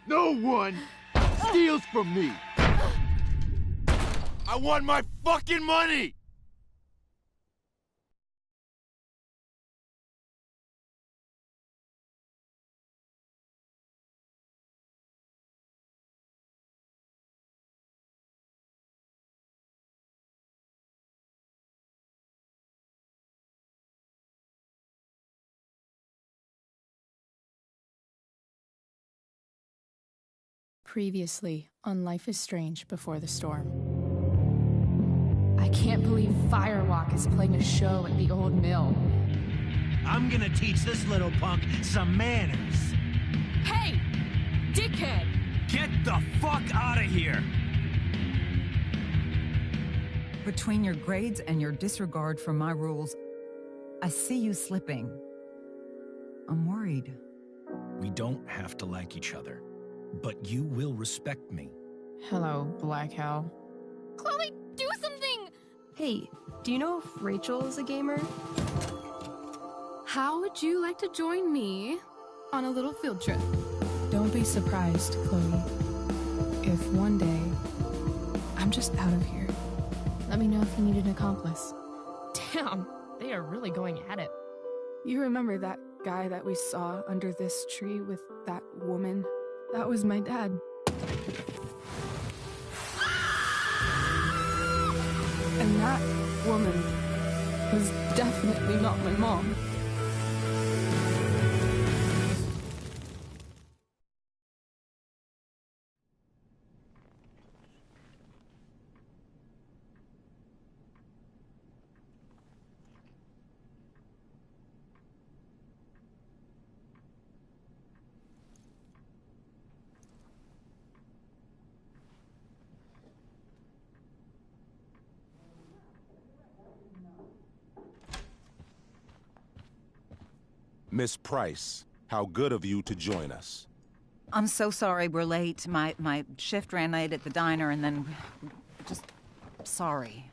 No one steals from me. I want my fucking money! Previously on Life is Strange Before the Storm. I can't believe Firewalk is playing a show at the old mill. I'm gonna teach this little punk some manners. Hey! Dickhead! Get the fuck out of here! Between your grades and your disregard for my rules, I see you slipping. I'm worried. We don't have to like each other, but you will respect me. Hello, Black Hell. Chloe, do something! Hey, do you know if Rachel is a gamer? How would you like to join me on a little field trip? Don't be surprised, Chloe, if one day I'm just out of here. Let me know if you need an accomplice. Damn, they are really going at it. You remember that guy that we saw under this tree with that woman? That was my dad. And that woman was definitely not my mom. Miss Price, how good of you to join us. I'm so sorry we're late. My shift ran late at the diner and then... just... sorry.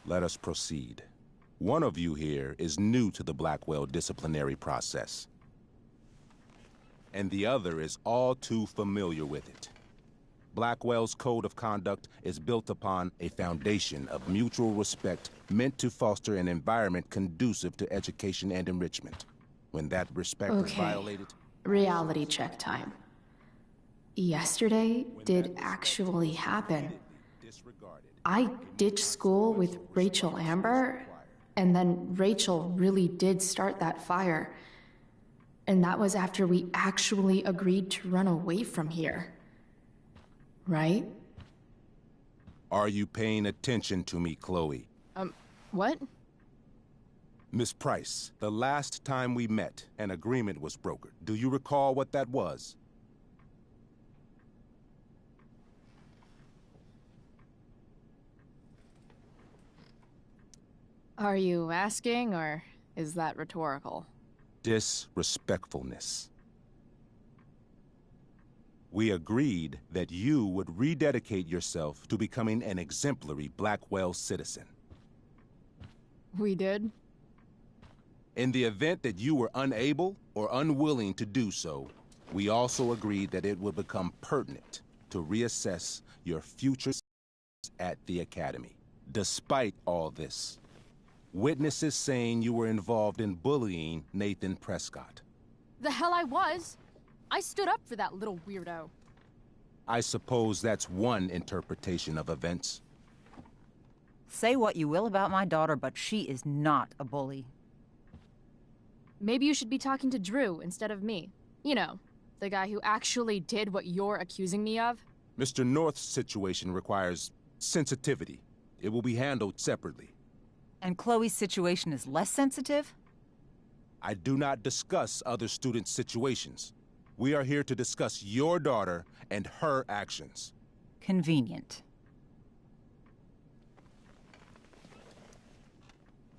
Let us proceed. One of you here is new to the Blackwell disciplinary process, and the other is all too familiar with it. Blackwell's code of conduct is built upon a foundation of mutual respect meant to foster an environment conducive to education and enrichment. When that respect is violated... Reality check time. Yesterday did actually happen. I ditched school with Rachel Amber, and then Rachel really did start that fire. And that was after we actually agreed to run away from here. Right? Are you paying attention to me, Chloe? What? Miss Price, the last time we met, an agreement was brokered. Do you recall what that was? Are you asking, or is that rhetorical? Disrespectfulness. We agreed that you would rededicate yourself to becoming an exemplary Blackwell citizen. We did? In the event that you were unable or unwilling to do so, we also agreed that it would become pertinent to reassess your future at the Academy. Despite all this, witnesses saying you were involved in bullying Nathan Prescott. The hell I was! I stood up for that little weirdo. I suppose that's one interpretation of events. Say what you will about my daughter, but she is not a bully. Maybe you should be talking to Drew instead of me. You know, the guy who actually did what you're accusing me of. Mr. North's situation requires sensitivity. It will be handled separately. And Chloe's situation is less sensitive? I do not discuss other students' situations. We are here to discuss your daughter and her actions. Convenient.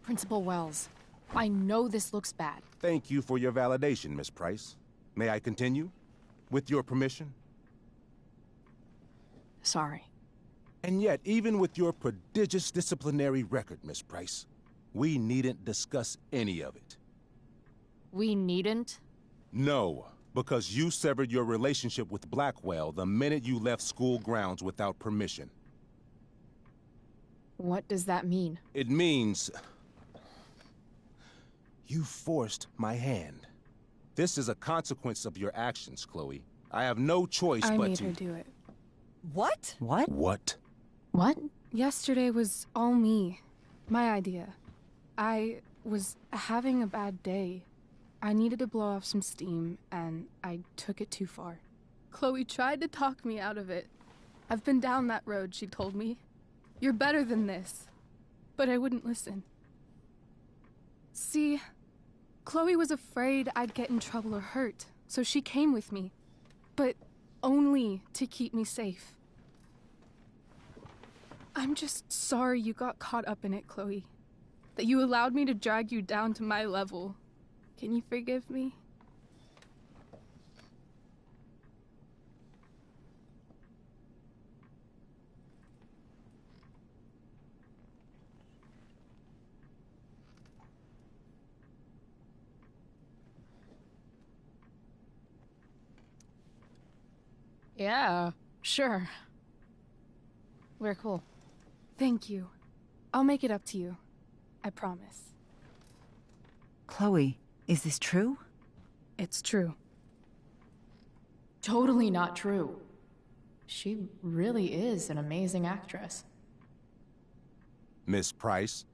Principal Wells, I know this looks bad. Thank you for your validation, Miss Price. May I continue? With your permission? Sorry. And yet, even with your prodigious disciplinary record, Miss Price, we needn't discuss any of it. We needn't? No, because you severed your relationship with Blackwell the minute you left school grounds without permission. What does that mean? It means... you forced my hand. This is a consequence of your actions, Chloe. I have no choice I but made to... her do it. What? What? What? What? Yesterday was all me. My idea. I was having a bad day. I needed to blow off some steam, and I took it too far. Chloe tried to talk me out of it. I've been down that road, she told me. You're better than this. But I wouldn't listen. See, Chloe was afraid I'd get in trouble or hurt, so she came with me. But only to keep me safe. I'm just sorry you got caught up in it, Chloe. That you allowed me to drag you down to my level. Can you forgive me? Yeah, sure. We're cool. Thank you. I'll make it up to you. I promise. Chloe, is this true? It's true. Totally not true. She really is an amazing actress. Miss Price?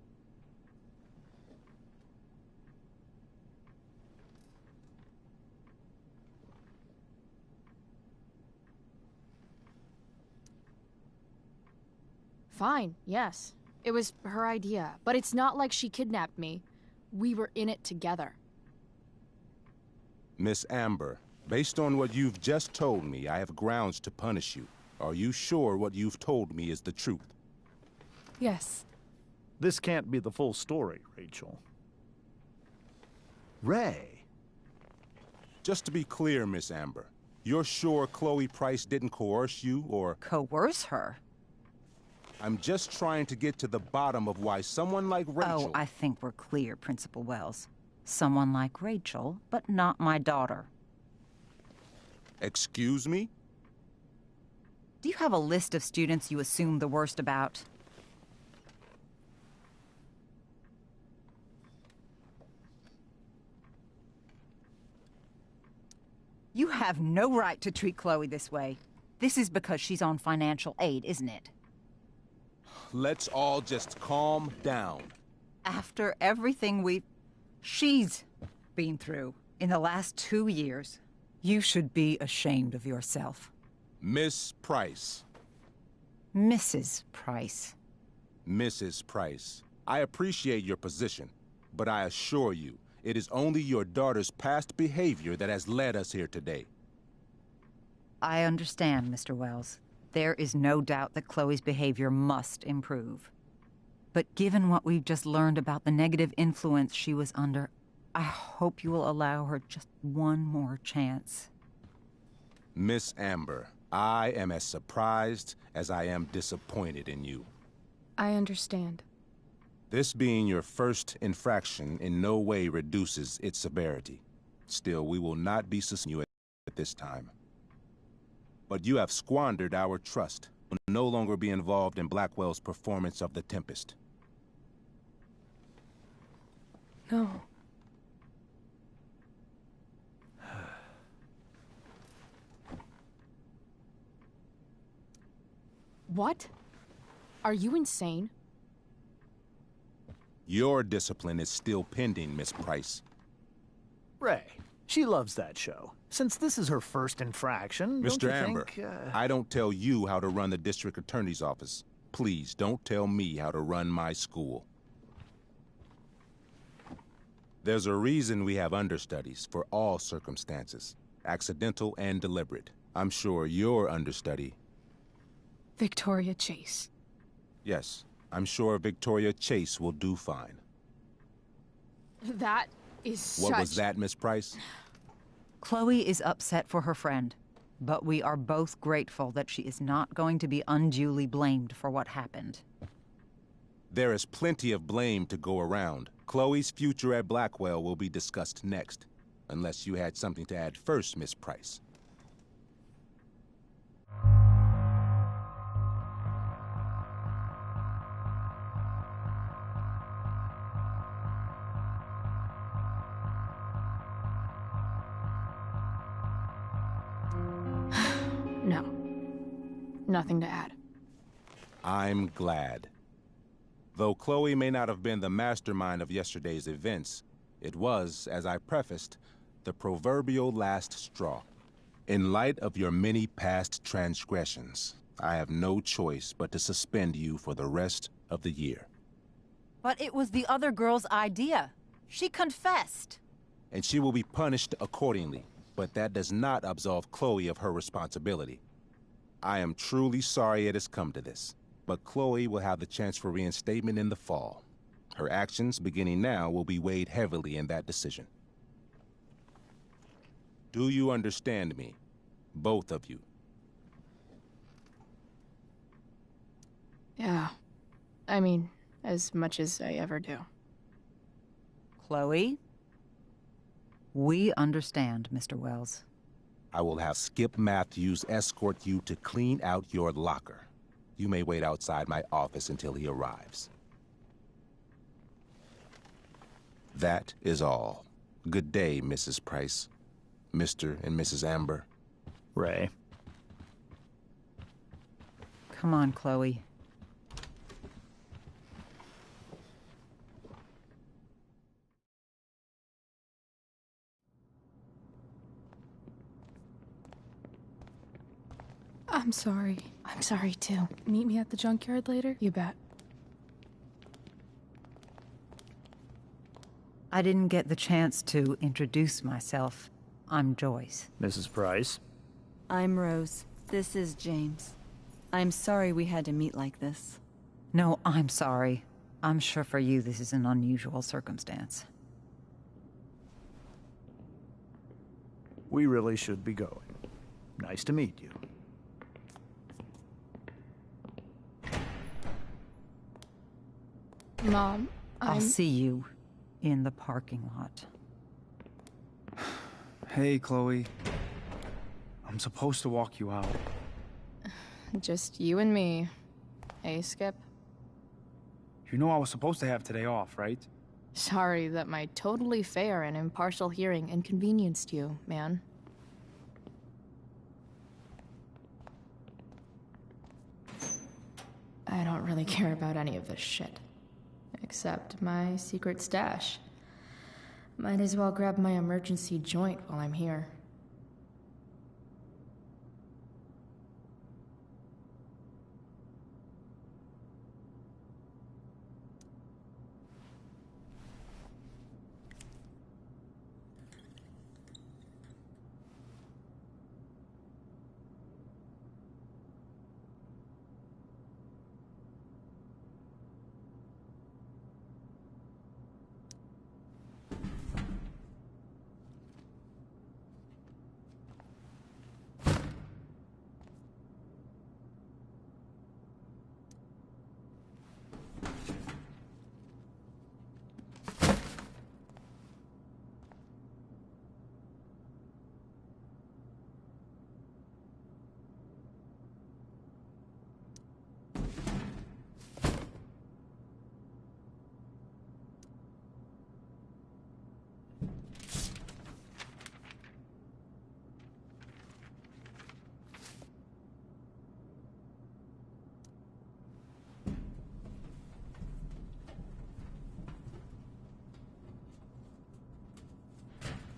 Fine, yes. It was her idea, but it's not like she kidnapped me. We were in it together. Miss Amber, based on what you've just told me, I have grounds to punish you. Are you sure what you've told me is the truth? Yes. This can't be the full story, Rachel. Ray. Just to be clear, Miss Amber, you're sure Chloe Price didn't coerce you, or... Coerce her? I'm just trying to get to the bottom of why someone like Rachel... Oh, I think we're clear, Principal Wells. Someone like Rachel, but not my daughter. Excuse me? Do you have a list of students you assume the worst about? You have no right to treat Chloe this way. This is because she's on financial aid, isn't it? Let's all just calm down. After everything she's been through in the last 2 years, you should be ashamed of yourself. Miss Price. Mrs. Price. Mrs. Price, I appreciate your position, but I assure you, it is only your daughter's past behavior that has led us here today. I understand, Mr. Wells. There is no doubt that Chloe's behavior must improve. But given what we've just learned about the negative influence she was under, I hope you will allow her just one more chance. Miss Amber, I am as surprised as I am disappointed in you. I understand. This being your first infraction in no way reduces its severity. Still, we will not be suspending you at this time. But you have squandered our trust. Will no longer be involved in Blackwell's performance of The Tempest. No. What? Are you insane? Your discipline is still pending, Miss Price. Ray. She loves that show. Since this is her first infraction, don't Mr. you Amber, think, I don't tell you how to run the district attorney's office. Please, don't tell me how to run my school. There's a reason we have understudies for all circumstances, accidental and deliberate. I'm sure your understudy... Victoria Chase. Yes, I'm sure Victoria Chase will do fine. That is such... What was that, Miss Price? Chloe is upset for her friend, but we are both grateful that she is not going to be unduly blamed for what happened. There is plenty of blame to go around. Chloe's future at Blackwell will be discussed next, unless you had something to add first, Miss Price. No. Nothing to add. I'm glad. Though Chloe may not have been the mastermind of yesterday's events, it was, as I prefaced, the proverbial last straw. In light of your many past transgressions, I have no choice but to suspend you for the rest of the year. But it was the other girl's idea. She confessed. And she will be punished accordingly, but that does not absolve Chloe of her responsibility. I am truly sorry it has come to this, but Chloe will have the chance for reinstatement in the fall. Her actions, beginning now, will be weighed heavily in that decision. Do you understand me? Both of you. Yeah. I mean, as much as I ever do. Chloe? We understand, Mr. Wells. I will have Skip Matthews escort you to clean out your locker. You may wait outside my office until he arrives. That is all. Good day, Mrs. Price. Mr. and Mrs. Amber. Ray. Come on, Chloe. I'm sorry. I'm sorry, too. Meet me at the junkyard later? You bet. I didn't get the chance to introduce myself. I'm Joyce. Mrs. Price. I'm Rose. This is James. I'm sorry we had to meet like this. No, I'm sorry. I'm sure for you this is an unusual circumstance. We really should be going. Nice to meet you. Mom, I'll see you in the parking lot. Hey, Chloe. I'm supposed to walk you out. Just you and me. Hey, Skip. You know I was supposed to have today off, right? Sorry that my totally fair and impartial hearing inconvenienced you, man. I don't really care about any of this shit. Except my secret stash. Might as well grab my emergency joint while I'm here.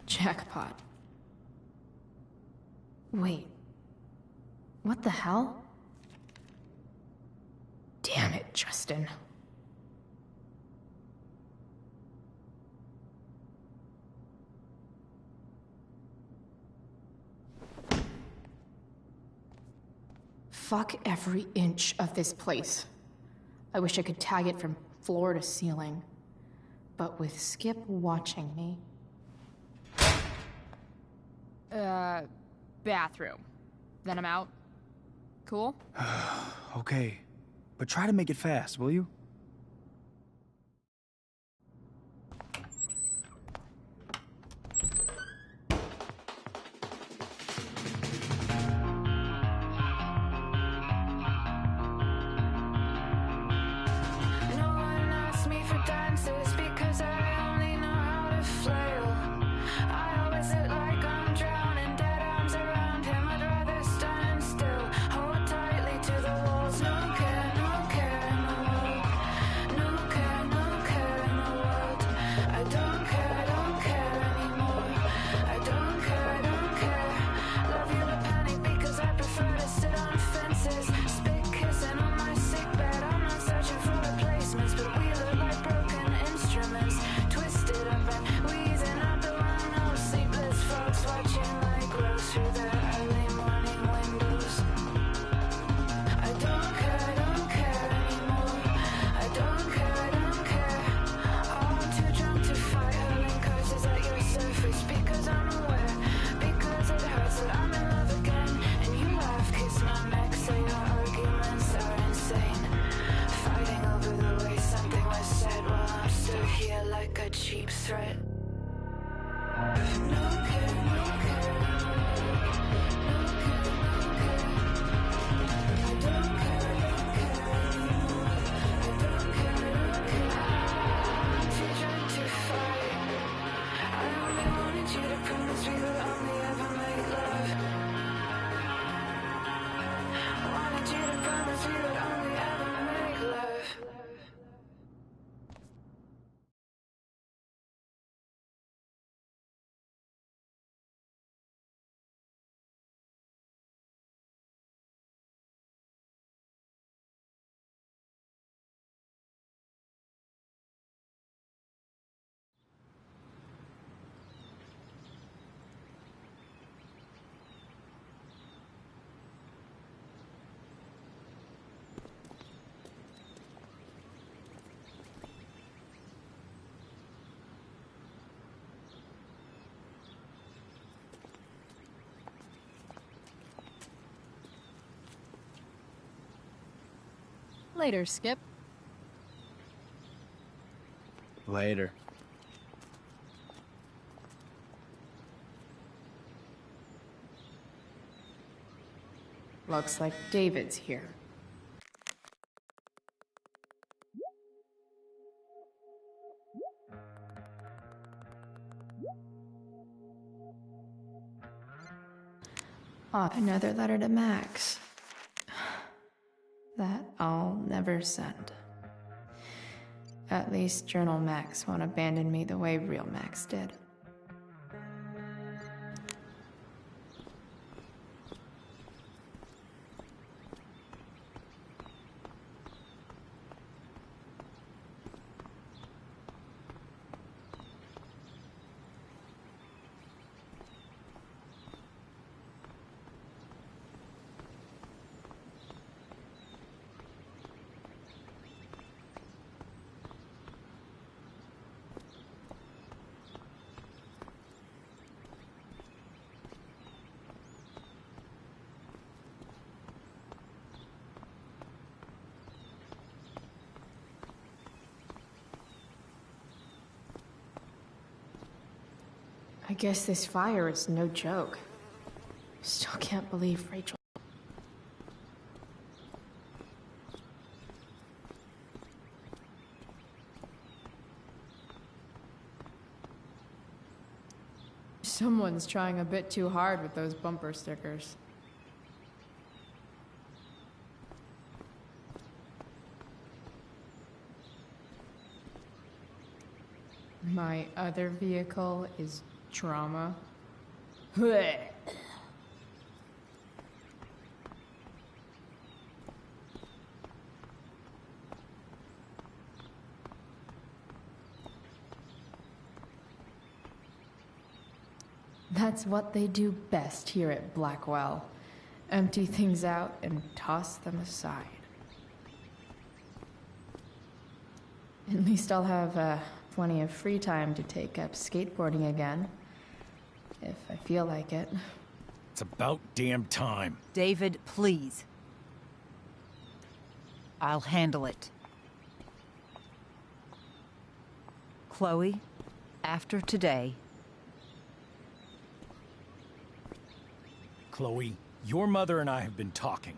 Jackpot. Wait. What the hell? Damn it, Justin. Fuck every inch of this place. I wish I could tag it from floor to ceiling. But with Skip watching me... Bathroom. Then I'm out. Cool? Okay, but try to make it fast, will you? Later, Skip. Later. Looks like David's here. Another letter to Max. That I'll never send. At least Journal Max won't abandon me the way real Max did. I guess this fire is no joke. Still can't believe Rachel. Someone's trying a bit too hard with those bumper stickers. My other vehicle is trauma. Blech. That's what they do best here at Blackwell. Empty things out and toss them aside. At least I'll have plenty of free time to take up skateboarding again. If I feel like it. It's about damn time. David, please. I'll handle it. Chloe, after today... Chloe, your mother and I have been talking.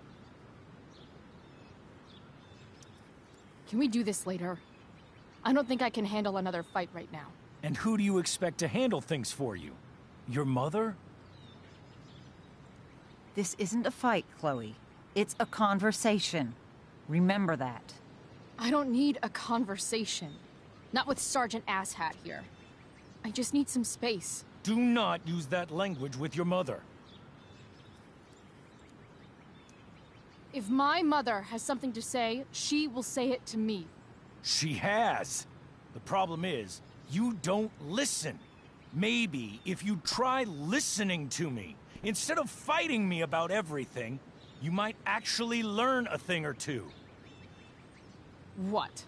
Can we do this later? I don't think I can handle another fight right now. And who do you expect to handle things for you? Your mother? This isn't a fight, Chloe. It's a conversation. Remember that. I don't need a conversation. Not with Sergeant Asshat here. I just need some space. Do not use that language with your mother. If my mother has something to say, she will say it to me. She has. The problem is, you don't listen. Maybe if you try listening to me, instead of fighting me about everything, you might actually learn a thing or two. What?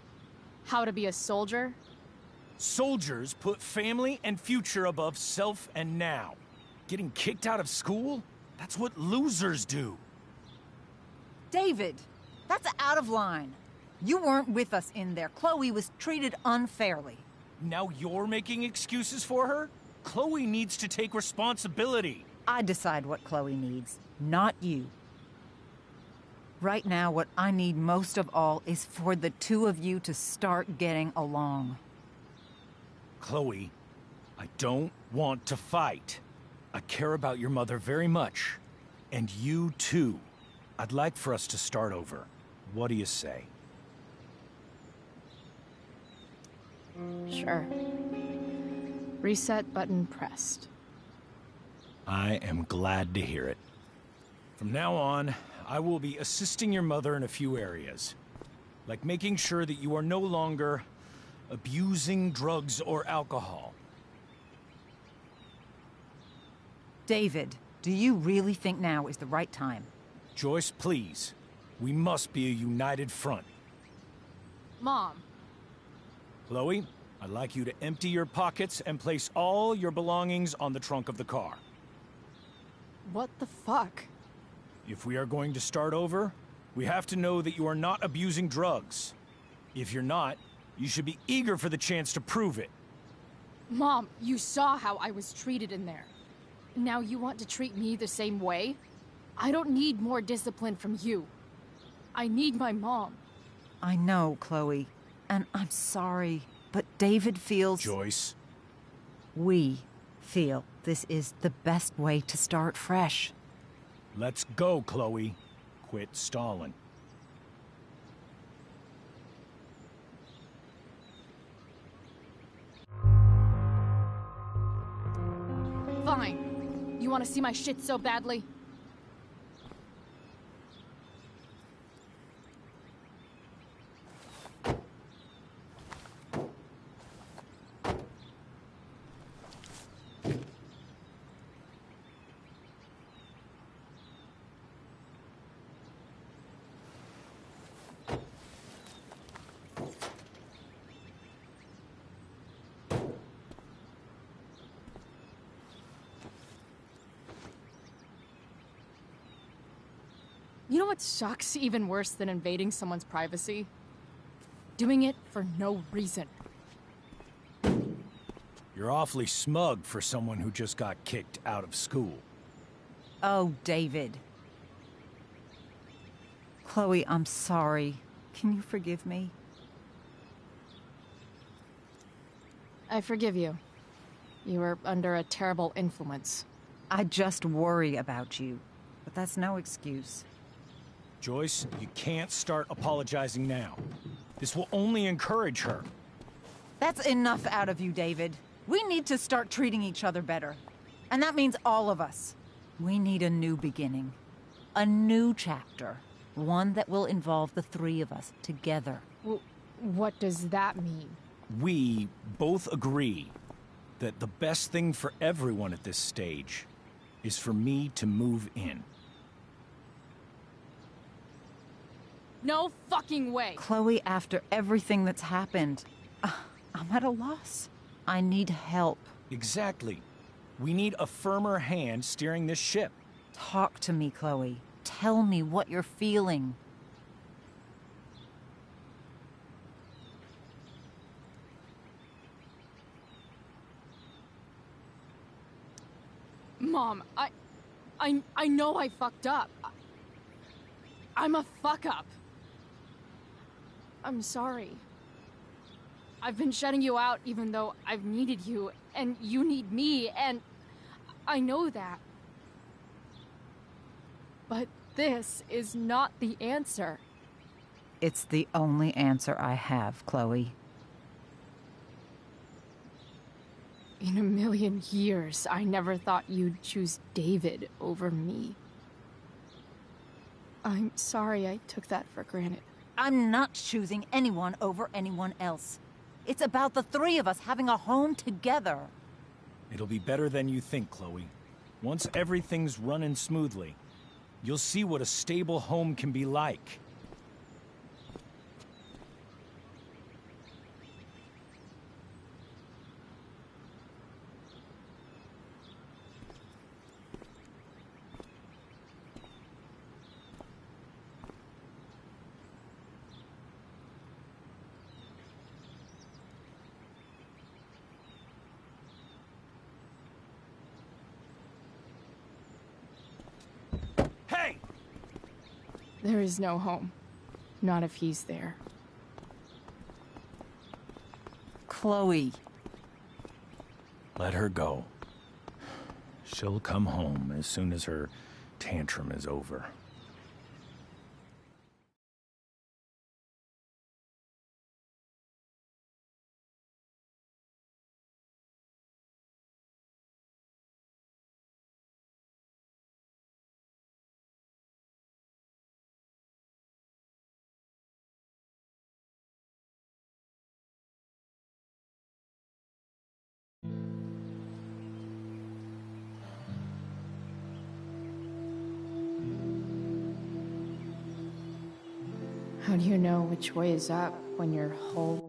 How to be a soldier? Soldiers put family and future above self and now. Getting kicked out of school? That's what losers do. David, that's out of line. You weren't with us in there. Chloe was treated unfairly. Now you're making excuses for her? Chloe needs to take responsibility. I decide what Chloe needs, not you. Right now, what I need most of all is for the two of you to start getting along. Chloe, I don't want to fight. I care about your mother very much. And you too. I'd like for us to start over. What do you say? Sure. Reset button pressed. I am glad to hear it. From now on, I will be assisting your mother in a few areas. Like making sure that you are no longer abusing drugs or alcohol. David, do you really think now is the right time? Joyce, please. We must be a united front. Mom. Chloe, I'd like you to empty your pockets and place all your belongings on the trunk of the car. What the fuck? If we are going to start over, We have to know that you are not abusing drugs. If you're not, you should be eager for the chance to prove it. Mom, you saw how I was treated in there. Now you want to treat me the same way? I don't need more discipline from you. I need my mom. I know, Chloe, and I'm sorry, but David feels... Joyce. We feel this is the best way to start fresh. Let's go, Chloe. Quit stalling. Fine. You want to see my shit so badly? You know what sucks even worse than invading someone's privacy? Doing it for no reason. You're awfully smug for someone who just got kicked out of school. Oh, David. Chloe, I'm sorry. Can you forgive me? I forgive you. You were under a terrible influence. I just worry about you, but that's no excuse. Joyce, you can't start apologizing now. This will only encourage her. That's enough out of you, David. We need to start treating each other better. And that means all of us. We need a new beginning. A new chapter. One that will involve the three of us together. What does that mean? We both agree that the best thing for everyone at this stage is for me to move in. No fucking way! Chloe, after everything that's happened, I'm at a loss. I need help. Exactly. We need a firmer hand steering this ship. Talk to me, Chloe. Tell me what you're feeling. Mom, I know I fucked up. I'm a fuck-up. I'm sorry. I've been shutting you out even though I've needed you, and you need me, and I know that. But this is not the answer. It's the only answer I have, Chloe. In a million years, I never thought you'd choose David over me. I'm sorry I took that for granted. I'm not choosing anyone over anyone else. It's about the three of us having a home together. It'll be better than you think, Chloe. Once everything's running smoothly, you'll see what a stable home can be like. There is no home. Not if he's there. Chloe. Let her go. She'll come home as soon as her tantrum is over. How do you know which way is up when your whole...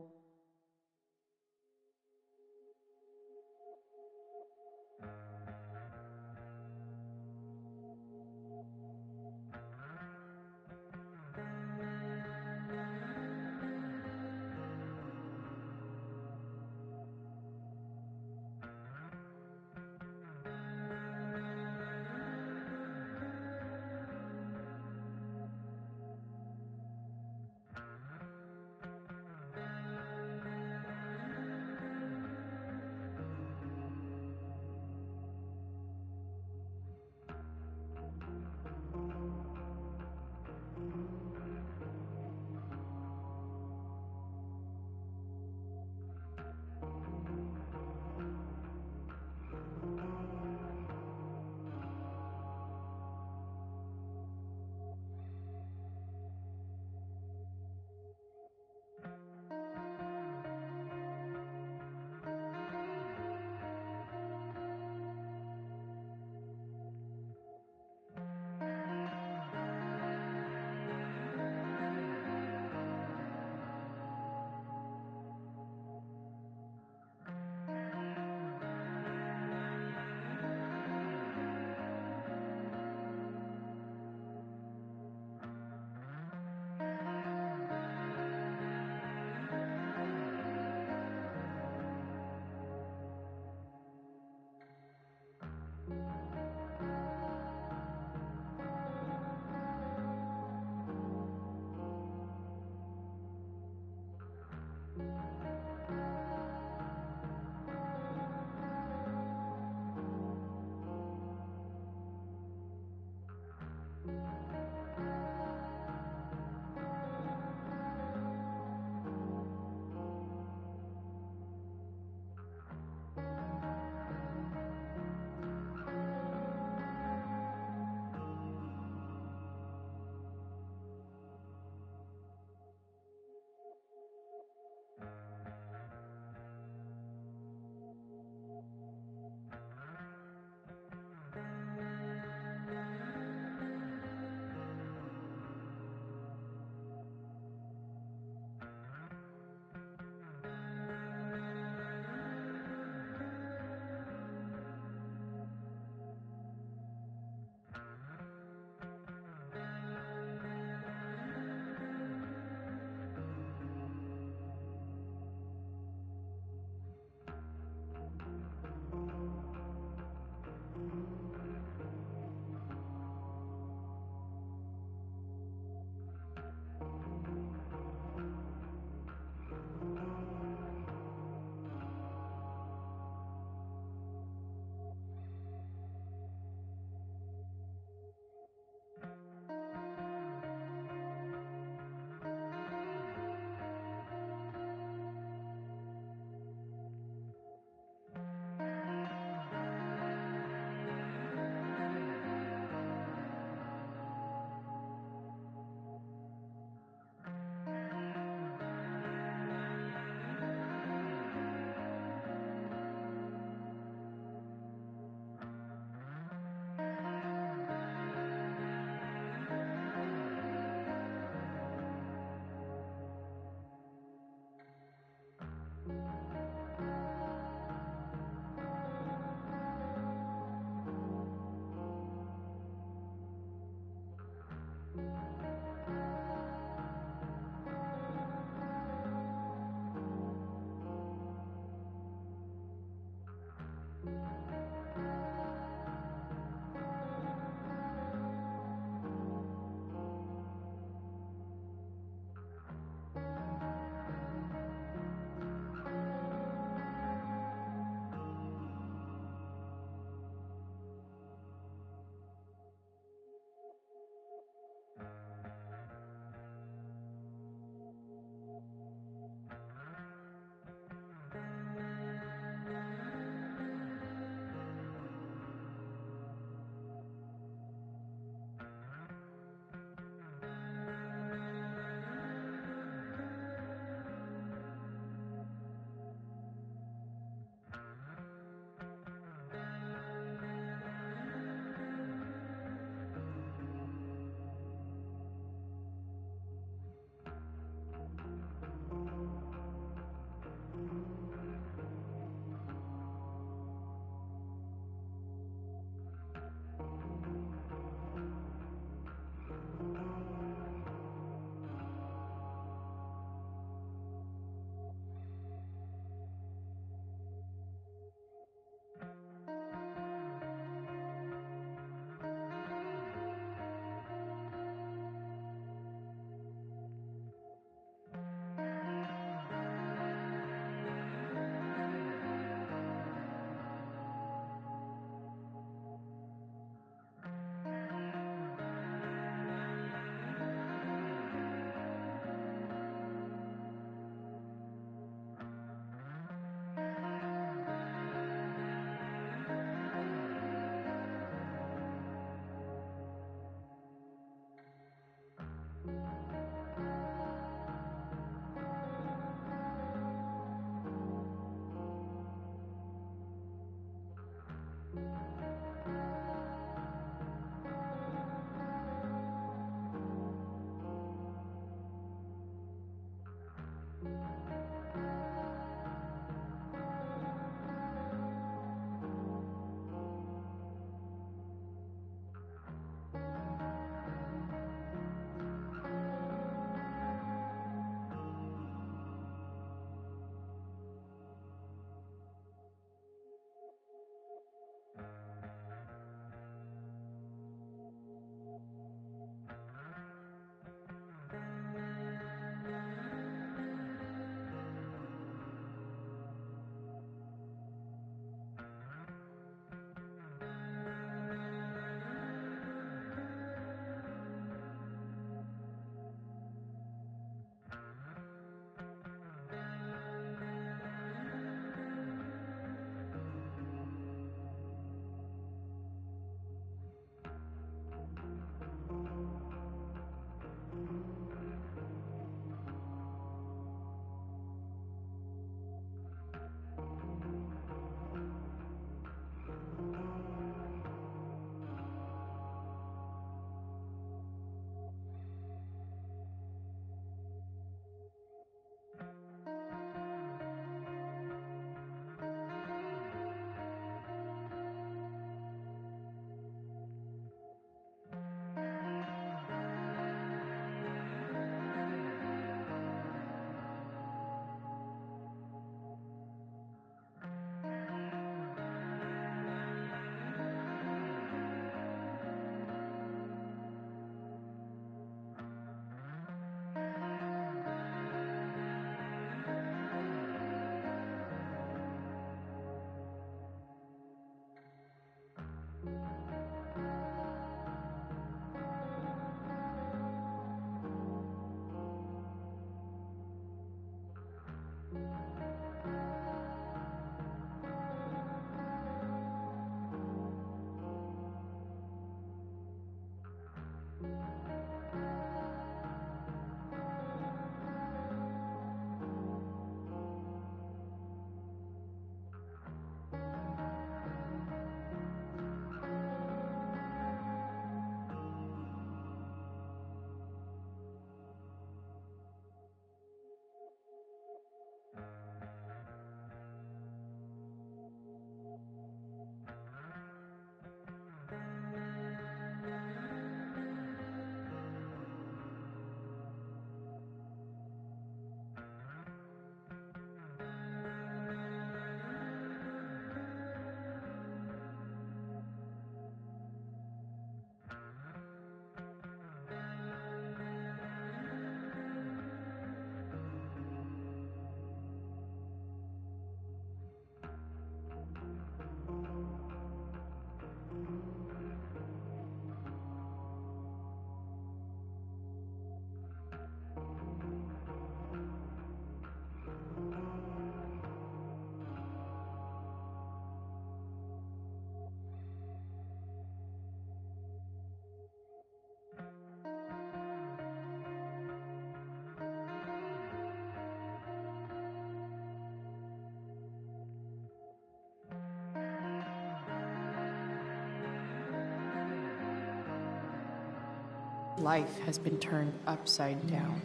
life has been turned upside down.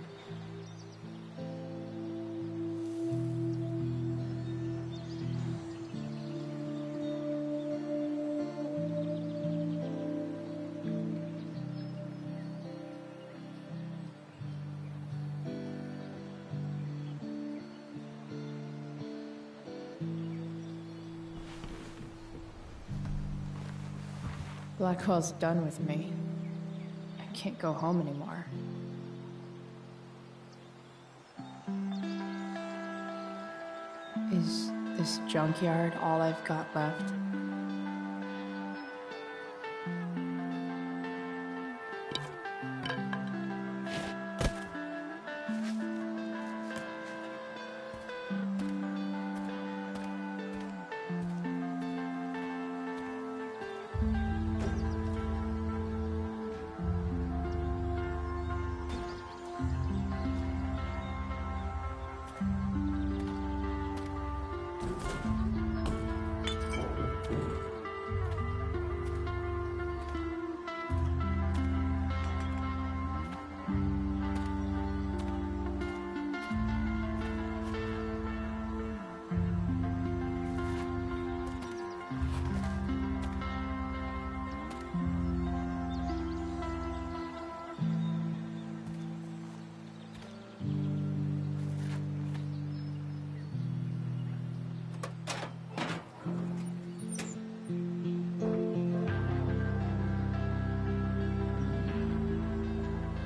Blackwell's done with me. I can't go home anymore. Is this junkyard all I've got left?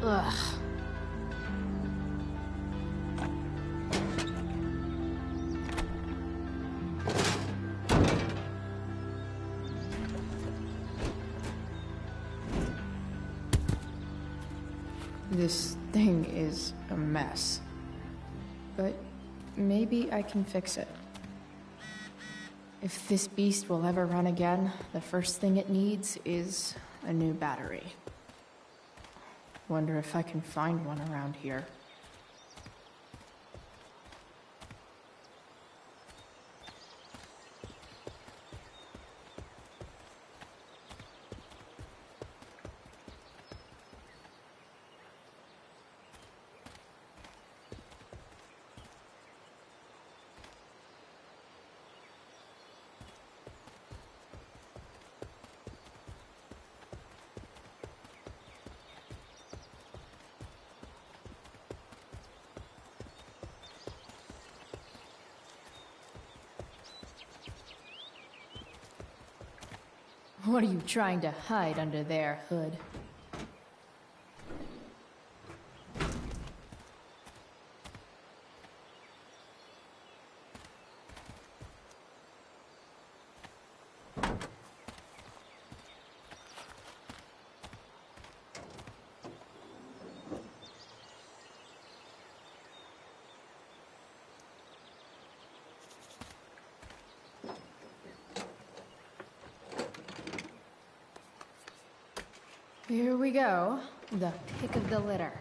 Ugh. This thing is a mess. But maybe I can fix it. If this beast will ever run again, the first thing it needs is a new battery. Wonder if I can find one around here. What are you trying to hide under there, Hood? Here we go. The pick of the litter.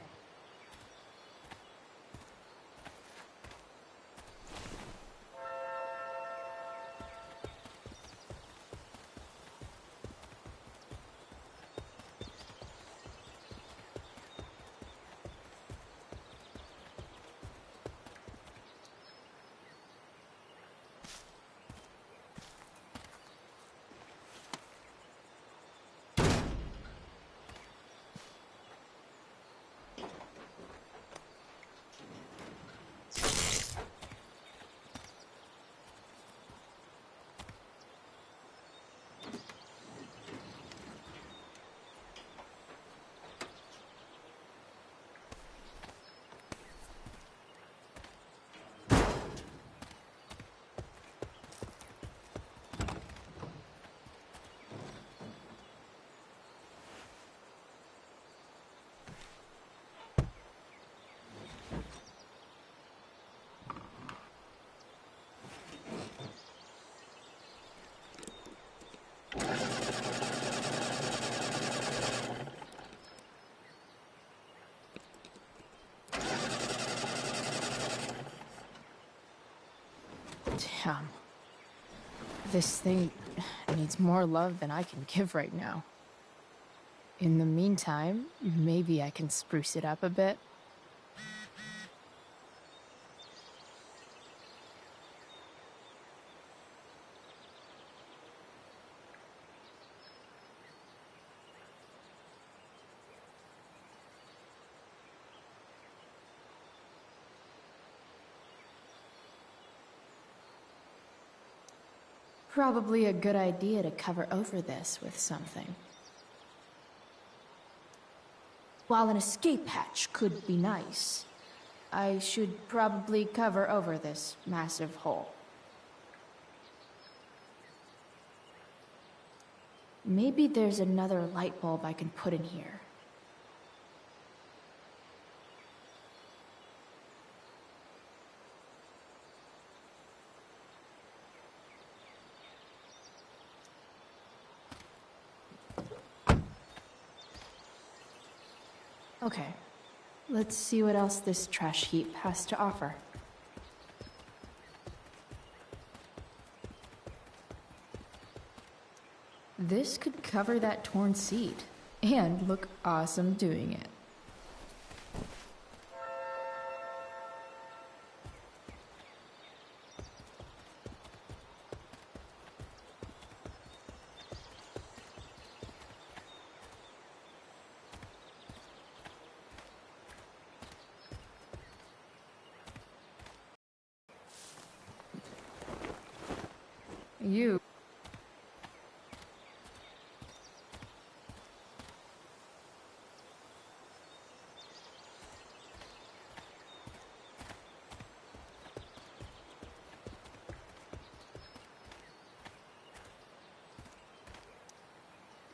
Damn. This thing needs more love than I can give right now. In the meantime, maybe I can spruce it up a bit. Probably a good idea to cover over this with something. While an escape hatch could be nice, I should probably cover over this massive hole. Maybe there's another light bulb I can put in here. Okay, let's see what else this trash heap has to offer. This could cover that torn seat, and look awesome doing it.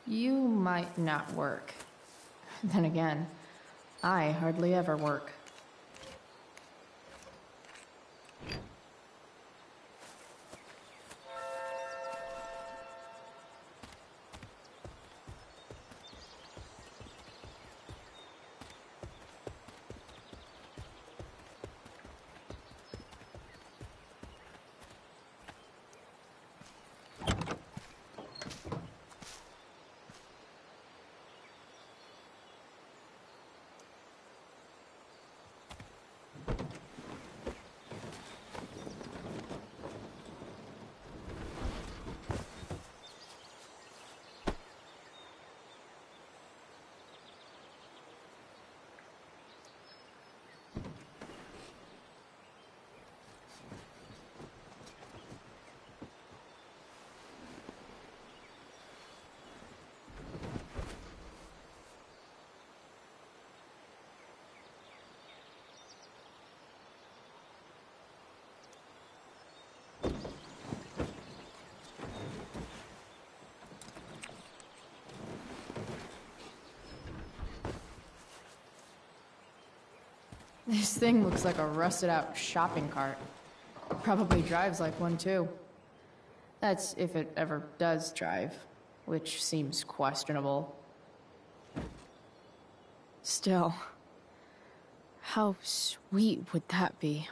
You might not work. Then again, I hardly ever work. This thing looks like a rusted out shopping cart. Probably drives like one too. That's if it ever does drive, which seems questionable. Still, how sweet would that be?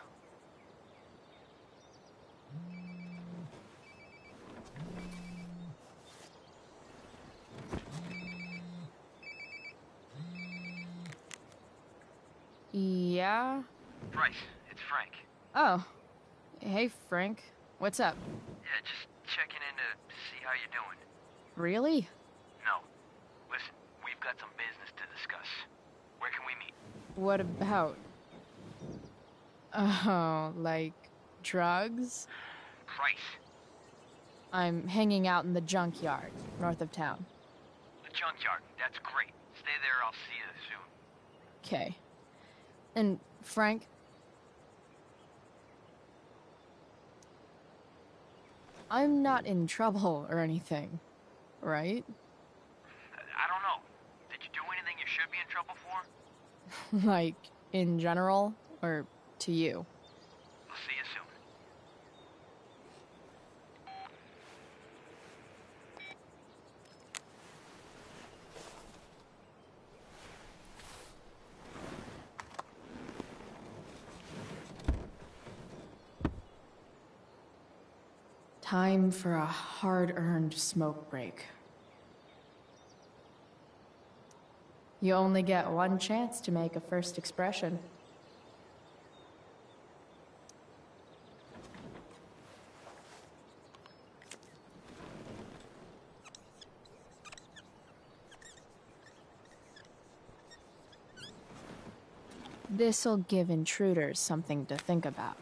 Yeah? Bryce, it's Frank. Oh. Hey, Frank. What's up? Yeah, just checking in to see how you're doing. Really? No. Listen, we've got some business to discuss. Where can we meet? What about? Oh, like drugs? Bryce. I'm hanging out in the junkyard, north of town. The junkyard. That's great. Stay there, I'll see you soon. Okay. And, Frank? I'm not in trouble or anything, right? I don't know. Did you do anything you should be in trouble for? Like, in general, or to you? I'll see you soon. Time for a hard-earned smoke break. You only get one chance to make a first expression. This'll give intruders something to think about.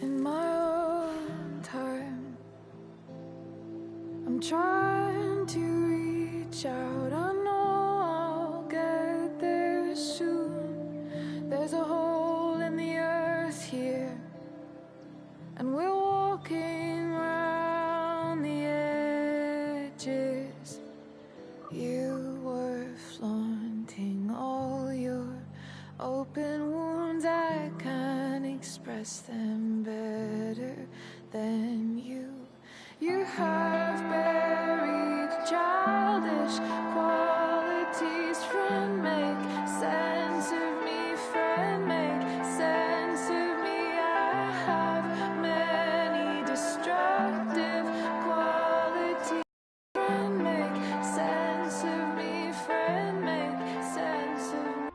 In my own time, I'm trying to reach out. I know I'll get there soon. There's a hole in the earth here, and we're walking around the edges. You were flaunting all your open wounds. I can't express them better than you. You have buried childish qualities. Friend, make sense of me. Friend, make sense of me. I have many destructive qualities. Friend, make sense of me. Friend, make sense of me.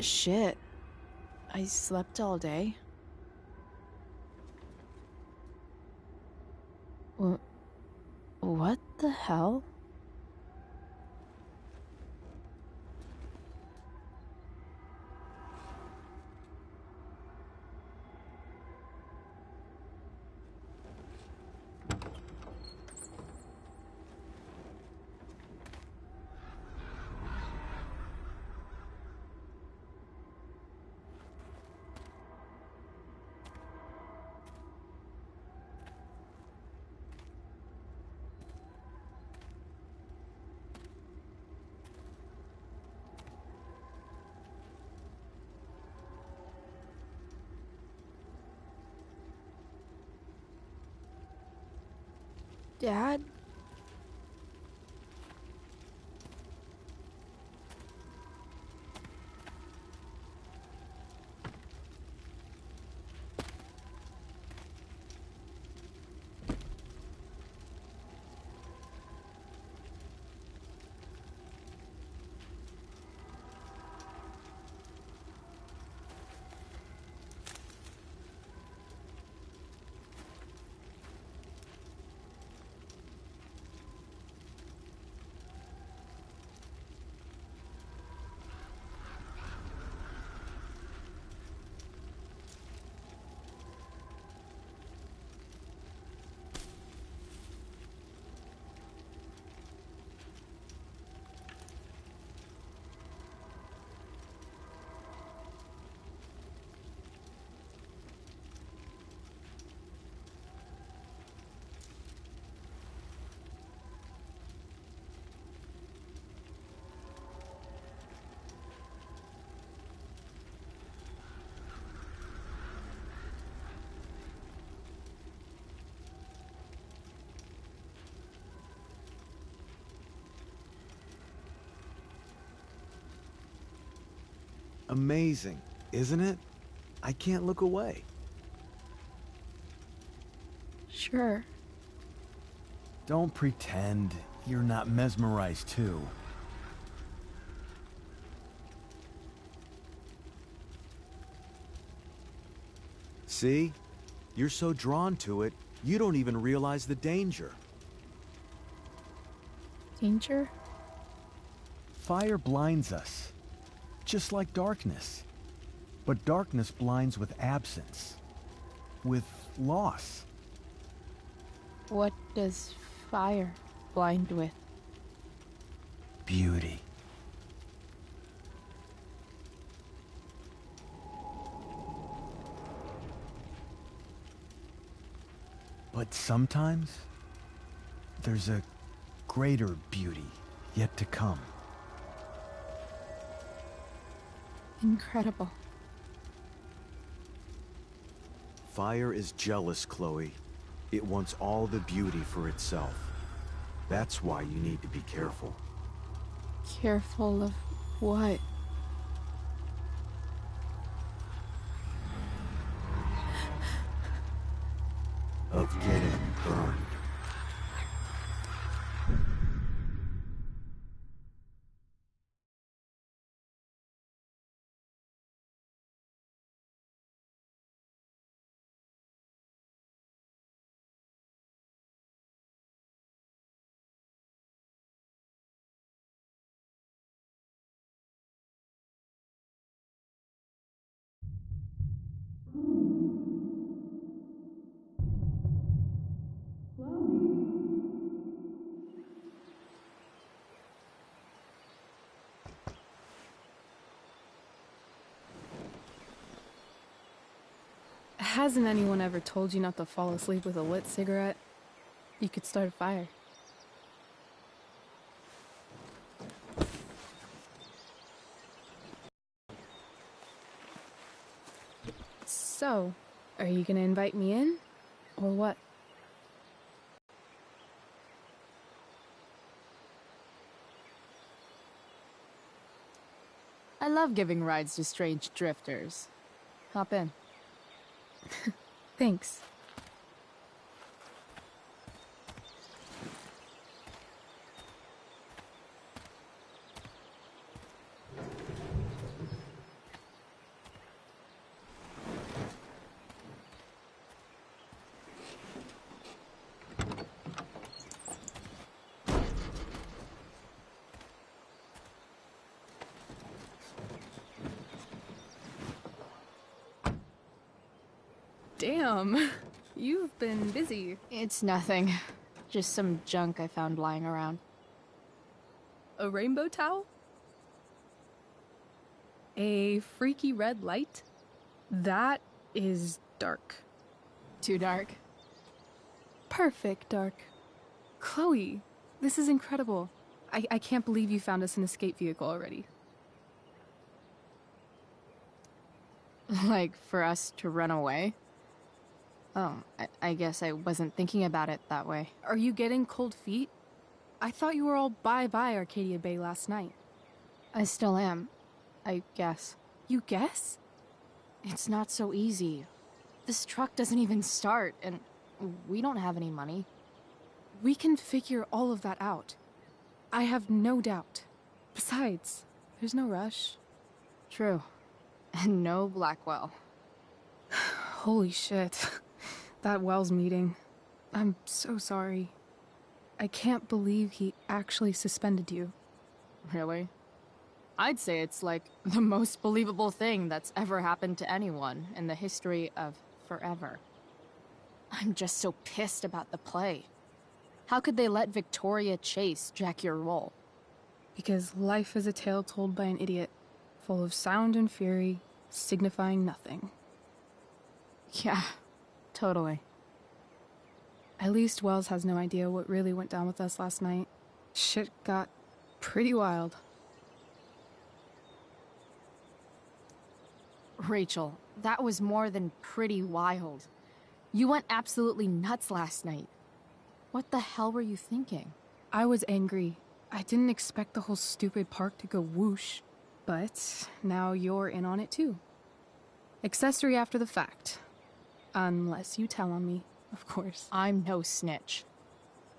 Shit. I slept all day. What the hell? Dad? Amazing, isn't it? I can't look away. Sure. Don't pretend you're not mesmerized too. See? You're so drawn to it, you don't even realize the danger. Danger? Fire blinds us, just like darkness. But darkness blinds with absence, with loss. What does fire blind with? Beauty. But sometimes, there's a greater beauty yet to come. Incredible. Fire is jealous, Chloe. It wants all the beauty for itself. That's why you need to be careful. Careful of what? Of getting burned. Hasn't anyone ever told you not to fall asleep with a lit cigarette? You could start a fire. So, are you gonna invite me in? Or what? I love giving rides to strange drifters. Hop in. Thanks. Damn, you've been busy. It's nothing. Just some junk I found lying around. A rainbow towel? A freaky red light? That is dark. Too dark? Perfect dark. Chloe, this is incredible. I can't believe you found us an escape vehicle already. Like, for us to run away? Oh, I guess I wasn't thinking about it that way. Are you getting cold feet? I thought you were all bye-bye Arcadia Bay last night. I still am, I guess. You guess? It's not so easy. This truck doesn't even start, and we don't have any money. We can figure all of that out. I have no doubt. Besides, there's no rush. True. And no Blackwell. Holy shit. That Wells meeting. I'm so sorry. I can't believe he actually suspended you. Really? I'd say it's like the most believable thing that's ever happened to anyone in the history of forever. I'm just so pissed about the play. How could they let Victoria Chase jack your role? Because life is a tale told by an idiot, full of sound and fury, signifying nothing. Yeah, totally. At least Wells has no idea what really went down with us last night. Shit got pretty wild. Rachel, that was more than pretty wild. You went absolutely nuts last night. What the hell were you thinking? I was angry. I didn't expect the whole stupid park to go whoosh. But now you're in on it too. Accessory after the fact. Unless you tell on me, of course. I'm no snitch.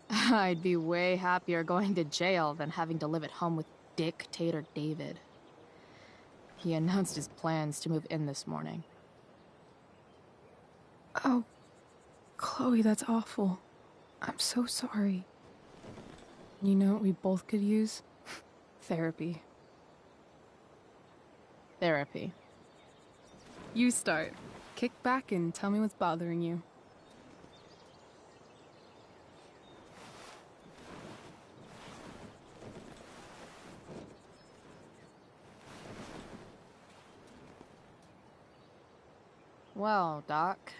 I'd be way happier going to jail than having to live at home with Dictator David. He announced his plans to move in this morning. Oh, Chloe, that's awful. I'm so sorry. You know what we both could use? Therapy. Therapy. You start. Kick back and tell me what's bothering you. Well, Doc.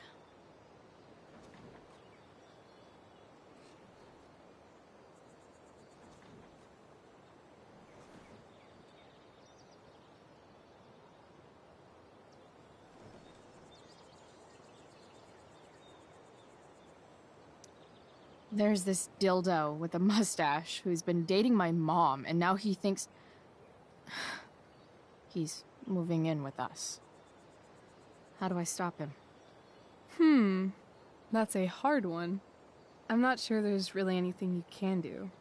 There's this dildo with a mustache who's been dating my mom, and now he thinks he's moving in with us. How do I stop him? That's a hard one. I'm not sure there's really anything you can do.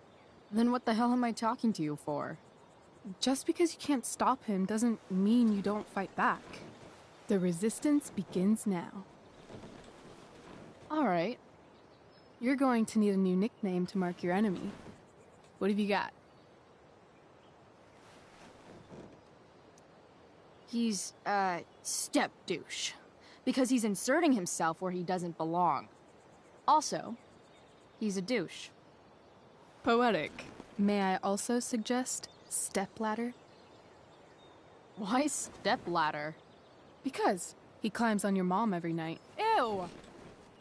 Then what the hell am I talking to you for? Just because you can't stop him doesn't mean you don't fight back. The resistance begins now. All right. You're going to need a new nickname to mark your enemy. What have you got? He's, step douche. Because he's inserting himself where he doesn't belong. Also, he's a douche. Poetic. May I also suggest stepladder? Why stepladder? Because he climbs on your mom every night. Ew!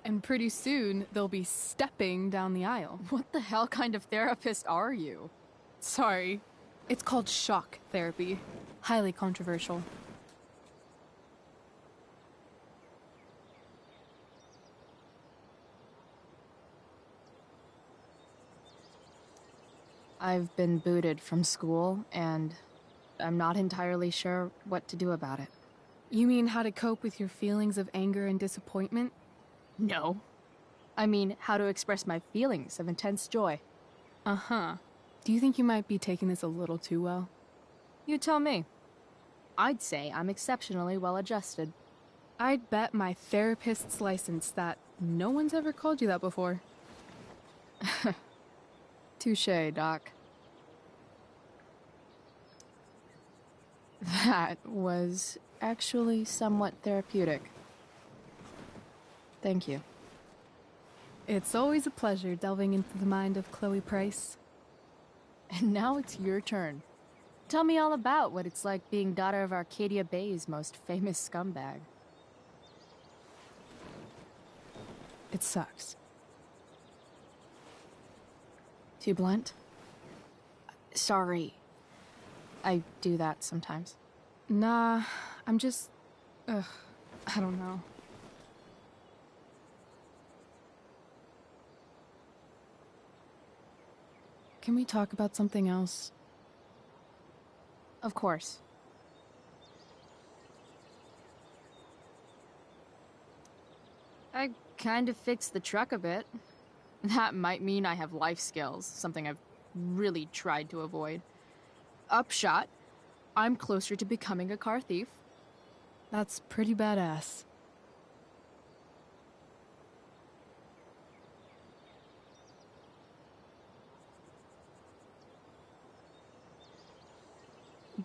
And pretty soon, they'll be stepping down the aisle. What the hell kind of therapist are you? Sorry. It's called shock therapy. Highly controversial. I've been booted from school, and I'm not entirely sure what to do about it. You mean how to cope with your feelings of anger and disappointment? No. I mean, how to express my feelings of intense joy. Uh-huh. Do you think you might be taking this a little too well? You tell me. I'd say I'm exceptionally well-adjusted. I'd bet my therapist's license that no one's ever called you that before. Touché, Doc. That was actually somewhat therapeutic. Thank you. It's always a pleasure delving into the mind of Chloe Price. And now it's your turn. Tell me all about what it's like being daughter of Arcadia Bay's most famous scumbag. It sucks. Too blunt? Sorry. I do that sometimes. Nah, I'm just... I don't know. Can we talk about something else? Of course. I kind of fixed the truck a bit. That might mean I have life skills, something I've really tried to avoid. Upshot, I'm closer to becoming a car thief. That's pretty badass.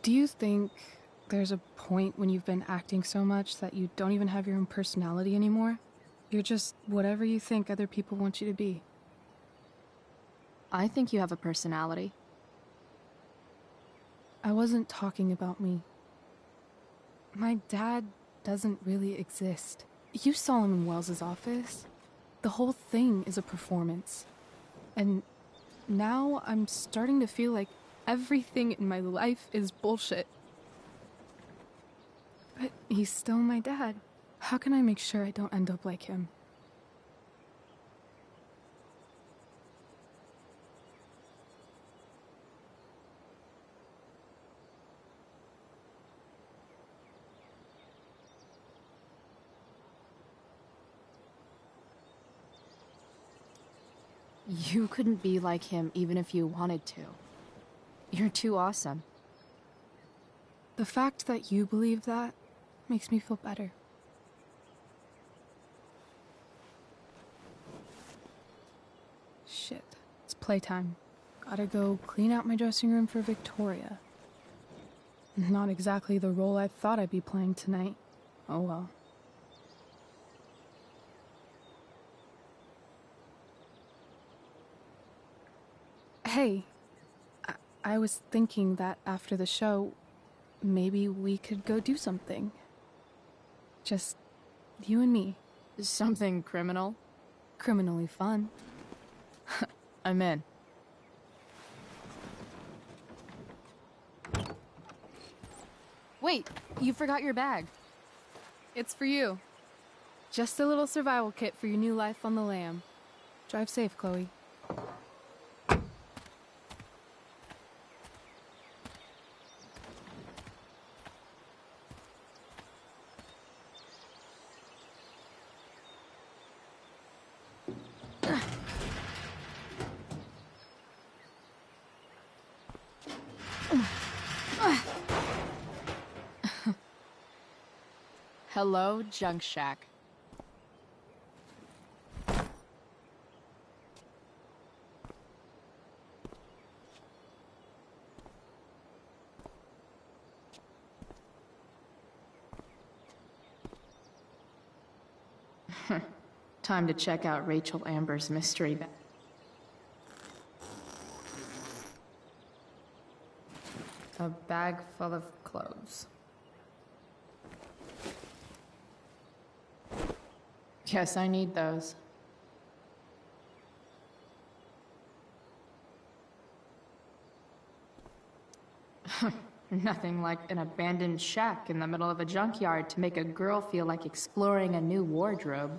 Do you think there's a point when you've been acting so much that you don't even have your own personality anymore? You're just whatever you think other people want you to be. I think you have a personality. I wasn't talking about me. My dad doesn't really exist. You saw him in Wells's office. The whole thing is a performance. And now I'm starting to feel like everything in my life is bullshit. But he's still my dad. How can I make sure I don't end up like him? You couldn't be like him even if you wanted to. You're too awesome. The fact that you believe that makes me feel better. Shit, it's playtime. Gotta go clean out my dressing room for Victoria. Not exactly the role I thought I'd be playing tonight. Oh well. Hey, I was thinking that after the show, maybe we could go do something. Just you and me. Something criminal? Criminally fun. I'm in. Wait, you forgot your bag. It's for you. Just a little survival kit for your new life on the lam. Drive safe, Chloe. Hello, Junk Shack. Time to check out Rachel Amber's mystery bag. A bag full of clothes. Yes, I need those. Nothing like an abandoned shack in the middle of a junkyard to make a girl feel like exploring a new wardrobe.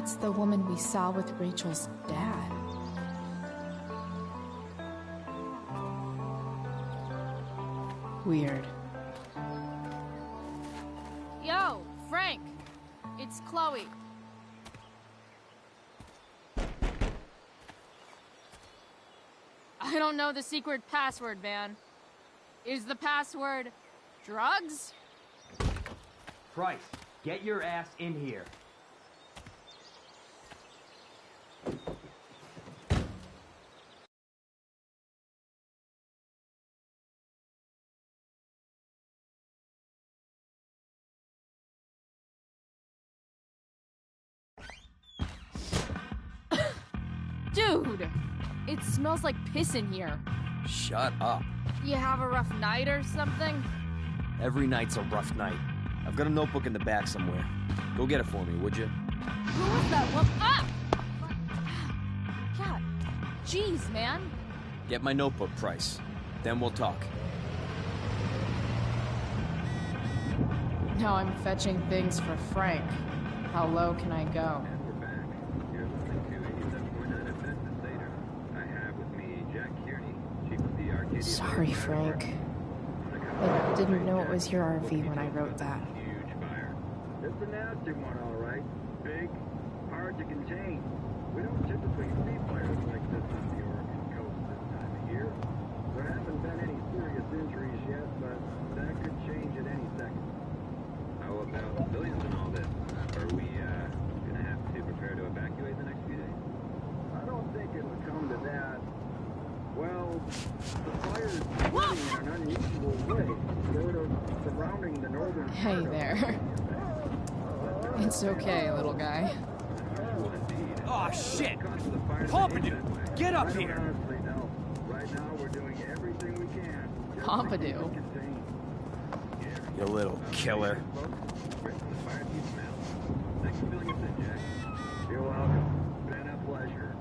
That's the woman we saw with Rachel's dad. Weird. Yo, Frank! It's Chloe. I don't know the secret password, man. Is the password drugs? Price, get your ass in here. Dude! It smells like piss in here. Shut up. You have a rough night or something? Every night's a rough night. I've got a notebook in the back somewhere. Go get it for me, would you? Who was that one? Ah! God. Jeez, man. Get my notebook, Price. Then we'll talk. Now I'm fetching things for Frank. How low can I go? Sorry, Frank. I didn't know it was your RV when I wrote that. Just a nasty one, all right. Big, hard to contain. We don't typically see fires like this on the Oregon coast this time of year. There haven't been any serious injuries yet, but about civilians and all this. Are we gonna have to prepare to evacuate the next few days? I don't think it'll come to that. Well, the fire's spreading in an unusual way, sort of surrounding the northern Hey part of there. It's okay, little guy. Oh shit! Pompidou, get up here! Honestly, no. Right now, we're doing everything we can. Pompidou. You little killer. Thanks for filling us in, Jack. You're welcome. Been a pleasure.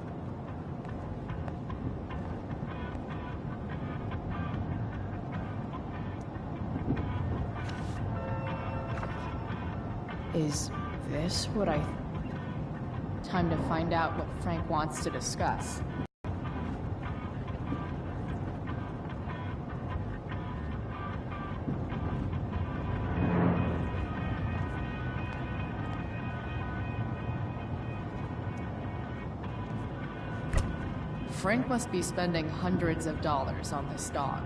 Is this what I... Time to find out what Frank wants to discuss. Frank must be spending hundreds of dollars on this dog.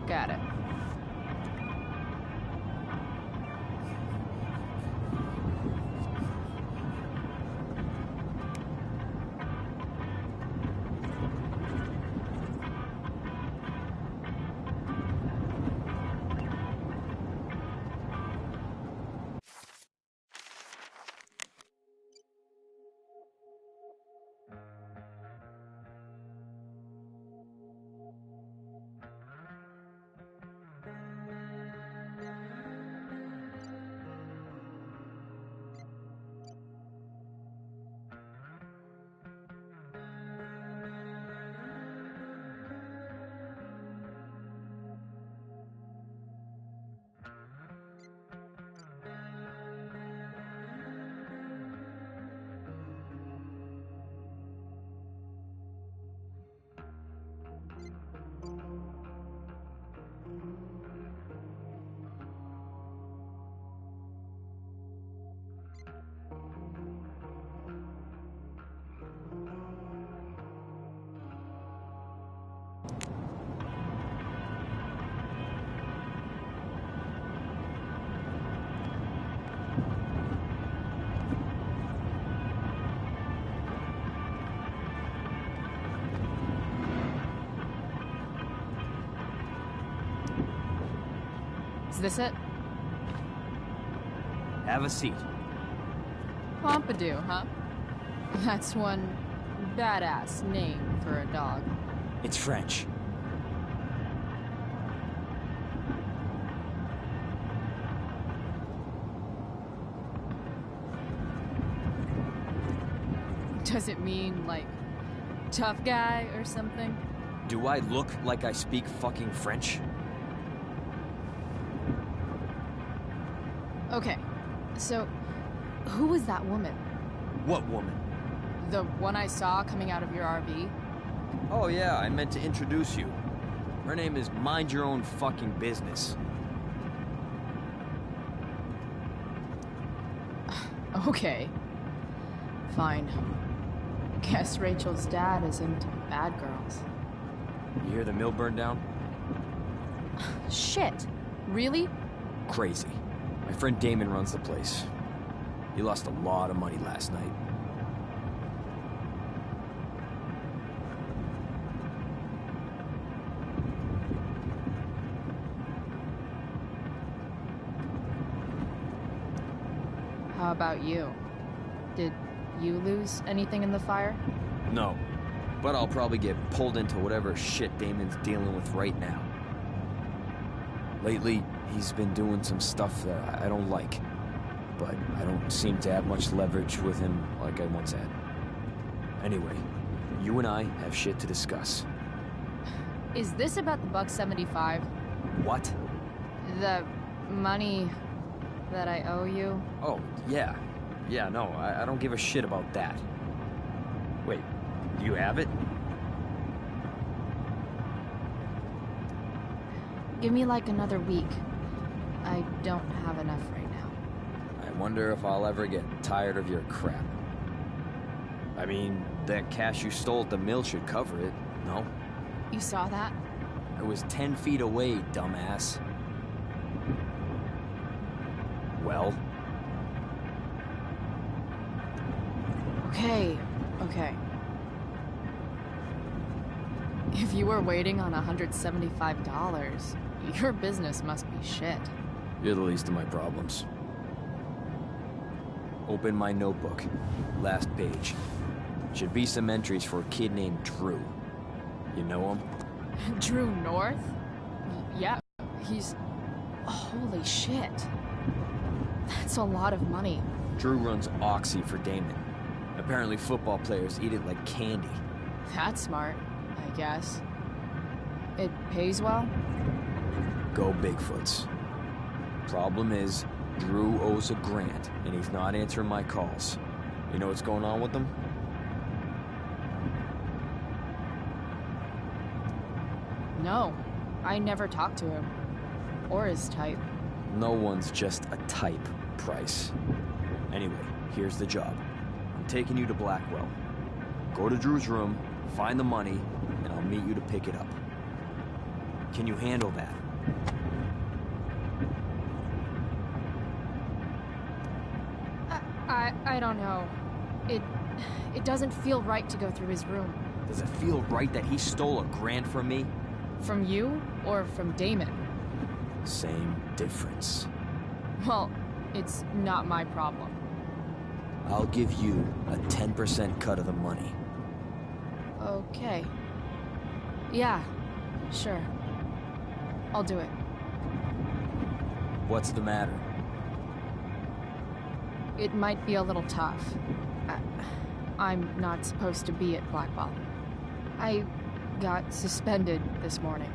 Got it. Is this it? Have a seat. Pompidou, huh? That's one badass name for a dog. It's French. Does it mean, like, tough guy or something? Do I look like I speak fucking French? Okay, so who was that woman? What woman? The one I saw coming out of your RV? Oh yeah, I meant to introduce you. Her name is Mind Your Own Fucking Business. Okay. Fine. Guess Rachel's dad is into bad girls. You hear the mill burn down? Shit. Really? Crazy. My friend Damon runs the place. He lost a lot of money last night. How about you? Did you lose anything in the fire? No. But I'll probably get pulled into whatever shit Damon's dealing with right now. Lately, he's been doing some stuff that I don't like. But I don't seem to have much leverage with him like I once had. Anyway, you and I have shit to discuss. Is this about the $1.75? What? The money that I owe you? Oh, yeah. Yeah, no, I don't give a shit about that. Wait, do you have it? Give me like another week. I don't have enough right now. I wonder if I'll ever get tired of your crap. I mean, that cash you stole at the mill should cover it, no? You saw that? I was 10 feet away, dumbass. Well? Okay. If you were waiting on $175, your business must be shit. You're the least of my problems. Open my notebook. Last page. Should be some entries for a kid named Drew. You know him? Drew North? Yeah, he's... Holy shit. That's a lot of money. Drew runs Oxy for Damon. Apparently football players eat it like candy. That's smart, I guess. It pays well? Go Bigfoots. Problem is, Drew owes a grant, and he's not answering my calls. You know what's going on with him? No, I never talked to him. Or his type. No one's just a type, Price. Anyway, here's the job. I'm taking you to Blackwell. Go to Drew's room, find the money, and I'll meet you to pick it up. Can you handle that? I don't know. It doesn't feel right to go through his room. Does it feel right that he stole a grant from me? From you or from Damon? Same difference. Well, it's not my problem. I'll give you a 10% cut of the money. Okay. Yeah, sure. I'll do it. What's the matter? It might be a little tough. I'm not supposed to be at Blackwell. I got suspended this morning.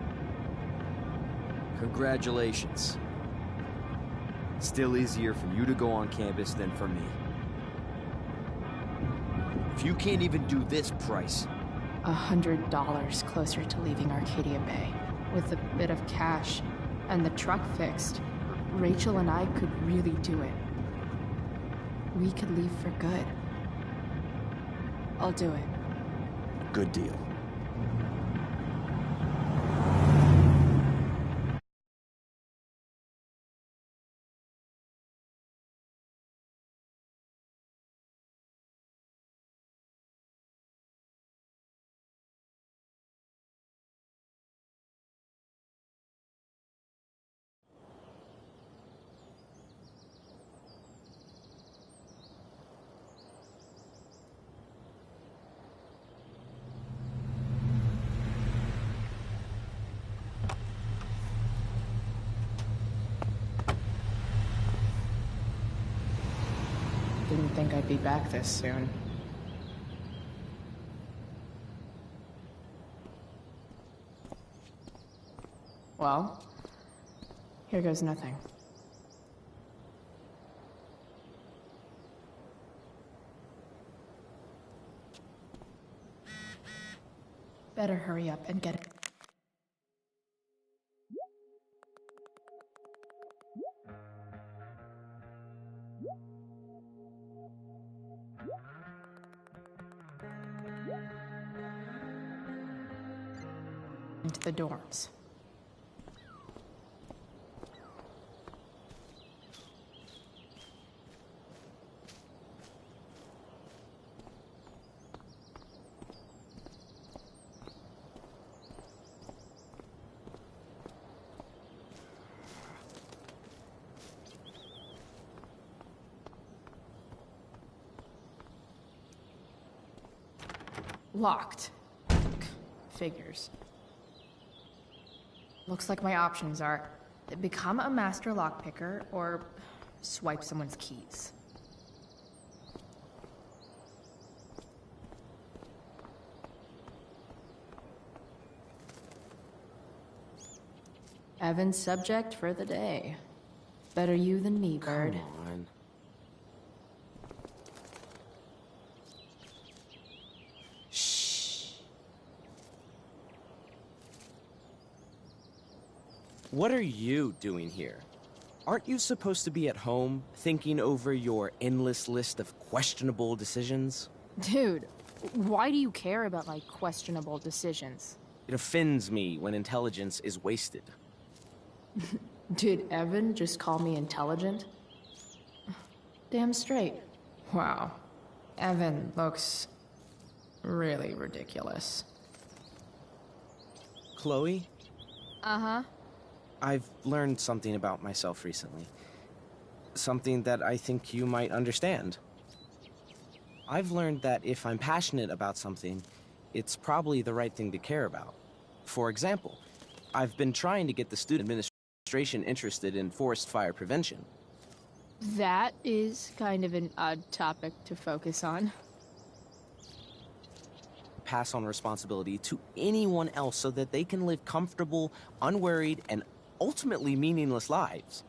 Congratulations. Still easier for you to go on campus than for me. If you can't even do this, Price... $100 closer to leaving Arcadia Bay. With a bit of cash and the truck fixed, Rachel and I could really do it. We could leave for good. I'll do it. Good deal. Didn't think I'd be back this soon. Well, here goes nothing. Better hurry up and get it. Into the dorms. Locked. Figures. Looks like my options are become a master lockpicker or swipe someone's keys. Evan's subject for the day. Better you than me, Bird. Come on. What are you doing here? Aren't you supposed to be at home, thinking over your endless list of questionable decisions? Dude, why do you care about my questionable decisions? It offends me when intelligence is wasted. Did Evan just call me intelligent? Damn straight. Wow. Evan looks really ridiculous. Chloe? Uh-huh. I've learned something about myself recently. Something that I think you might understand. I've learned that if I'm passionate about something, it's probably the right thing to care about. For example, I've been trying to get the student administration interested in forest fire prevention. That is kind of an odd topic to focus on. Pass on responsibility to anyone else so that they can live comfortable, unworried, and ultimately meaningless lives.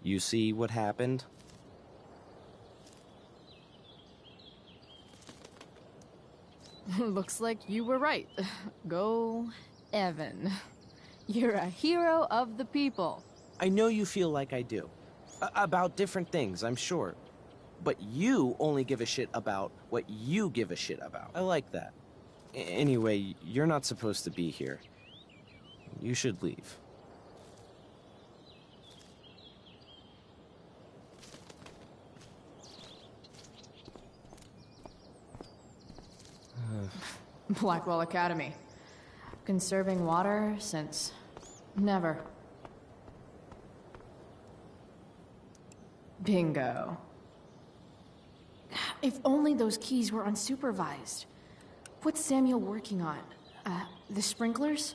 You see what happened? Looks like you were right. Go, Evan. You're a hero of the people. I know you feel like I do. About different things, I'm sure. But you only give a shit about what you give a shit about. I like that. Anyway, you're not supposed to be here. You should leave. Blackwell Academy. Conserving water since never. Bingo. If only those keys were unsupervised. What's Samuel working on? The sprinklers?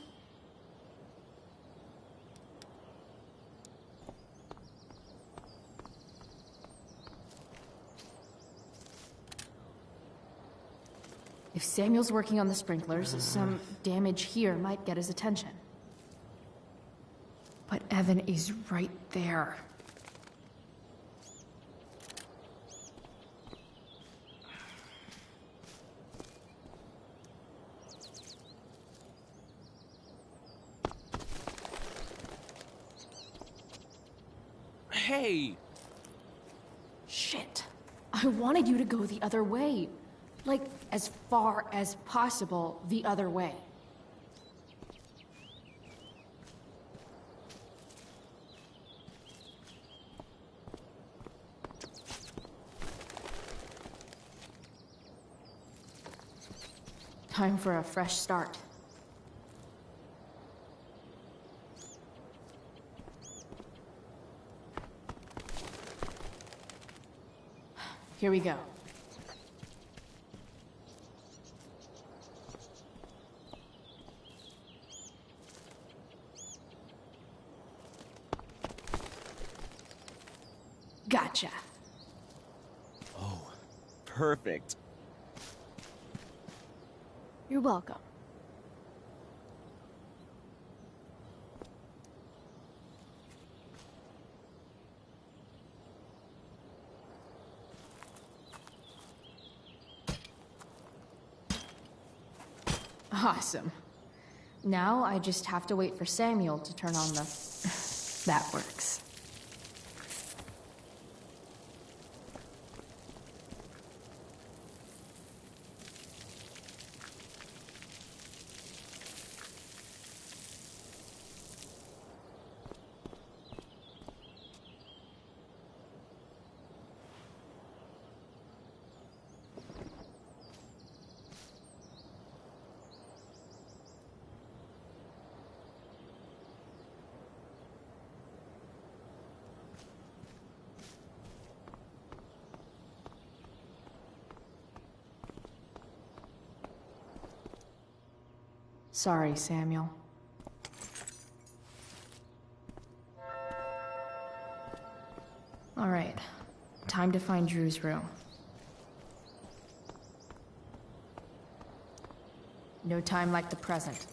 If Samuel's working on the sprinklers, some damage here might get his attention. But Evan is right there. Hey! Shit. I wanted you to go the other way. Like, as far as possible the other way. Time for a fresh start. Here we go. Gotcha. Oh, perfect. You're welcome. Awesome. Now I just have to wait for Samuel to turn on the... That works. Sorry, Samuel. All right, time to find Drew's room. No time like the present.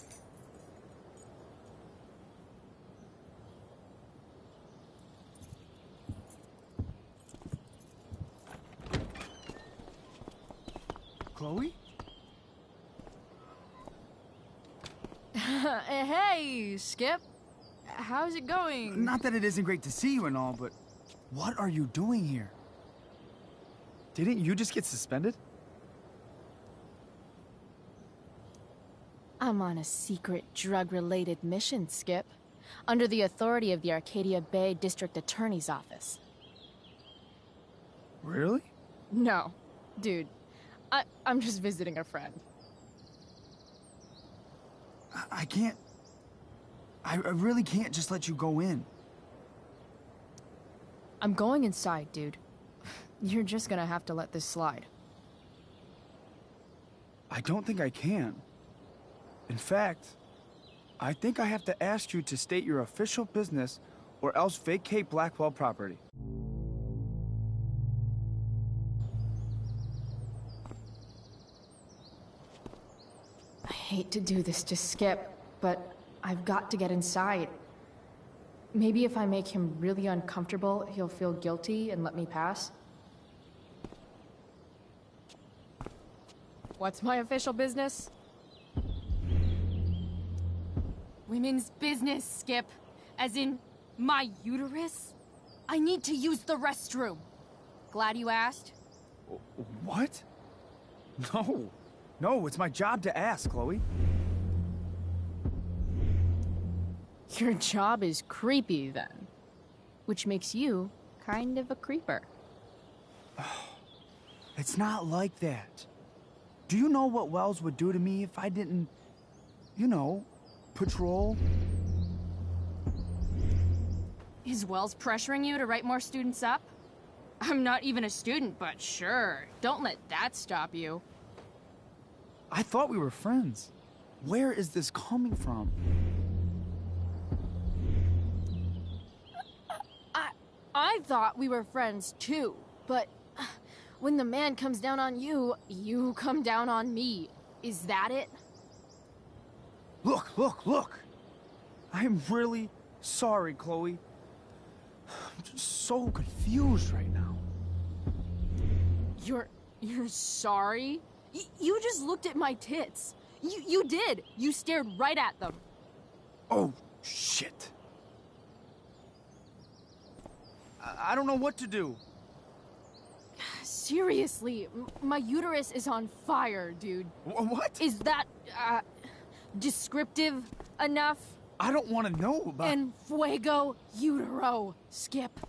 Chloe? Hey, Skip. how's it going? Not that it isn't great to see you and all, but what are you doing here? Didn't you just get suspended? I'm on a secret drug-related mission, Skip. Under the authority of the Arcadia Bay District Attorney's Office. Really? No. Dude, I'm just visiting a friend. I can't... I really can't just let you go in. I'm going inside, dude. You're just gonna have to let this slide. I don't think I can. In fact, I think I have to ask you to state your official business or else vacate Blackwell property. I hate to do this to Skip, but I've got to get inside. Maybe if I make him really uncomfortable, he'll feel guilty and let me pass. What's my official business? Women's business, Skip. As in, my uterus? I need to use the restroom. Glad you asked? What? No. No, it's my job to ask, Chloe. Your job is creepy, then. Which makes you kind of a creeper. It's not like that. Do you know what Wells would do to me if I didn't, you know, patrol? Is Wells pressuring you to write more students up? I'm not even a student, but sure. Don't let that stop you. I thought we were friends. Where is this coming from? I thought we were friends too, but when the man comes down on you, you come down on me. Is that it? Look! I'm really sorry, Chloe. I'm just so confused right now. You're sorry? You just looked at my tits. You did. You stared right at them. Oh, shit. I don't know what to do. Seriously, my uterus is on fire, dude. What? Is that, descriptive enough? I don't want to know about... En fuego utero, Skip.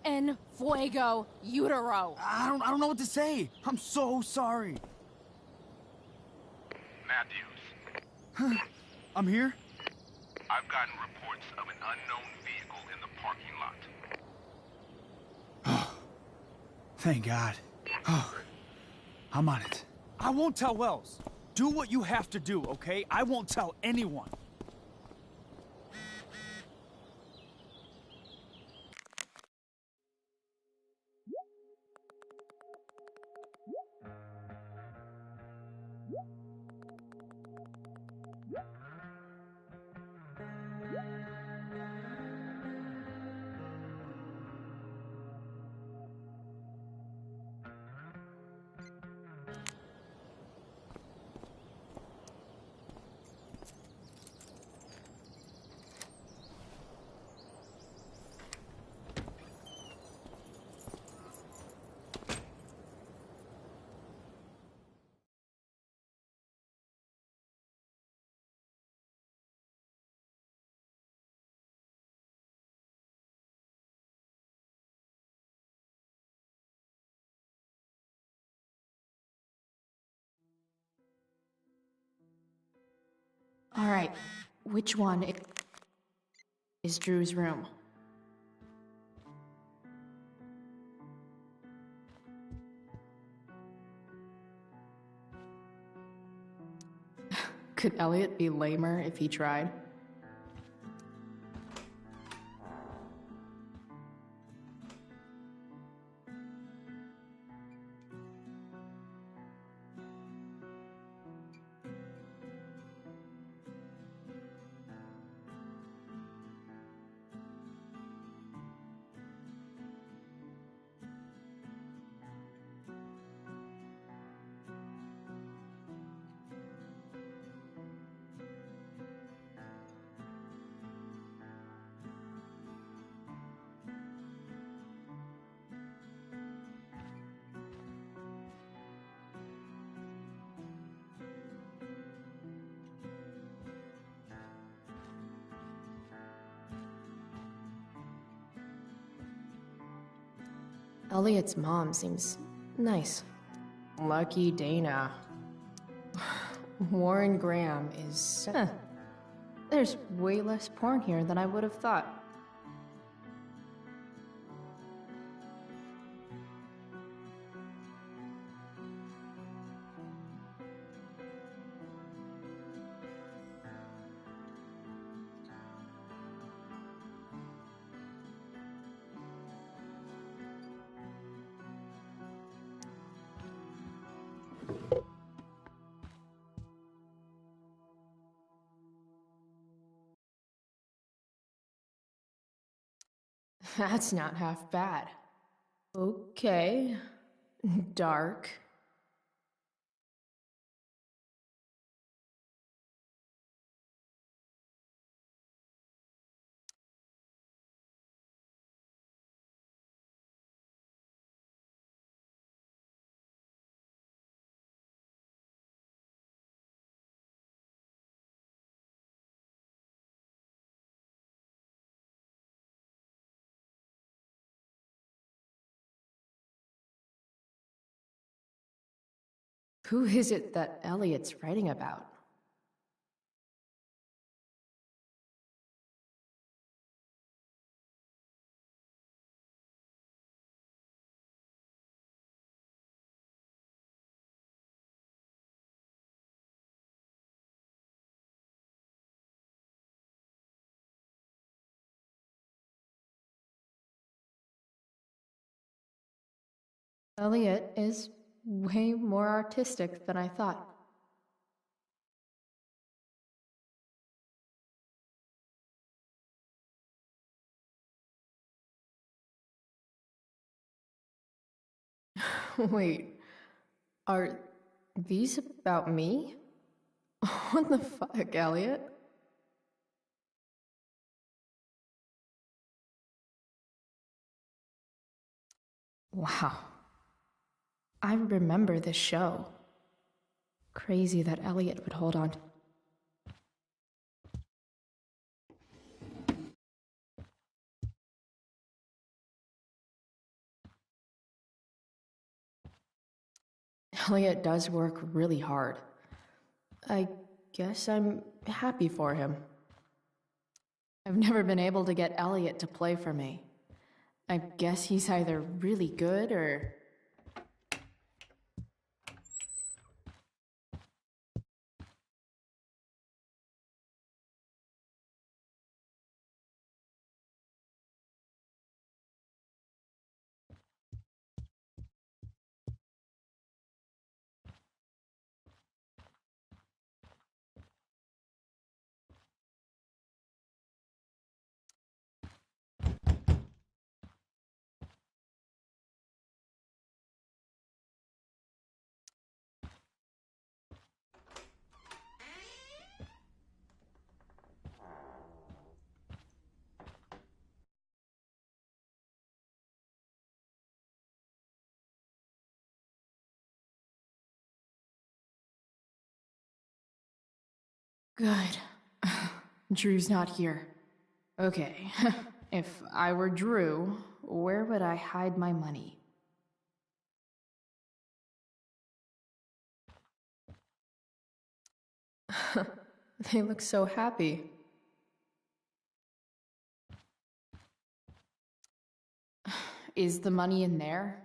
En fuego utero. I don't know what to say. I'm so sorry. Matthews. I'm here? I've gotten reports of an unknown vehicle in the parking lot. Oh, thank God. Oh, I'm on it. I won't tell Wells. Do what you have to do, okay? I won't tell anyone. All right, which one is Drew's room? Could Elliot be lamer if he tried? Elliot's mom seems nice. Lucky Dana. Warren Graham is... There's way less porn here than I would have thought. That's not half bad. Okay. Dark. Who is it that Elliot's writing about? Elliot is way more artistic than I thought. Wait, are these about me? What the fuck, Elliot? Wow. I remember this show. Crazy that Elliot would hold on. Elliot does work really hard. I guess I'm happy for him. I've never been able to get Elliot to play for me. I guess he's either really good or... Good. Drew's not here. Okay, if I were Drew, where would I hide my money? They look so happy. Is the money in there?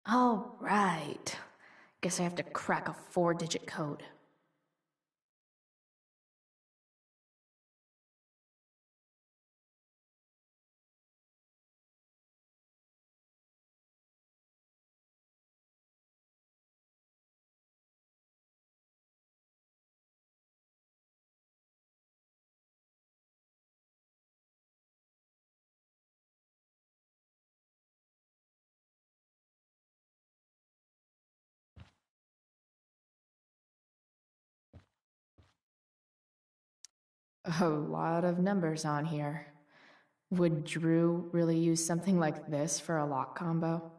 Oh, right. Guess I have to crack a 4-digit code. A lot of numbers on here. Would Drew really use something like this for a lock combo?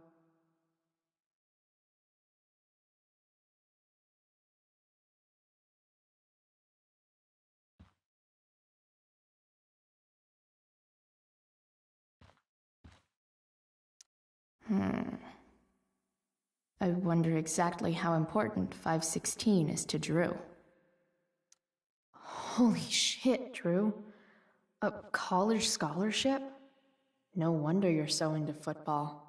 I wonder exactly how important 516 is to Drew. Holy shit, Drew. A college scholarship? No wonder you're so into football.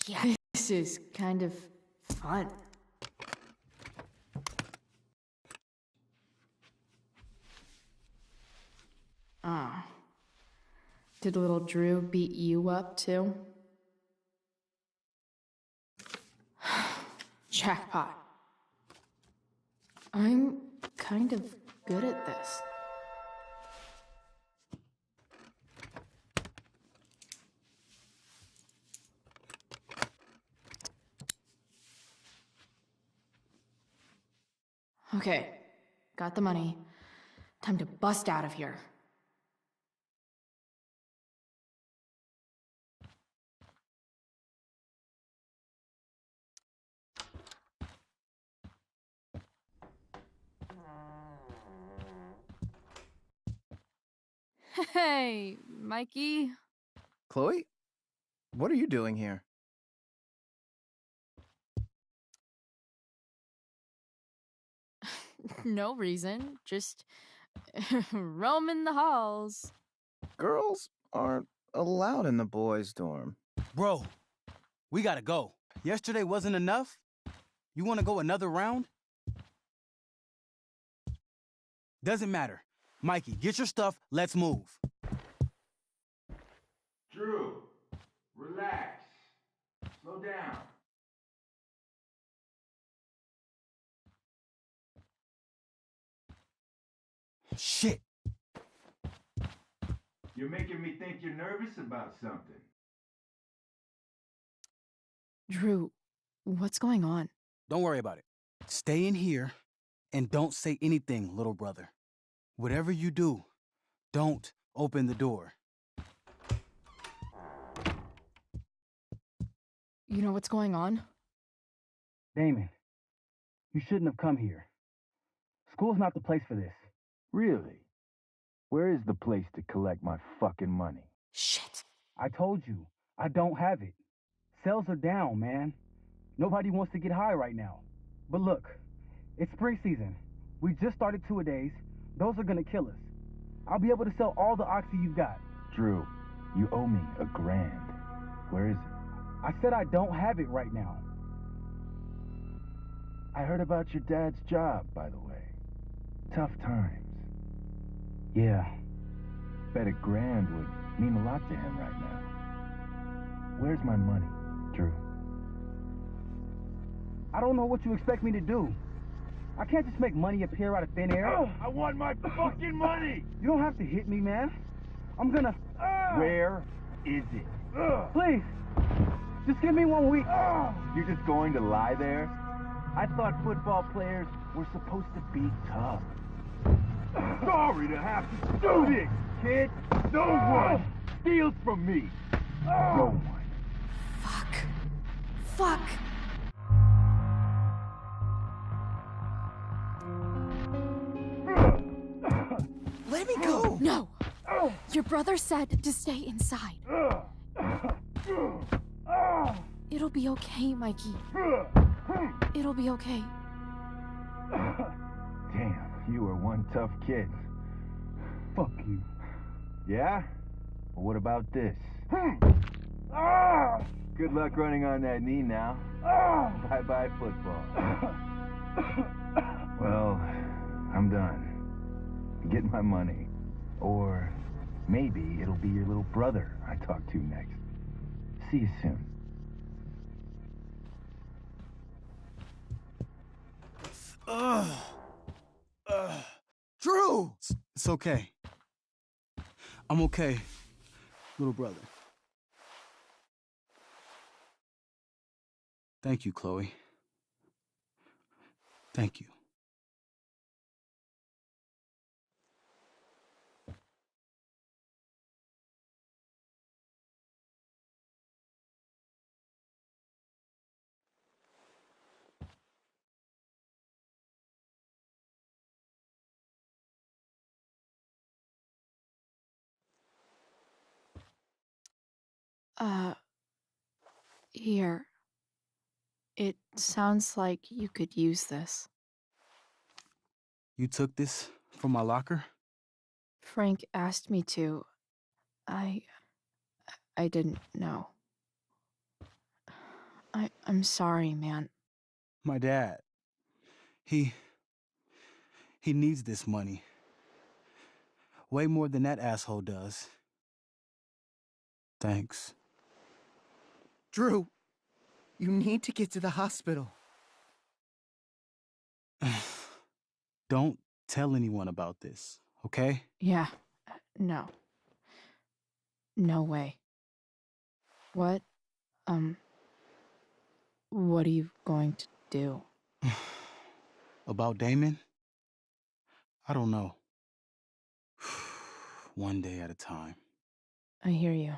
Yeah, this is kind of fun. Ah. Did little Drew beat you up too? Jackpot. I'm kind of good at this. Okay, got the money. Time to bust out of here. Hey, Mikey. Chloe? What are you doing here? No reason, just roaming the halls. Girls aren't allowed in the boys' dorm. Bro, we gotta go. Yesterday wasn't enough? You wanna go another round? Doesn't matter. Mikey, get your stuff, let's move. Drew, relax. Slow down. Shit. You're making me think you're nervous about something. Drew, what's going on? Don't worry about it. Stay in here and don't say anything, little brother. Whatever you do, don't open the door. You know what's going on? Damon, you shouldn't have come here. School's not the place for this. Really? Where is the place to collect my fucking money? Shit. I told you, I don't have it. Sales are down, man. Nobody wants to get high right now. But look, it's spring season. We just started two-a-days. Those are gonna kill us. I'll be able to sell all the oxy you've got. Drew, you owe me $1,000. Where is it? I said I don't have it right now. I heard about your dad's job, by the way. Tough times. Yeah. Bet $1,000 would mean a lot to him right now. Where's my money, Drew? I don't know what you expect me to do. I can't just make money appear out of thin air. I want my fucking money! You don't have to hit me, man. I'm gonna... Where is it? Please, just give me 1 week. You're just going to lie there? I thought football players were supposed to be tough. Sorry to have to do this, kid. No one steals from me. No one. Fuck. Fuck. Let me go! No! Your brother said to stay inside. It'll be okay, Mikey. It'll be okay. Damn, you are one tough kid. Fuck you. Yeah? Well, what about this? Good luck running on that knee now. Bye-bye football. Well, I'm done. Get my money. Or maybe it'll be your little brother I talk to next. See you soon. Drew! It's okay. I'm okay, little brother. Thank you, Chloe. Thank you. Here. It sounds like you could use this. You took this from my locker? Frank asked me to. I didn't know. I'm sorry, man. My dad. He needs this money. Way more than that asshole does. Thanks. Drew, you need to get to the hospital. Don't tell anyone about this, okay? Yeah. No. No way. What are you going to do? About Damon? I don't know. One day at a time. I hear you.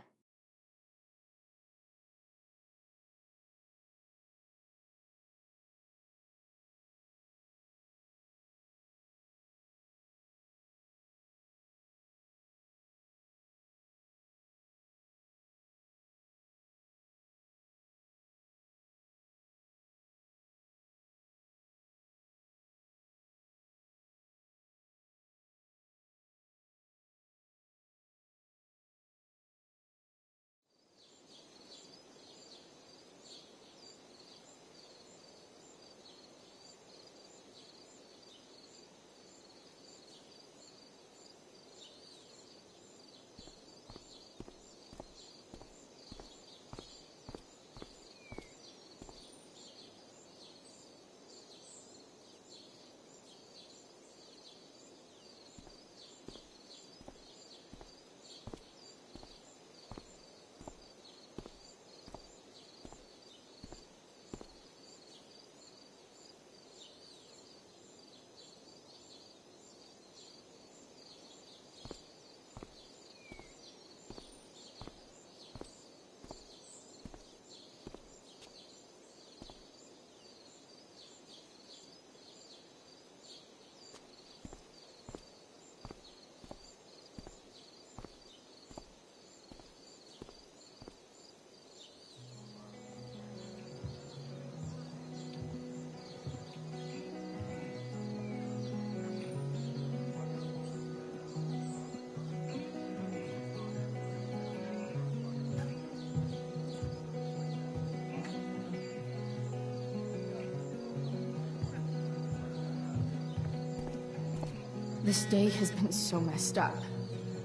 This day has been so messed up.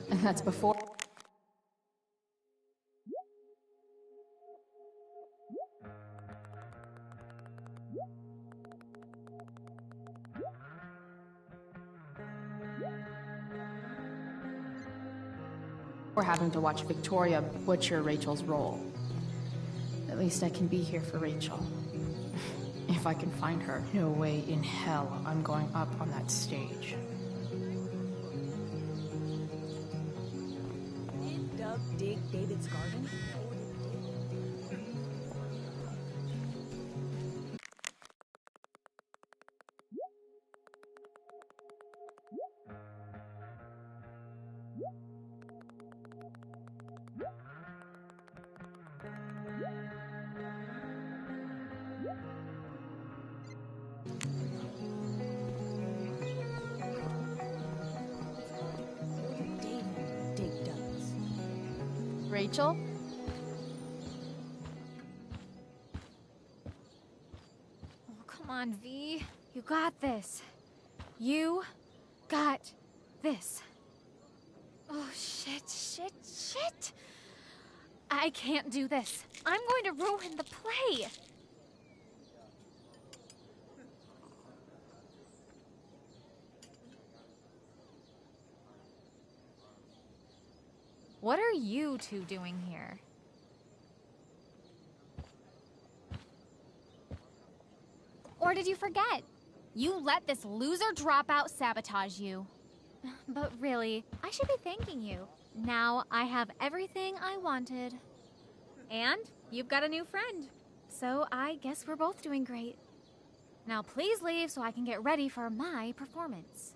And that's before... We're having to watch Victoria butcher Rachel's role. At least I can be here for Rachel. If I can find her. No way in hell I'm going up on that stage. Did Doug dig David's garden? Rachel? Oh, come on, V. You got this. You got this. Oh, shit. I can't do this. I'm going to ruin the play. What are you two doing here? Or did you forget? You let this loser dropout sabotage you. But really, I should be thanking you. Now I have everything I wanted. And you've got a new friend. So I guess we're both doing great. Now please leave so I can get ready for my performance.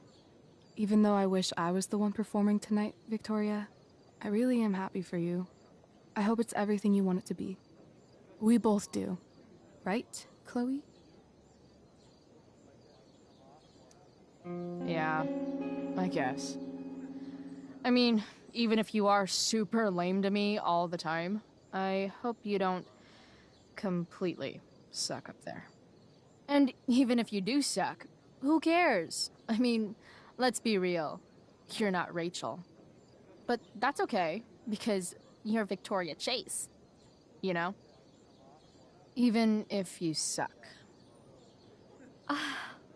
Even though I wish I was the one performing tonight, Victoria, I really am happy for you. I hope it's everything you want it to be. We both do. Right, Chloe? Yeah, I guess. I mean, even if you are super lame to me all the time, I hope you don't completely suck up there. And even if you do suck, who cares? I mean, let's be real. You're not Rachel. But that's okay, because you're Victoria Chase. You know? Even if you suck.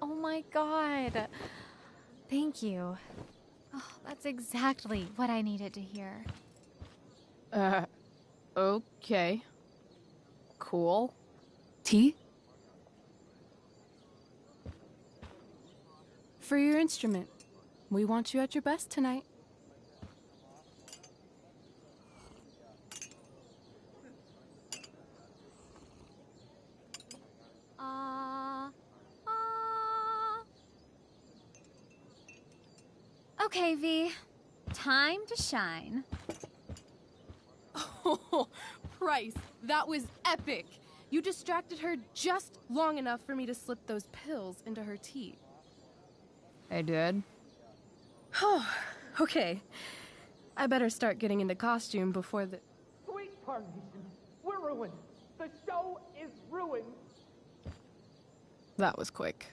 Oh my god. Thank you. Oh, that's exactly what I needed to hear. Okay. Cool. Tea? For your instrument. We want you at your best tonight. Okay, V. Time to shine. Oh, Price, that was epic. You distracted her just long enough for me to slip those pills into her tea. I did? Oh, okay. I better start getting into costume before the... Sweet Carnation, we're ruined. The show is ruined. That was quick.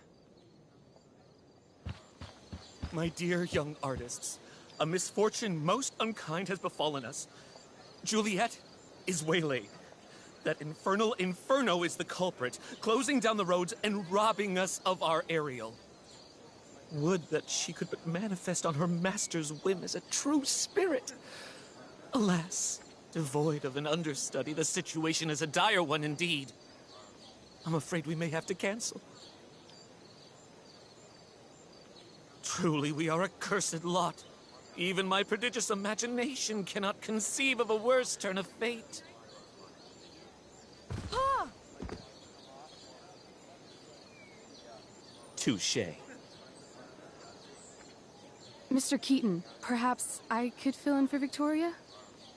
My dear young artists, a misfortune most unkind has befallen us. Juliet is waylaid. That infernal inferno is the culprit, closing down the roads and robbing us of our Ariel. Would that she could but manifest on her master's whim as a true spirit. Alas, devoid of an understudy, the situation is a dire one indeed. I'm afraid we may have to cancel. Truly, we are a cursed lot. Even my prodigious imagination cannot conceive of a worse turn of fate. Ah! Touché. Mr. Keaton, perhaps I could fill in for Victoria?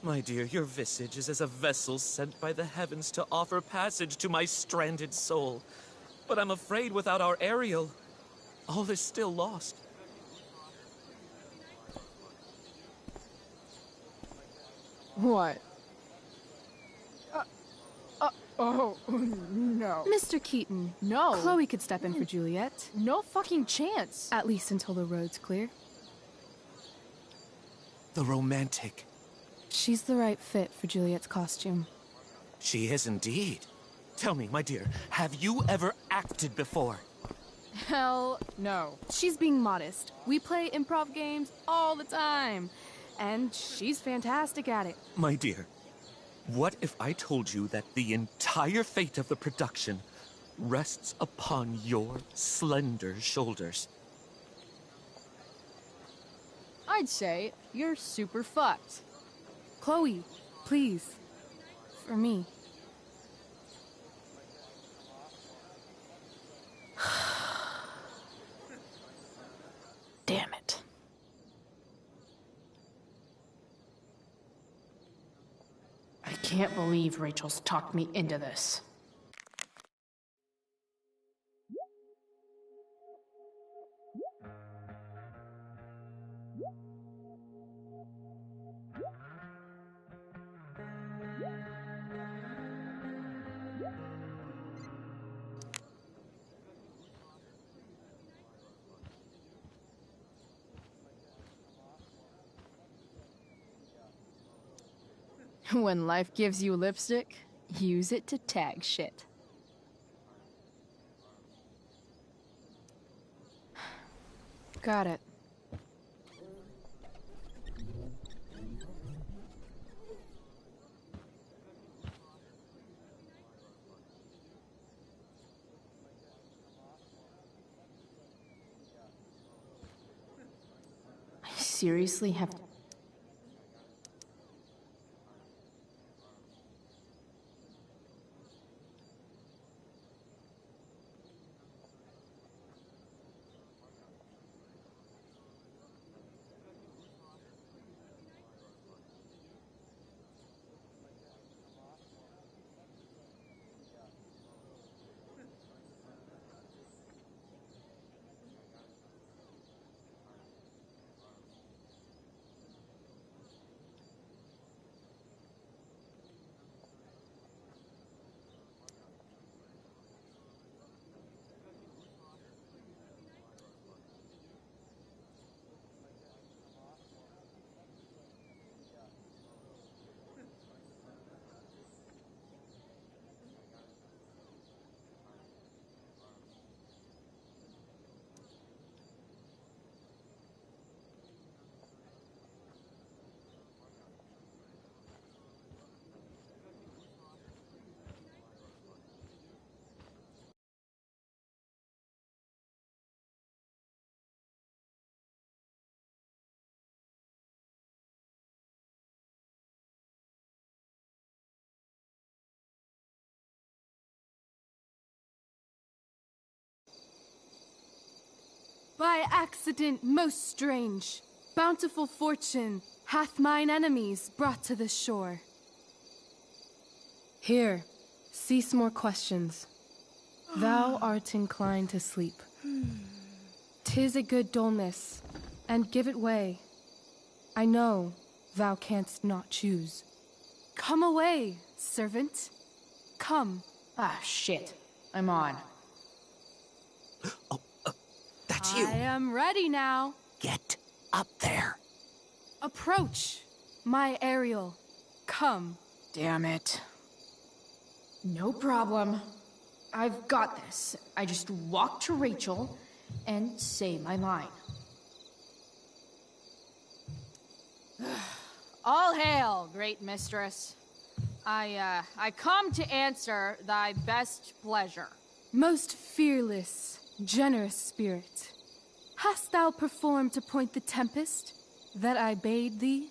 My dear, your visage is as a vessel sent by the heavens to offer passage to my stranded soul. But I'm afraid without our Ariel, all is still lost. What? Oh, no. Mr. Keaton. No. Chloe could step in for Juliet. No fucking chance. At least until the road's clear. The romantic. She's the right fit for Juliet's costume. She is indeed. Tell me, my dear, have you ever acted before? Hell no. She's being modest. We play improv games all the time. And she's fantastic at it. My dear, what if I told you that the entire fate of the production rests upon your slender shoulders? I'd say you're super fucked. Chloe, please. For me. Damn it. I can't believe Rachel's talked me into this. When life gives you lipstick, use it to tag shit. Got it. I seriously have to... By accident most strange, bountiful fortune hath mine enemies brought to the shore. Here, cease more questions. Thou art inclined to sleep. 'Tis a good dullness, and give it way. I know thou canst not choose. Come away, servant. Come. Ah, shit. I'm on. That's I am ready now. Get up there. Approach, my Ariel. Come. Damn it. No problem. I've got this. I just walk to Rachel and say my line. All hail, great mistress. I come to answer thy best pleasure. Most fearless, generous spirit, hast thou performed to point the tempest that I bade thee?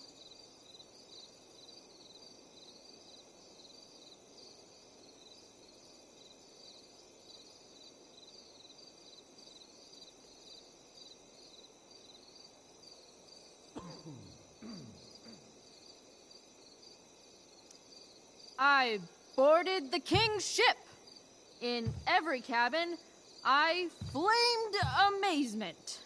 I boarded the king's ship. In every cabin, I flamed amazement.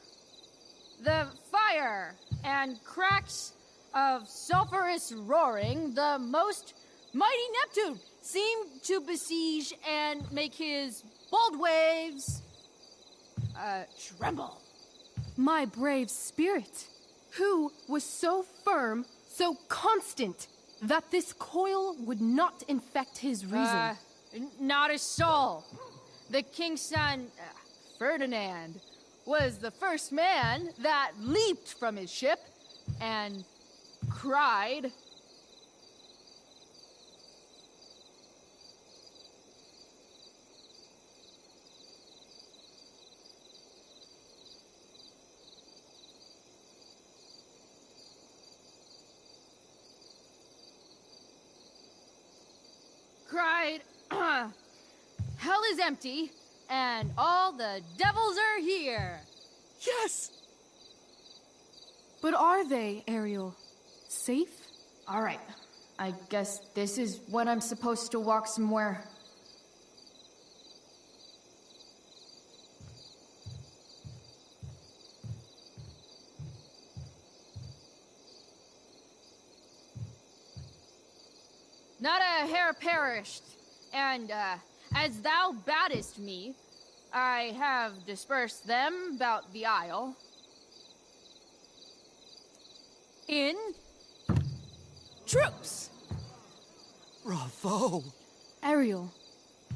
The fire and cracks of sulphurous roaring, the most mighty Neptune seemed to besiege and make his bold waves tremble. My brave spirit, who was so firm, so constant, that this coil would not infect his reason. Not a soul. The king's son, Ferdinand, was the first man that leaped from his ship and cried. Hell is empty, and all the devils are here. Yes! But are they, Ariel? Safe? All right. I guess this is when I'm supposed to walk somewhere. Not a hair perished, and as thou badest me, I have dispersed them about the isle. In troops! Bravo! Ariel,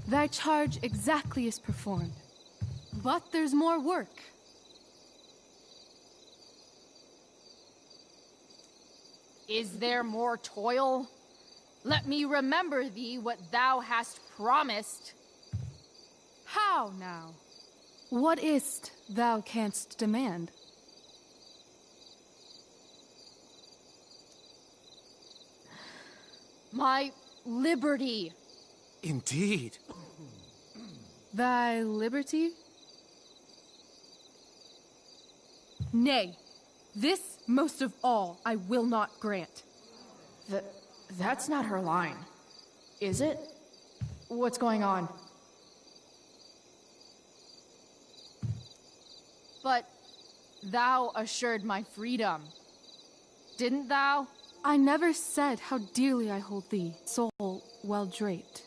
thy charge exactly is performed. But there's more work. Is there more toil? Let me remember thee what thou hast promised. How now? What is't thou canst demand? My liberty. Indeed. Thy liberty? Nay, this most of all I will not grant. That's not her line, is it? What's going on? But thou assured my freedom, didn't thou? I never said how dearly I hold thee, soul well draped.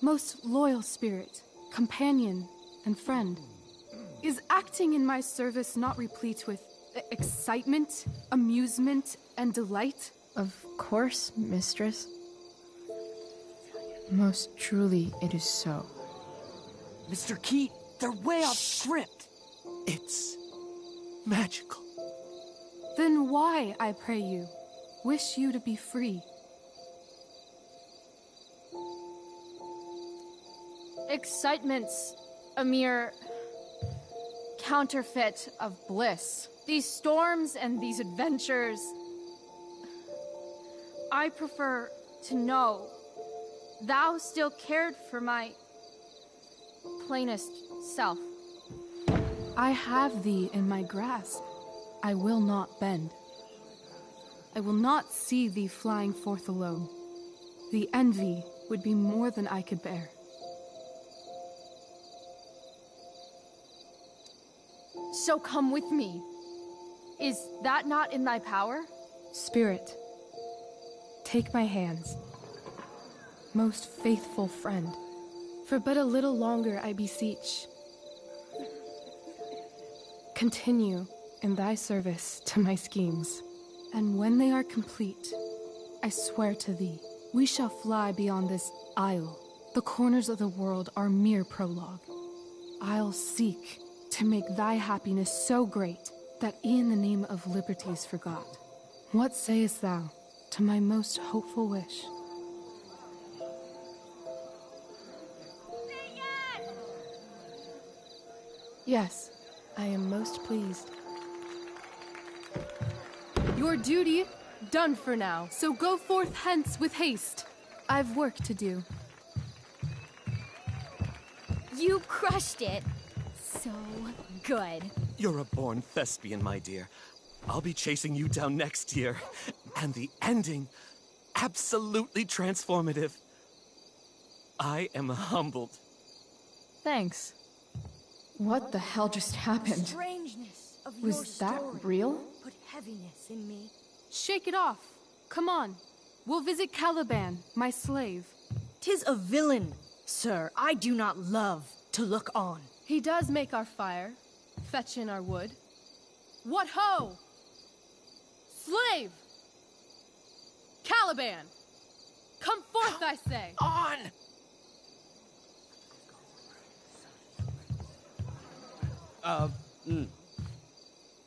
Most loyal spirit, companion, and friend. Is acting in my service not replete with excitement, amusement, and delight? Of course, mistress. Most truly it is so. Mr. Keat, they're way off script. It's magical. Then why, I pray you, wish you to be free? Excitement's a mere counterfeit of bliss. These storms and these adventures, I prefer to know thou still cared for my plainest self. I have thee in my grasp. I will not bend. I will not see thee flying forth alone. The envy would be more than I could bear. So come with me. Is that not in thy power? Spirit, take my hands. Most faithful friend, for but a little longer I beseech. Continue in thy service to my schemes, and when they are complete, I swear to thee, we shall fly beyond this isle. The corners of the world are mere prologue. I'll seek to make thy happiness so great that e'en the name of liberty's forgot. What sayest thou to my most hopeful wish? Yes, I am most pleased. Your duty done for now, so go forth hence with haste. I've work to do. You crushed it. So good. You're a born thespian, my dear. I'll be chasing you down next year. And the ending, absolutely transformative. I am humbled. Thanks. What the hell just happened? Strangeness of your Was that story real? Put heaviness in me. Shake it off. Come on. We'll visit Caliban, my slave. 'Tis a villain, sir. I do not love to look on. He does make our fire, fetch in our wood. What ho! Slave! Caliban! Come forth, I say! On!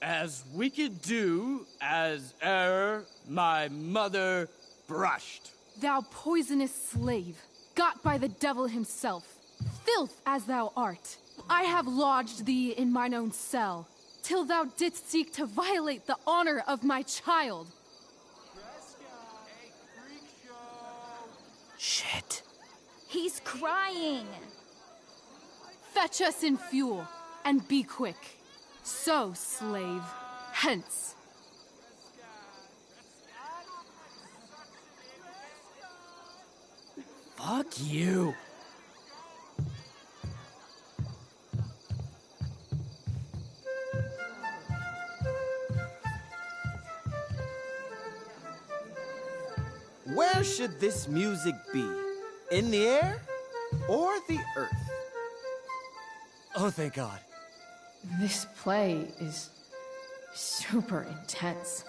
As wicked do as e'er my mother brushed. Thou poisonous slave, got by the devil himself, filth as thou art. I have lodged thee in mine own cell, till thou didst seek to violate the honor of my child. Shit. He's crying. Fetch us in fuel, and be quick. So, slave, hence. Fuck you. Where should this music be? In the air or the earth? Oh, thank God. This play is super intense.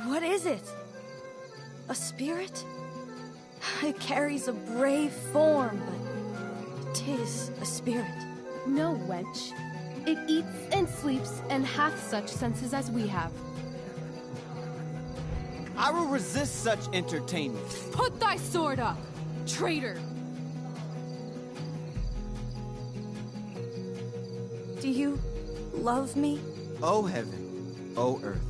What is it? A spirit? It carries a brave form, but 'tis a spirit. No, wench. It eats and sleeps and hath such senses as we have. I will resist such entertainment. Put thy sword up, traitor! Do you love me? O heaven, O earth,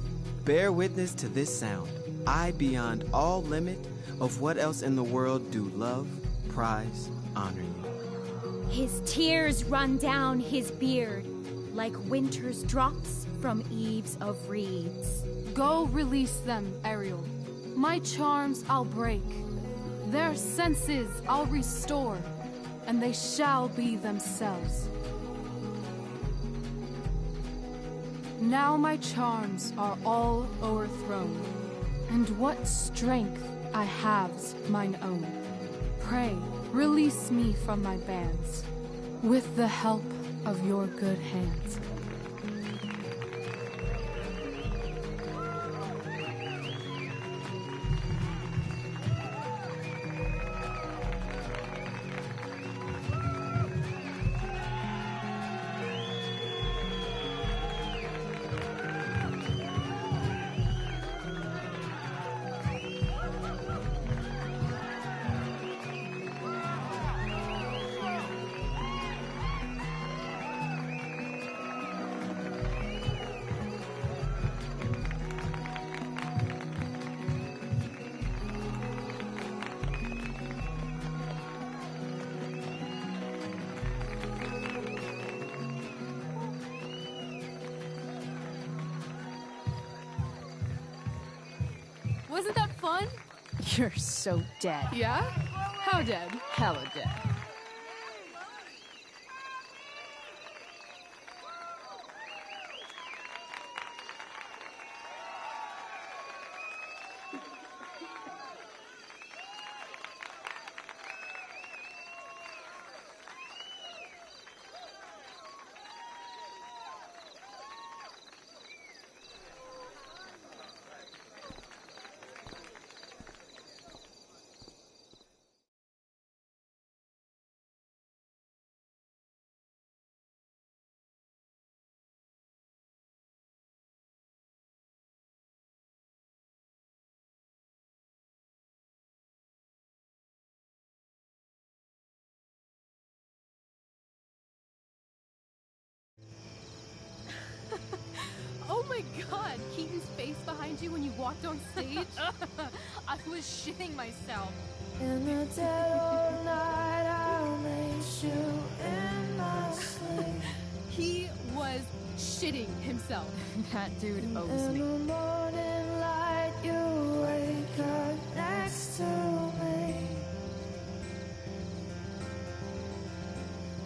bear witness to this sound. I, beyond all limit of what else in the world do love, prize, honor you. His tears run down his beard like winter's drops from eaves of reeds. Go release them, Ariel. My charms I'll break. Their senses I'll restore, and they shall be themselves. Now my charms are all o'erthrown, and what strength I have's mine own. Pray, release me from my bands, with the help of your good hands. Wasn't that fun? You're so dead. Yeah? How dead? Hella dead. Oh my god, Keaton's face behind you when you walked on stage? I was shitting myself. In the dead of night, I'll lace you in my sleep. He was shitting himself. That dude owes In me. the morning light, you wake up next to me.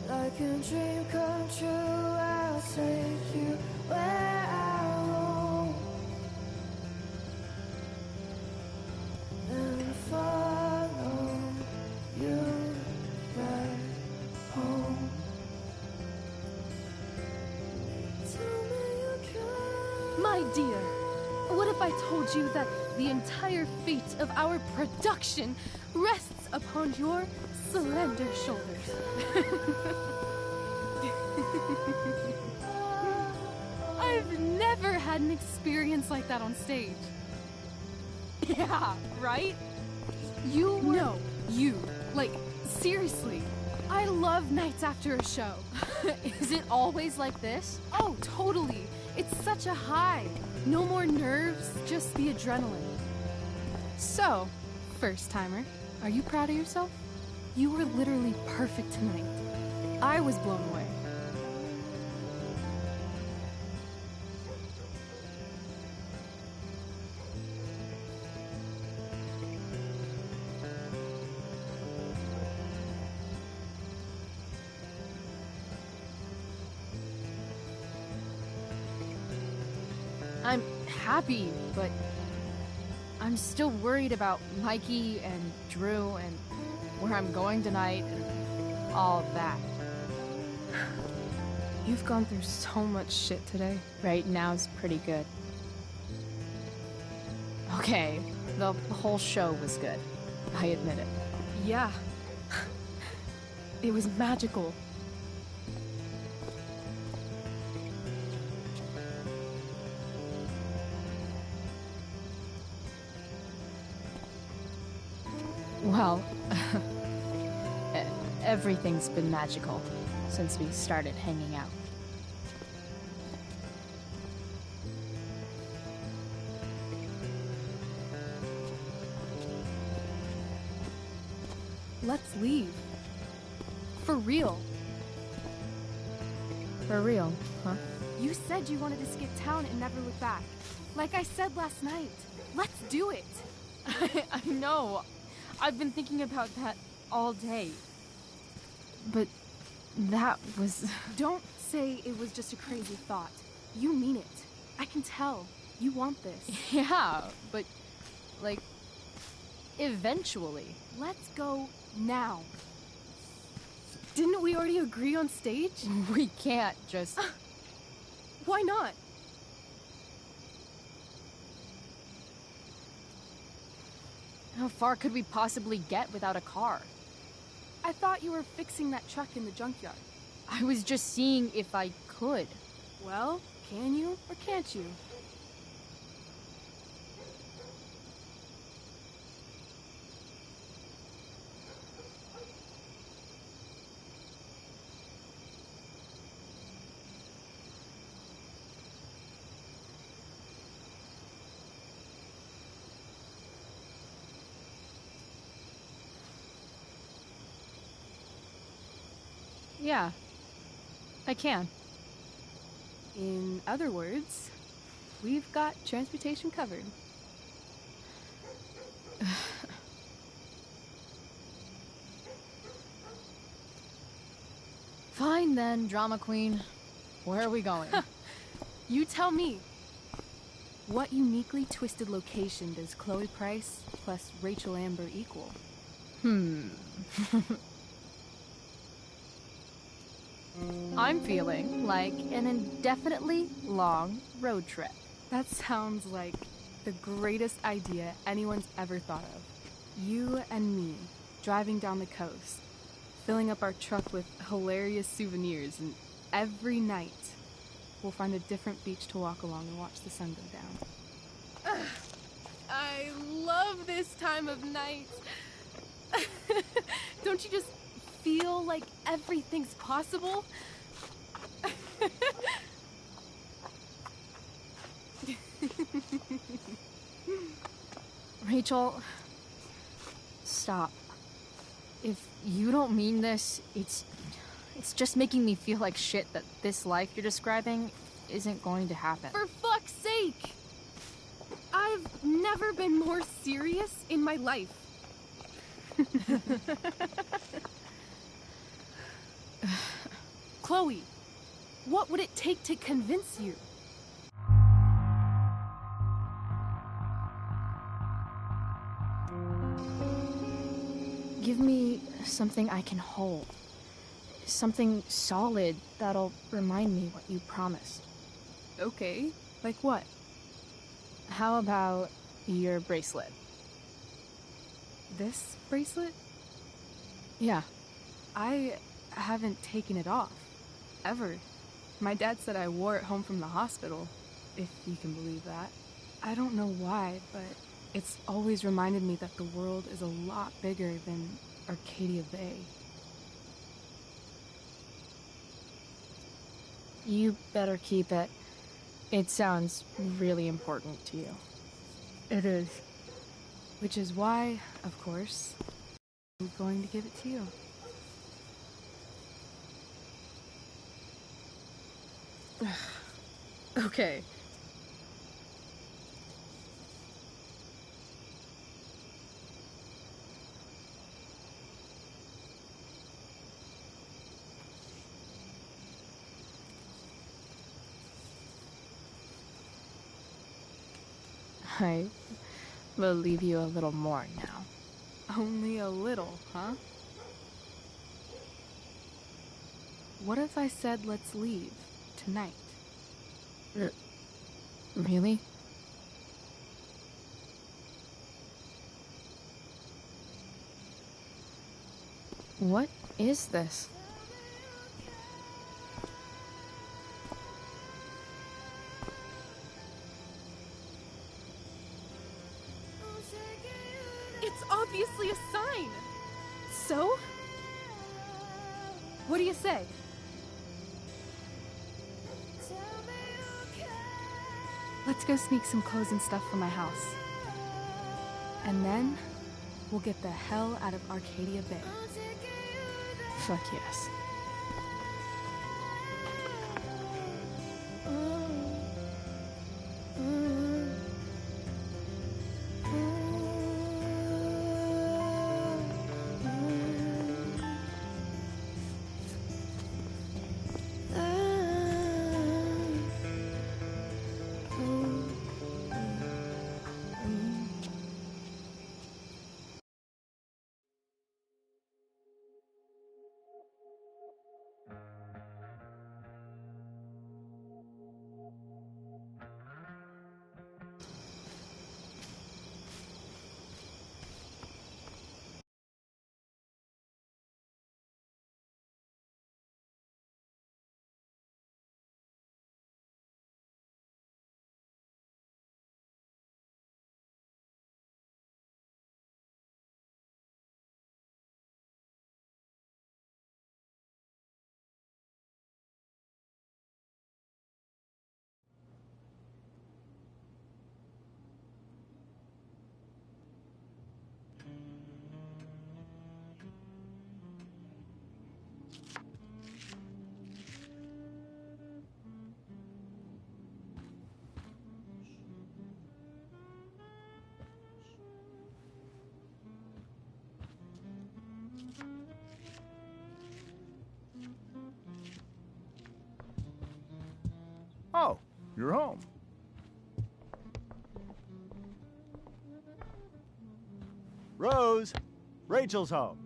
Like a dream come true, I'll take you where I roam. And follow you back home. Tell me you care. My dear, what if I told you that the entire fate of our production rests upon your slender shoulders? I've never had an experience like that on stage. Yeah, right? You were... No, you. Like, seriously. I love nights after a show. Is it always like this? Oh, totally. It's such a high. No more nerves, just the adrenaline. So, first timer, are you proud of yourself? You were literally perfect tonight. I was blown away. I'm happy, but I'm still worried about Mikey and Drew and where I'm going tonight and all of that. You've gone through so much shit today. Right now's pretty good. Okay, the whole show was good. I admit it. Yeah. It was magical. Well, everything's been magical since we started hanging out. let's leave. For real. For real, huh? You said you wanted to skip town and never look back. Like I said last night. Let's do it. I know. I've been thinking about that all day. But that was... Don't say it was just a crazy thought. You mean it. I can tell. You want this. Yeah, but, like, eventually. Let's go now. Didn't we already agree on stage? We can't just... Why not? How far could we possibly get without a car? I thought you were fixing that truck in the junkyard. I was just seeing if I could. Well, can you or can't you? Yeah, I can. In other words, we've got transportation covered. Fine then, drama queen. Where are we going? You tell me. What uniquely twisted location does Chloe Price plus Rachel Amber equal? I'm feeling like an indefinitely long road trip. That sounds like the greatest idea anyone's ever thought of. You and me, driving down the coast, filling up our truck with hilarious souvenirs, and every night, we'll find a different beach to walk along and watch the sun go down. I love this time of night. Don't you just feel like everything's possible? Rachel, stop. If you don't mean this, it's just making me feel like shit that this life you're describing isn't going to happen. For fuck's sake! I've never been more serious in my life. Chloe, what would it take to convince you? Give me something I can hold. Something solid that'll remind me what you promised. Okay, like what? How about your bracelet? This bracelet? Yeah. I haven't taken it off. Ever. My dad said I wore it home from the hospital, if you can believe that. I don't know why, but it's always reminded me that the world is a lot bigger than Arcadia Bay. You better keep it. It sounds really important to you. It is. Which is why, of course, I'm going to give it to you. Okay. I believe you a little more now. Only a little, huh? What if I said let's leave tonight? Really? What is this? It's obviously a sign! So? What do you say? Let's go sneak some clothes and stuff from my house. And then, we'll get the hell out of Arcadia Bay. Fuck yes. Oh, you're home. Rose, Rachel's home.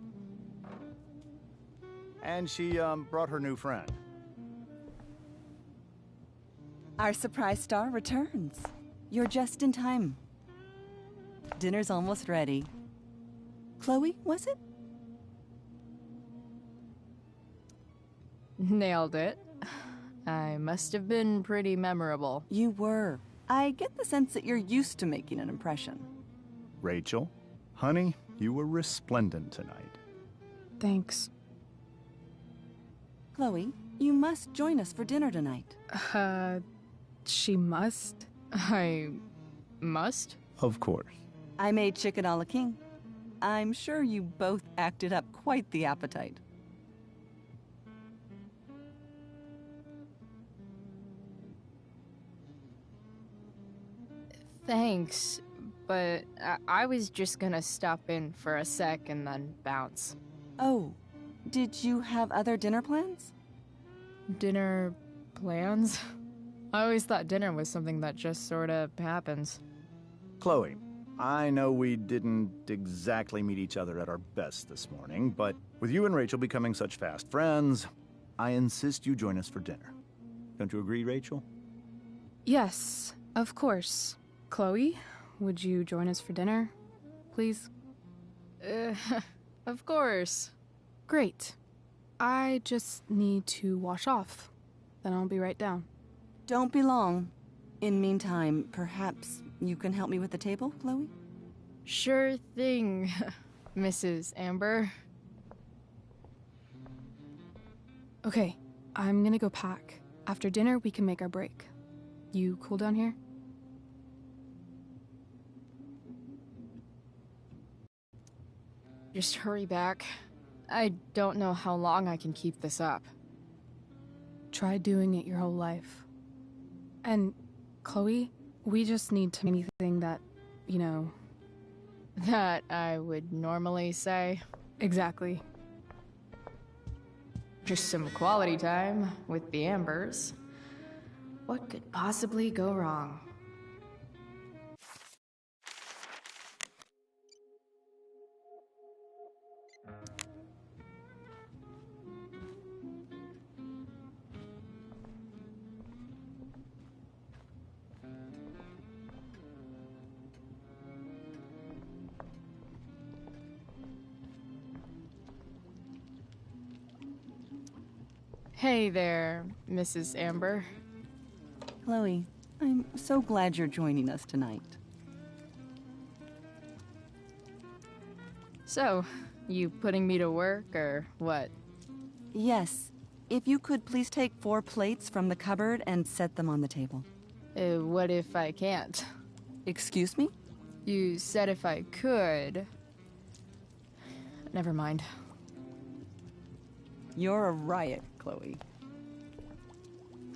And she, brought her new friend. Our surprise star returns. You're just in time. Dinner's almost ready. Chloe, was it? Nailed it. I must have been pretty memorable. You were. I get the sense that you're used to making an impression. Rachel, honey, you were resplendent tonight. Thanks. Chloe, you must join us for dinner tonight. She must? I must? Of course. I made chicken a la king. I'm sure you both acted up quite the appetite. Thanks, but I was just gonna stop in for a sec and then bounce. Oh, did you have other dinner plans? Dinner plans? I always thought dinner was something that just sorta happens. Chloe, I know we didn't exactly meet each other at our best this morning, but with you and Rachel becoming such fast friends, I insist you join us for dinner. Don't you agree, Rachel? Yes, of course. Chloe, would you join us for dinner, please? Of course. Great. I just need to wash off. Then I'll be right down. Don't be long. In meantime, perhaps you can help me with the table, Chloe? Sure thing, Mrs. Amber. Okay, I'm gonna go pack. After dinner, we can make our break. You cool down here? Just hurry back. I don't know how long I can keep this up. Try doing it your whole life. And, Chloe, we just need to anything that, you know... That I would normally say? Exactly. Just some quality time with the Ambers. What could possibly go wrong? Hey there, Mrs. Amber. Chloe, I'm so glad you're joining us tonight. So, you putting me to work, or what? Yes. If you could please take 4 plates from the cupboard and set them on the table. What if I can't? Excuse me? You said if I could. never mind. You're a riot, Chloe.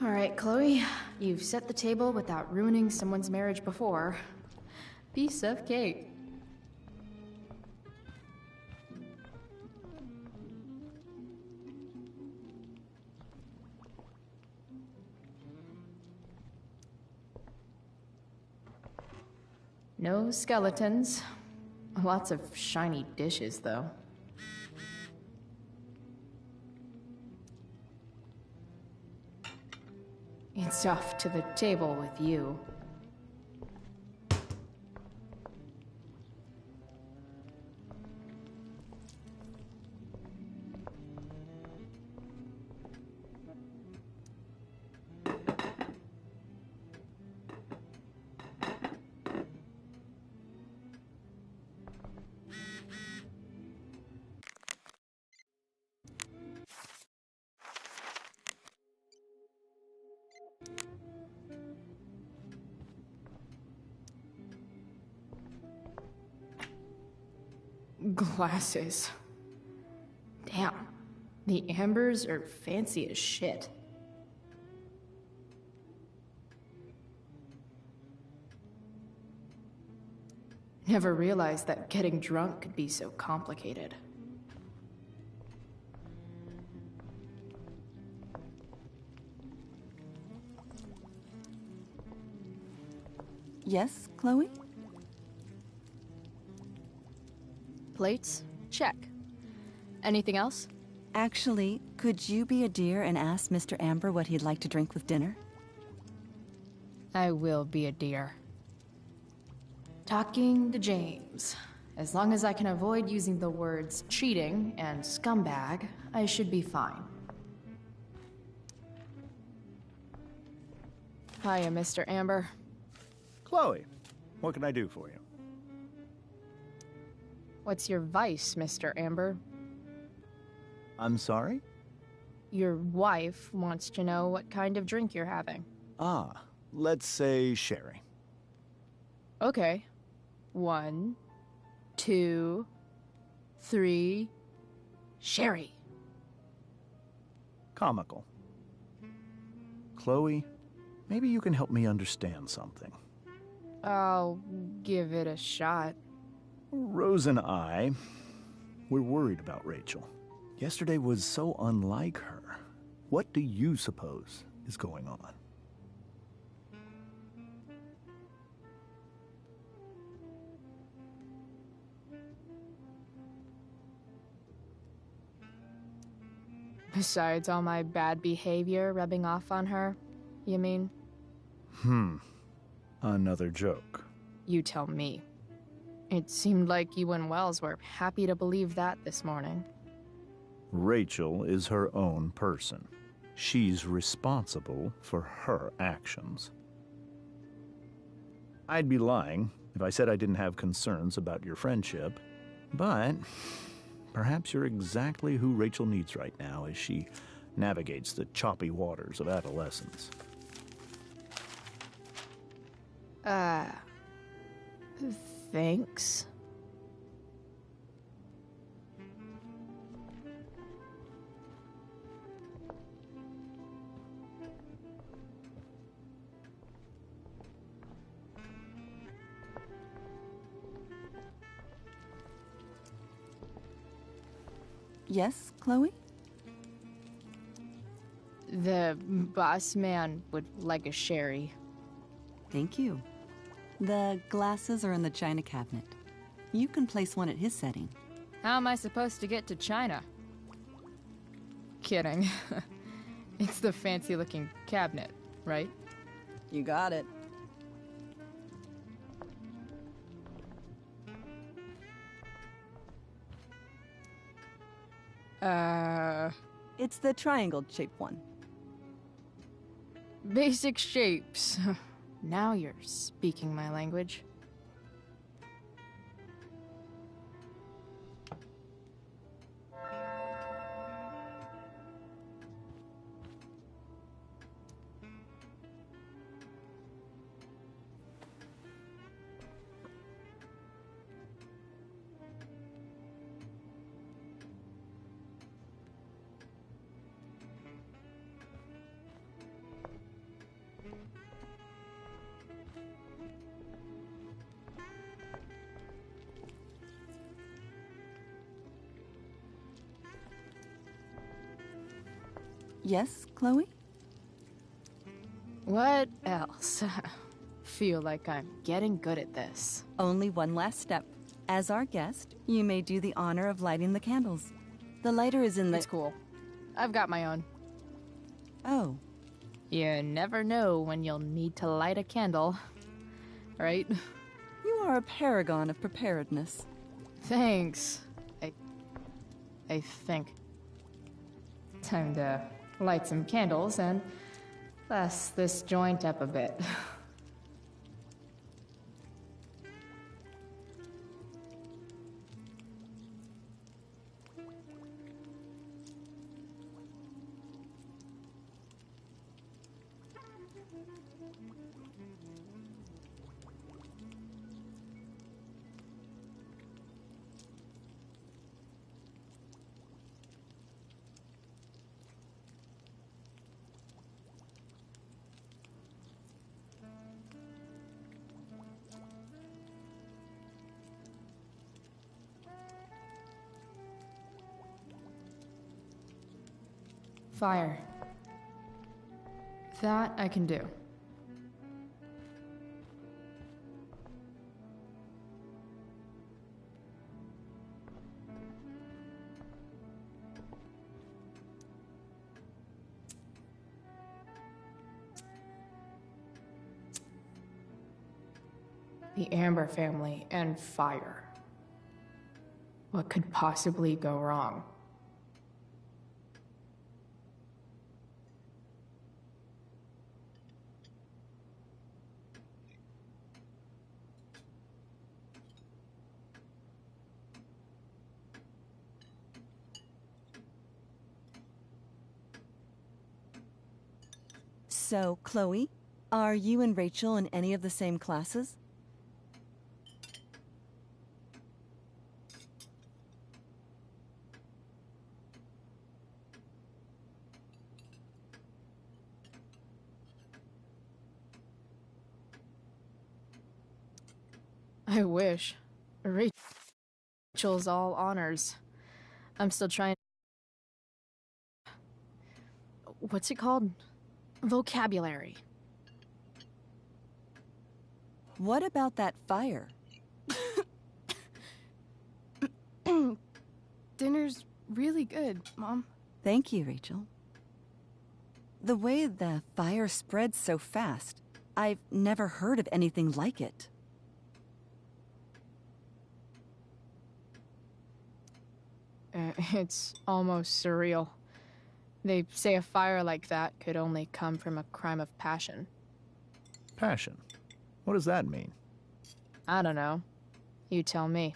All right, Chloe. You've set the table without ruining someone's marriage before. Piece of cake. No skeletons. Lots of shiny dishes, though. It's off to the table with you. Glasses. Damn. The ambers are fancy as shit. Never realized that getting drunk could be so complicated. Yes, Chloe? Plates? Check. Anything else? Actually, could you be a dear and ask Mr. Amber what he'd like to drink with dinner? I will be a dear. Talking to James. As long as I can avoid using the words cheating and scumbag, I should be fine. Hiya, Mr. Amber. Chloe, what can I do for you? What's your vice, Mr. Amber? I'm sorry? Your wife wants to know what kind of drink you're having. Ah, let's say sherry. Okay. 1, 2, 3. Sherry. Comical. Chloe, maybe you can help me understand something. I'll give it a shot. Rose and I, we're worried about Rachel. Yesterday was so unlike her. What do you suppose is going on? Besides all my bad behavior rubbing off on her, you mean? Another joke. You tell me. It seemed like you and Wells were happy to believe that this morning. Rachel is her own person. She's responsible for her actions. I'd be lying if I said I didn't have concerns about your friendship, but perhaps you're exactly who Rachel needs right now as she navigates the choppy waters of adolescence. Thanks. Yes, Chloe? The boss man would like a sherry. Thank you. The glasses are in the china cabinet. You can place one at his setting. How am I supposed to get to China? Kidding. It's the fancy-looking cabinet, right? You got it. It's the triangle-shaped one. Basic shapes. Now you're speaking my language. Yes, Chloe? What else? Feel like I'm getting good at this. Only one last step. As our guest, you may do the honor of lighting the candles. The lighter is in the... It's cool. I've got my own. Oh. You never know when you'll need to light a candle, right? You are a paragon of preparedness. Thanks. I think. Time to light some candles and bust this joint up a bit. Fire. That I can do. The Amber family and fire. What could possibly go wrong? So, Chloe, are you and Rachel in any of the same classes? I wish. Rachel's all honors. I'm still trying. What's it called? Vocabulary. What about that fire? Dinner's really good, Mom. Thank you, Rachel. The way the fire spreads so fast, I've never heard of anything like it. It's almost surreal. They say a fire like that could only come from a crime of passion. Passion? What does that mean? I don't know. You tell me.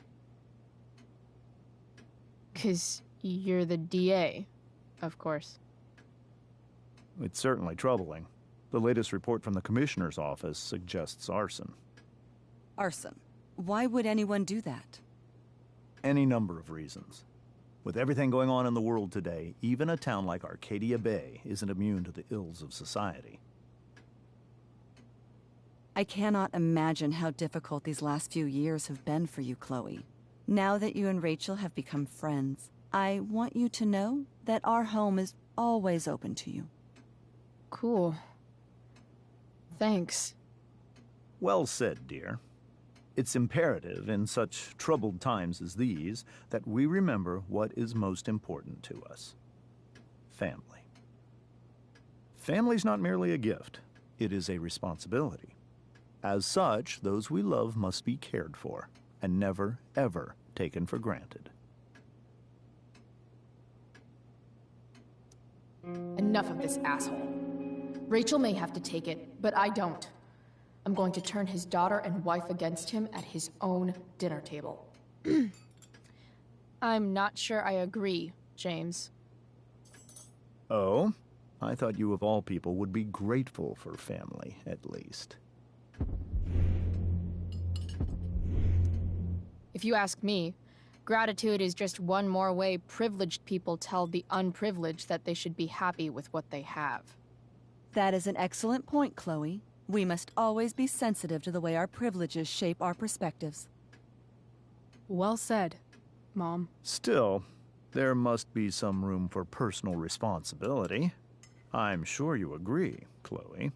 'Cause you're the DA, of course. It's certainly troubling. The latest report from the Commissioner's office suggests arson. Arson? Why would anyone do that? Any number of reasons. With everything going on in the world today, even a town like Arcadia Bay isn't immune to the ills of society. I cannot imagine how difficult these last few years have been for you, Chloe. Now that you and Rachel have become friends, I want you to know that our home is always open to you. Cool. Thanks. Well said, dear. It's imperative in such troubled times as these that we remember what is most important to us. Family. Family's not merely a gift, it is a responsibility. As such, those we love must be cared for and never, ever taken for granted. Enough of this asshole. Rachel may have to take it, but I don't. I'm going to turn his daughter and wife against him at his own dinner table. I'm not sure I agree, James. Oh? I thought you of all people would be grateful for family, at least. If you ask me, gratitude is just one more way privileged people tell the unprivileged that they should be happy with what they have. That is an excellent point, Chloe. We must always be sensitive to the way our privileges shape our perspectives. Well said, Mom. Still, there must be some room for personal responsibility. I'm sure you agree, Chloe.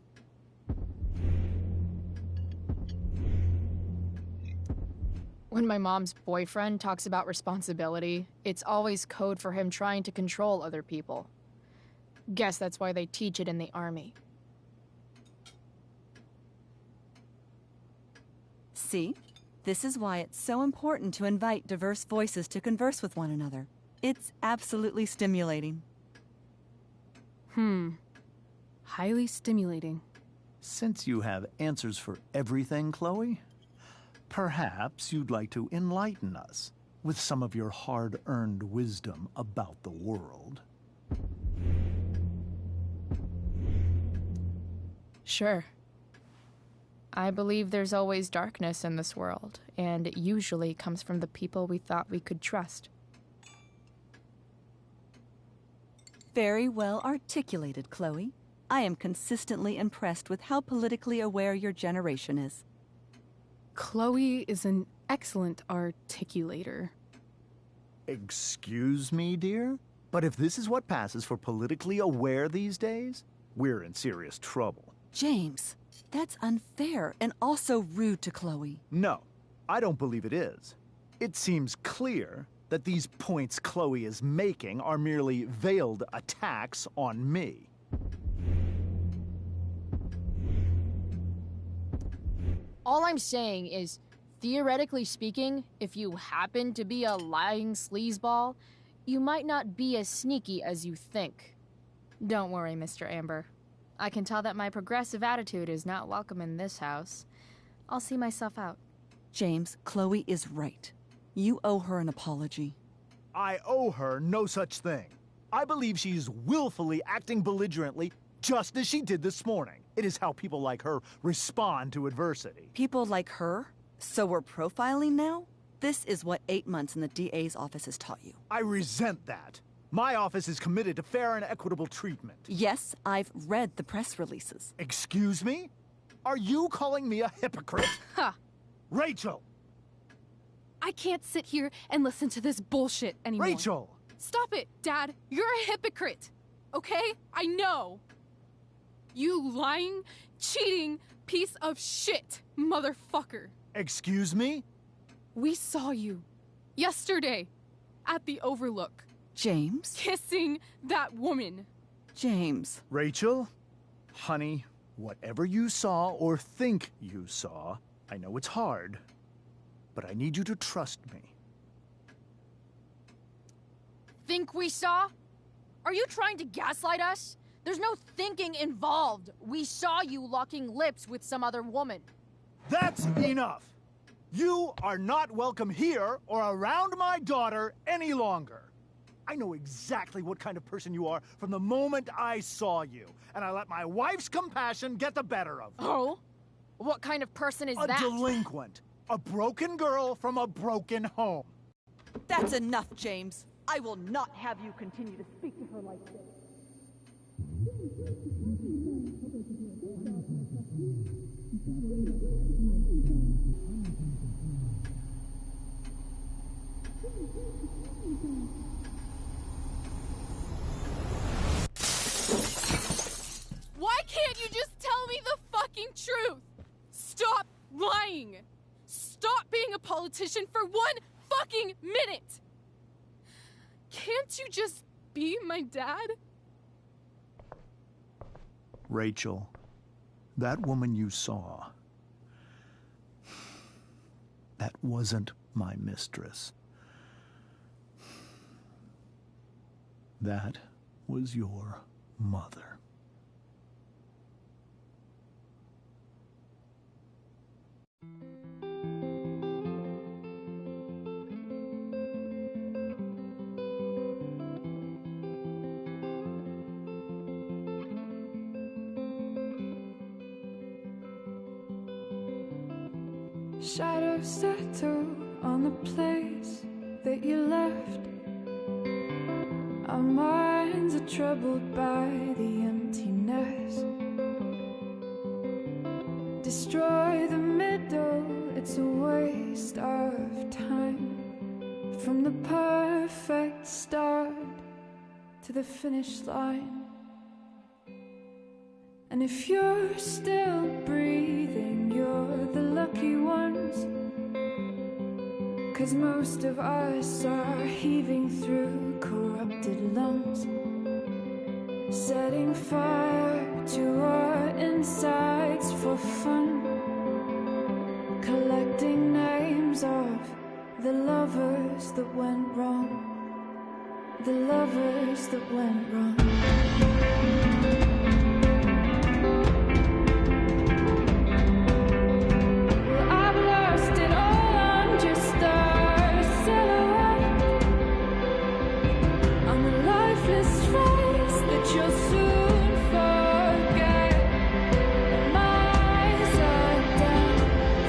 When my mom's boyfriend talks about responsibility, it's always code for him trying to control other people. Guess that's why they teach it in the army. See? This is why it's so important to invite diverse voices to converse with one another. It's absolutely stimulating. Highly stimulating. Since you have answers for everything, Chloe, perhaps you'd like to enlighten us with some of your hard-earned wisdom about the world. Sure. I believe there's always darkness in this world, and it usually comes from the people we thought we could trust. Very well articulated, Chloe. I am consistently impressed with how politically aware your generation is. Chloe is an excellent articulator. Excuse me, dear? But if this is what passes for politically aware these days, we're in serious trouble. James, that's unfair and also rude to Chloe. No, I don't believe it is. It seems clear that these points Chloe is making are merely veiled attacks on me. All I'm saying is, theoretically speaking, if you happen to be a lying sleazeball, you might not be as sneaky as you think. Don't worry, Mr. Amber. I can tell that my progressive attitude is not welcome in this house. I'll see myself out. James, Chloe is right. You owe her an apology. I owe her no such thing. I believe she's willfully acting belligerently, just as she did this morning. It is how people like her respond to adversity. People like her? So we're profiling now? This is what 8 months in the DA's office has taught you. I resent that. My office is committed to fair and equitable treatment. Yes, I've read the press releases. Excuse me? Are you calling me a hypocrite? Ha! Rachel! I can't sit here and listen to this bullshit anymore. Rachel! Stop it, Dad. You're a hypocrite. Okay? I know. You lying, cheating piece of shit, motherfucker. Excuse me? We saw you yesterday at the Overlook. James? Kissing that woman. James. Rachel? Honey, whatever you saw or think you saw, I know it's hard, but I need you to trust me. Think we saw? Are you trying to gaslight us? There's no thinking involved. We saw you locking lips with some other woman. That's enough! You are not welcome here or around my daughter any longer. I know exactly what kind of person you are from the moment I saw you, and I let my wife's compassion get the better of me. Oh? What kind of person is that? A delinquent. A broken girl from a broken home. That's enough, James. I will not have you continue to speak to her like this. Why can't you just tell me the fucking truth? Stop lying. Stop being a politician for 1 fucking minute. Can't you just be my dad? Rachel, that woman you saw, that wasn't my mistress. That was your mother. Shadows settle on the place that you left. Our minds are troubled by the emptiness. Destroy the middle, it's a waste of time. From the perfect start to the finish line. And if you're still breathing, you're the lucky ones. 'Cause most of us are heaving through corrupted lungs, setting fire to our insides for fun, collecting names of the lovers that went wrong, the lovers that went wrong. Well, I've lost it all, I'm just a silhouette on the lifeless face that you'll soon forget. My eyes are down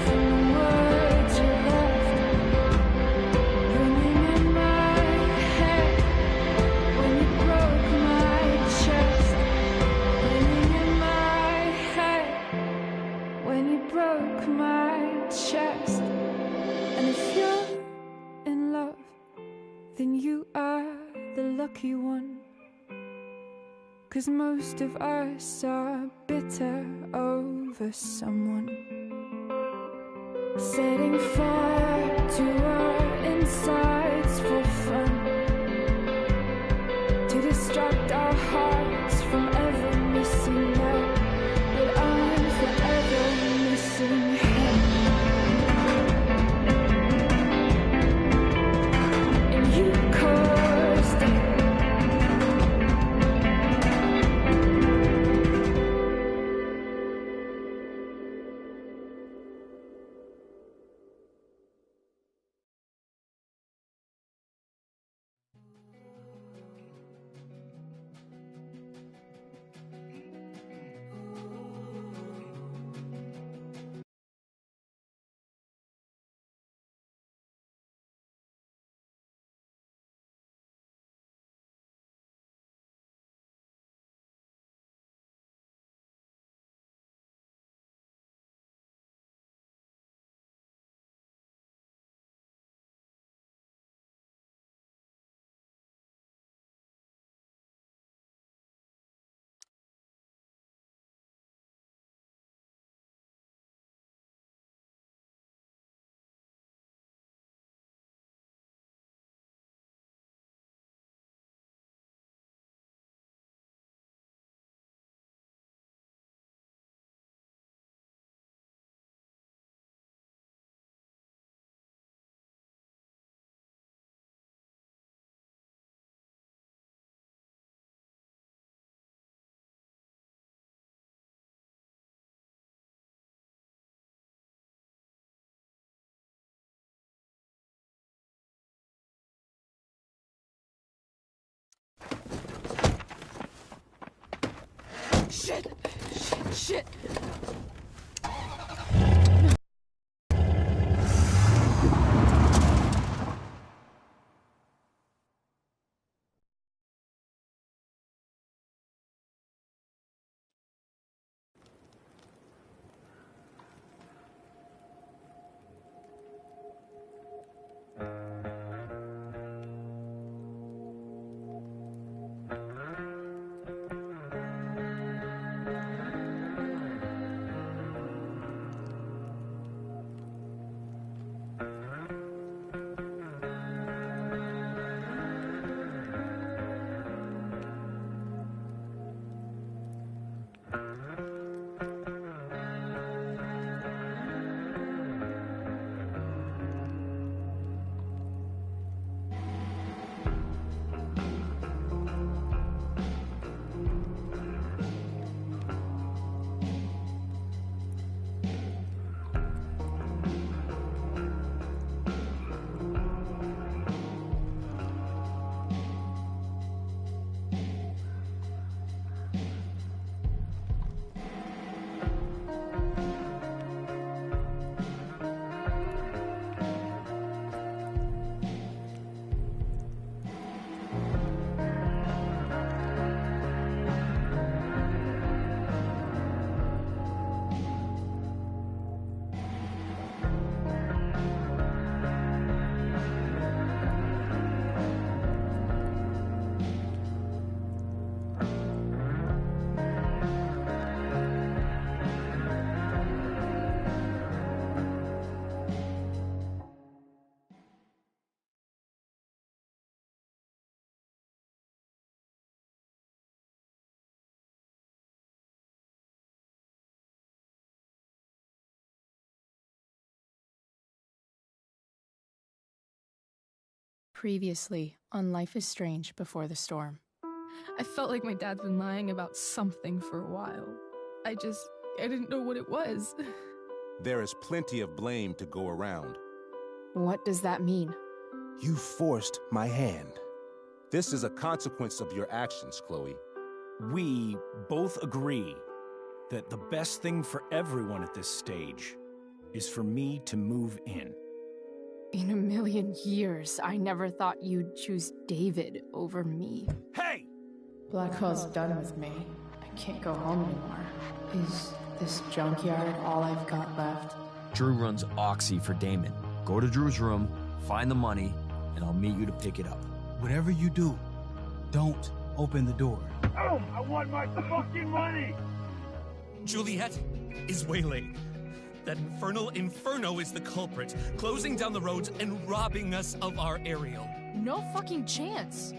from the words you left, ringing in my head when you broke my chest, ringing in my head when you broke my chest. And if you're in love, then you are the lucky one. 'Cause most of us are bitter over someone, setting fire to our insides for fun, to distract our hearts from ever missing that. But I'm forever missing him. And you caused it. Shit! Shit! Previously on Life is Strange Before the Storm. I felt like my dad's been lying about something for a while. I didn't know what it was. There is plenty of blame to go around. What does that mean? You forced my hand. This is a consequence of your actions, Chloe. We both agree that the best thing for everyone at this stage is for me to move in. In a million years, I never thought you'd choose David over me. Hey! Blackwell's done with me. I can't go home anymore. Is this junkyard all I've got left? Drew runs Oxy for Damon. Go to Drew's room, find the money, and I'll meet you to pick it up. Whatever you do, don't open the door. Oh, I want my fucking money! Juliet is waylaid. That infernal Inferno is the culprit, closing down the roads and robbing us of our aerial. No fucking chance.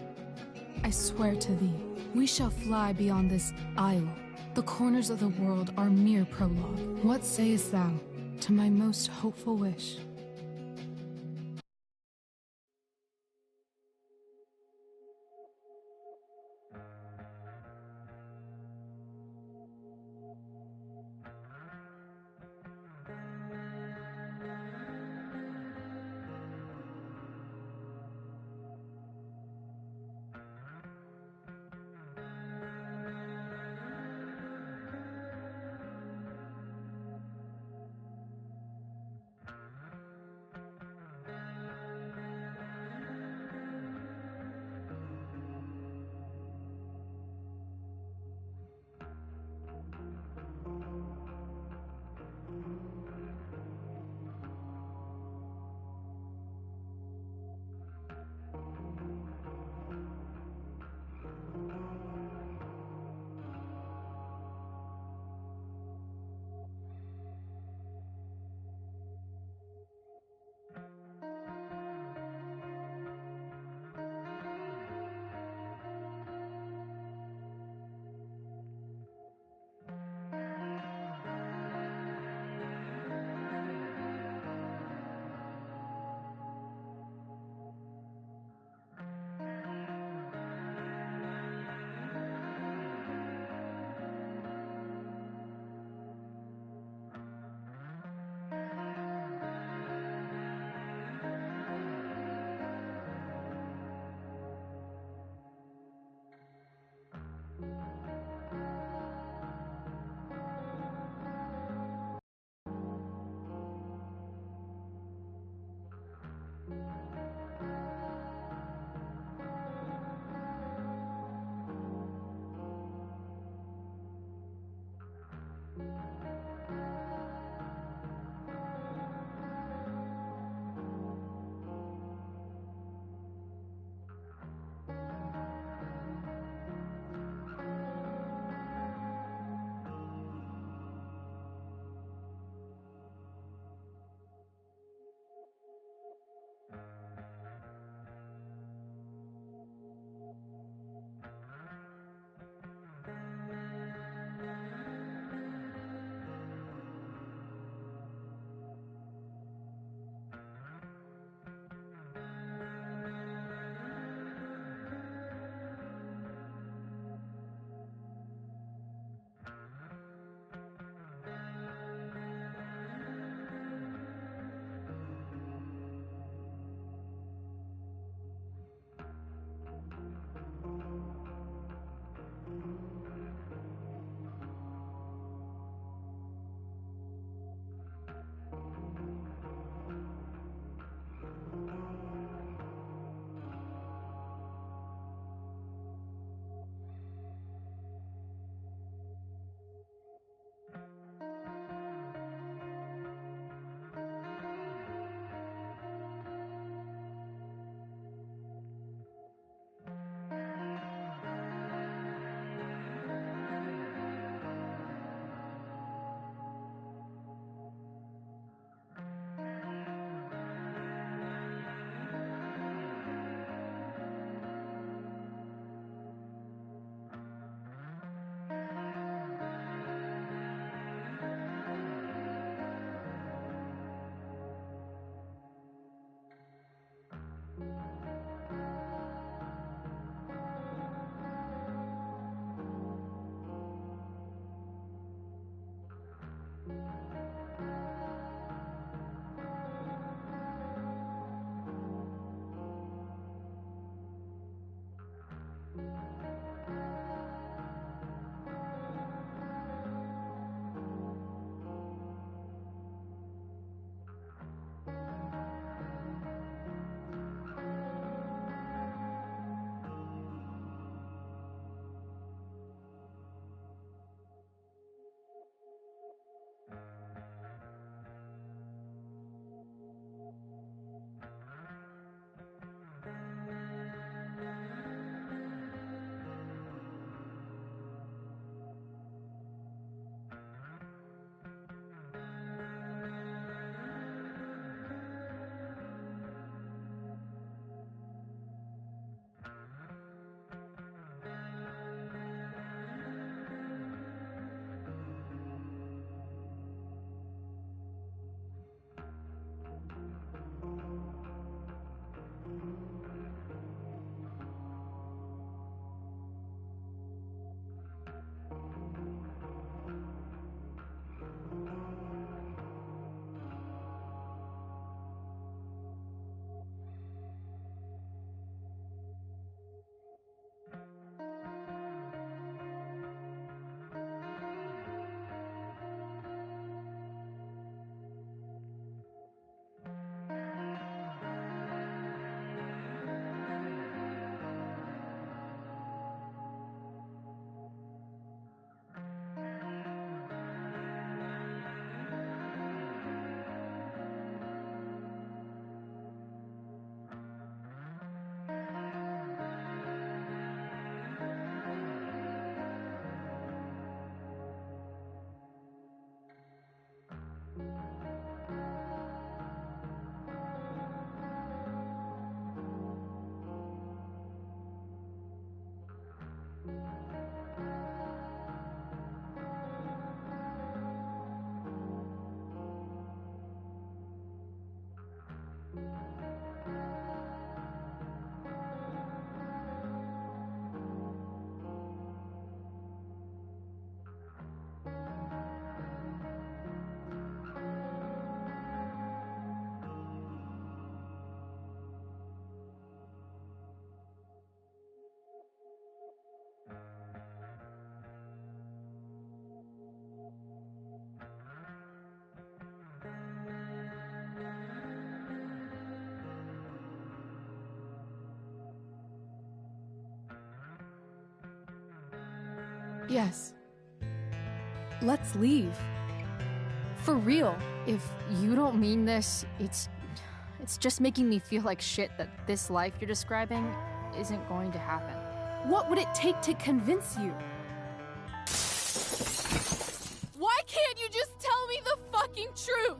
I swear to thee, we shall fly beyond this isle. The corners of the world are mere prologue. What sayest thou to my most hopeful wish? Yes. Let's leave. For real. If you don't mean this, it's just making me feel like shit that this life you're describing isn't going to happen. What would it take to convince you? Why can't you just tell me the fucking truth?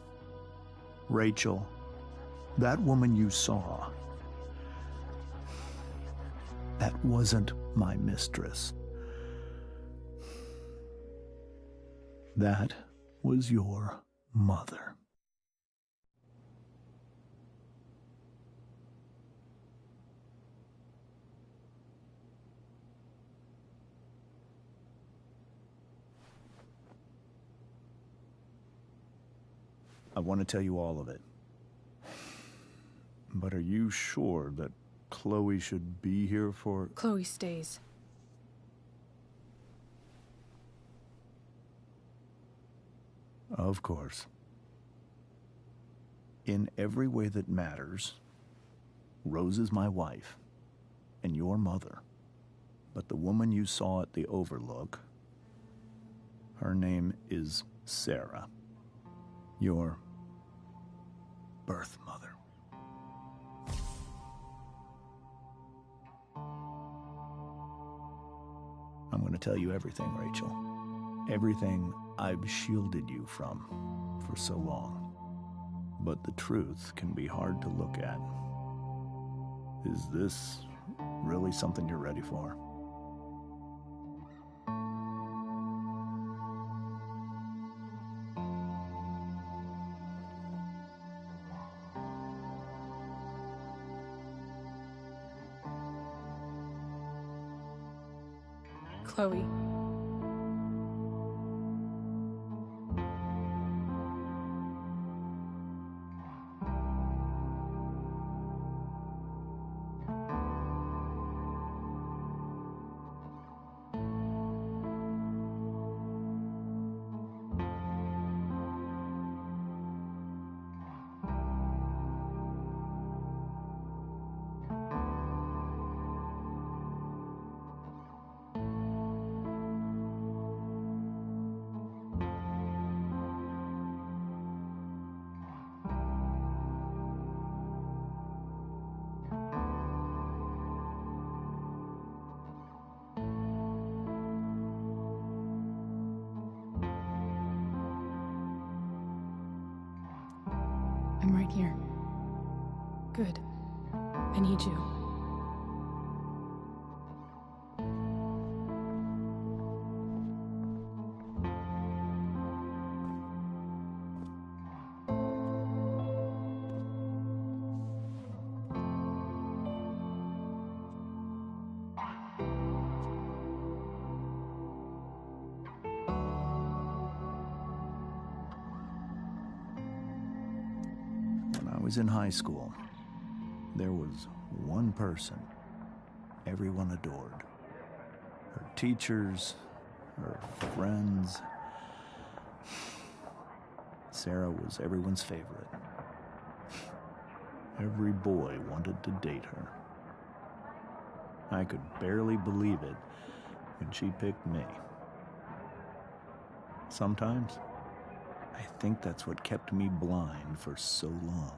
Rachel, that woman you saw, that wasn't my mistress. That was your mother. I want to tell you all of it. But are you sure that Chloe should be here for... Chloe stays. Of course. In every way that matters, Rose is my wife and your mother. But the woman you saw at the Overlook, her name is Sarah, your birth mother. I'm going to tell you everything, Rachel. Everything I've shielded you from for so long. But the truth can be hard to look at. Is this really something you're ready for? Chloe. I'm right here. Good. I need you. I was in high school. There was one person everyone adored. Her teachers, her friends. Sarah was everyone's favorite. Every boy wanted to date her. I could barely believe it when she picked me. Sometimes, I think that's what kept me blind for so long.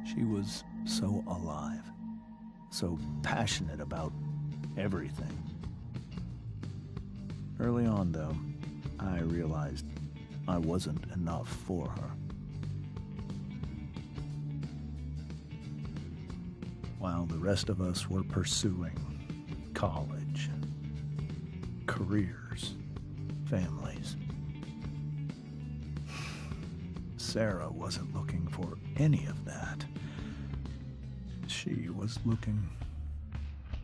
She was so alive, so passionate about everything. Early on, though, I realized I wasn't enough for her. While the rest of us were pursuing college, careers, families, Sarah wasn't looking for any of that. She was looking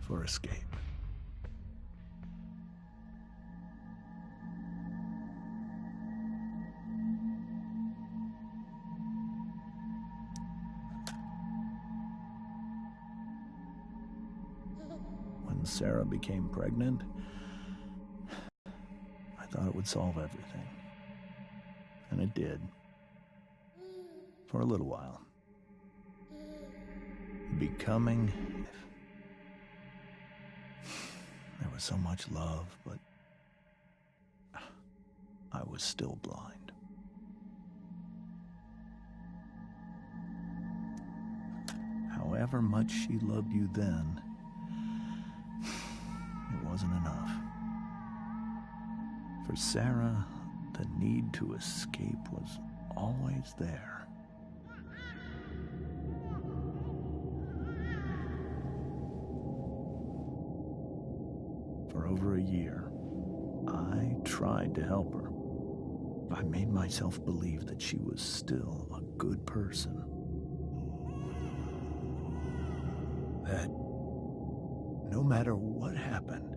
for escape. When Sarah became pregnant, I thought it would solve everything. And it did. For a little while. Becoming There was so much love, but I was still blind. However much she loved you then, it wasn't enough. For Sarah, the need to escape was always there. For over a year, I tried to help her. I made myself believe that she was still a good person. That no matter what happened,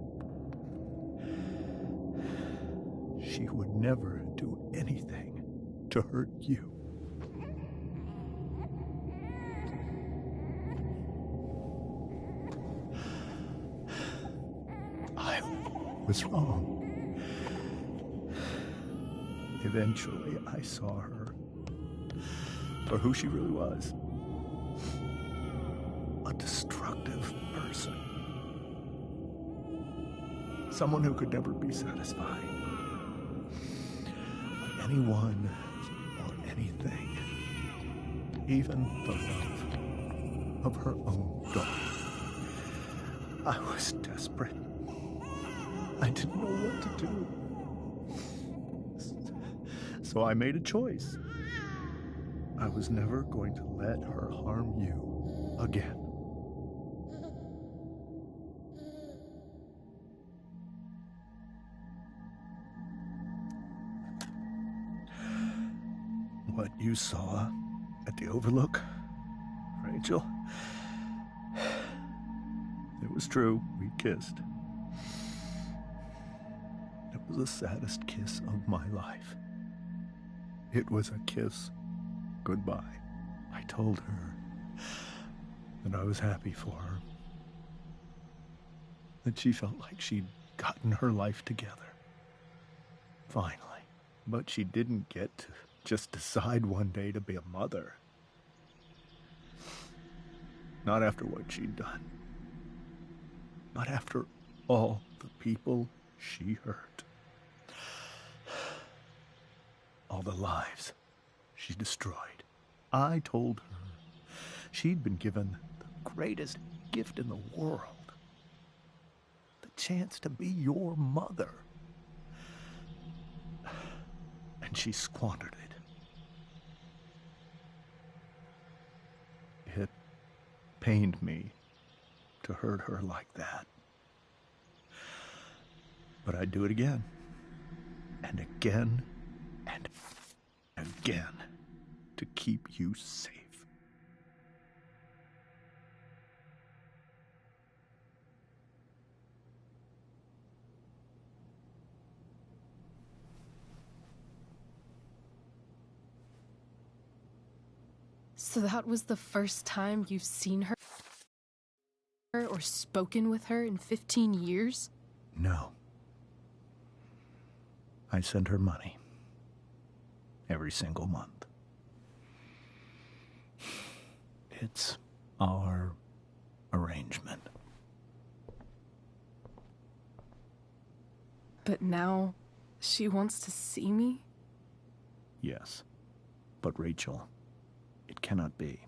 she would never do anything to hurt you. I was wrong. Eventually, I saw her for who she really was. A destructive person. Someone who could never be satisfied by anyone or anything. Even the love of her own daughter. I was desperate. I didn't know what to do. So I made a choice. I was never going to let her harm you again. What you saw at the Overlook, Rachel, it was true. We kissed. It was the saddest kiss of my life. It was a kiss goodbye. I told her that I was happy for her. That she felt like she'd gotten her life together. Finally. But she didn't get to just decide one day to be a mother. Not after what she'd done. Not after all the people she hurt. All the lives she destroyed. I told her she'd been given the greatest gift in the world. The chance to be your mother. And she squandered it. It pained me to hurt her like that. But I'd do it again. And again. And again, to keep you safe. So that was the first time you've seen her or spoken with her in 15 years? No. I sent her money. Every single month. It's our arrangement. But now she wants to see me? Yes. But Rachel, it cannot be.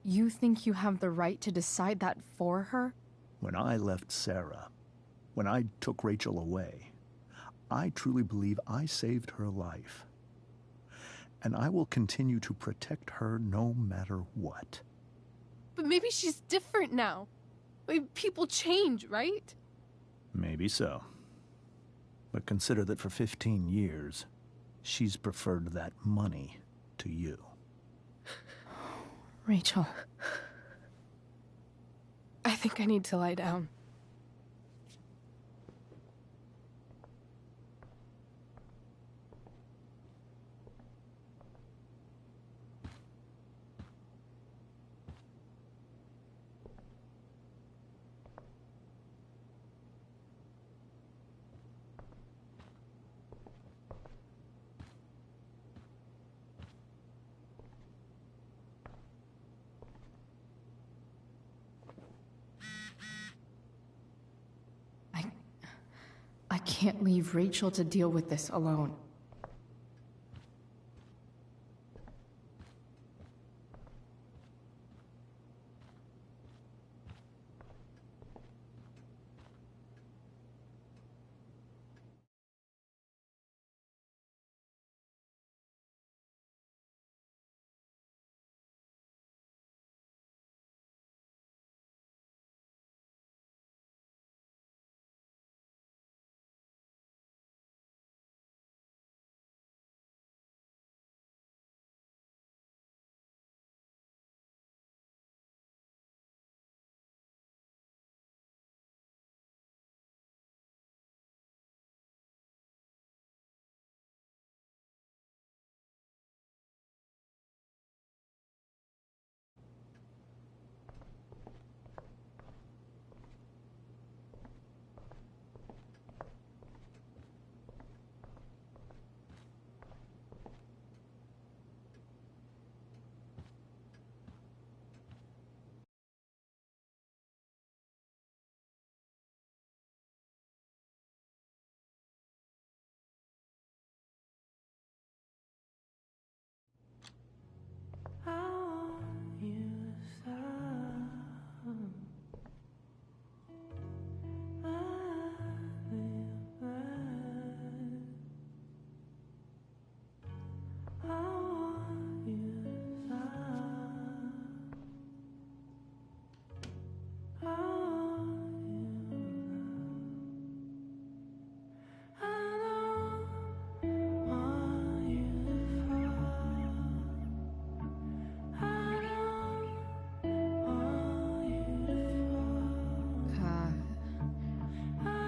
You think you have the right to decide that for her? When I left Sarah, when I took Rachel away, I truly believe I saved her life. And I will continue to protect her no matter what. But maybe she's different now. Maybe people change, right? Maybe so. But consider that for 15 years, she's preferred that money to you. Rachel. I think I need to lie down. I can't leave Rachel to deal with this alone.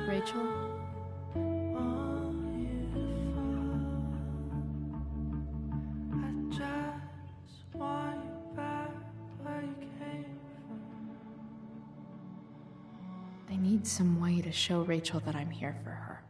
Rachel? I need some way to show Rachel that I'm here for her.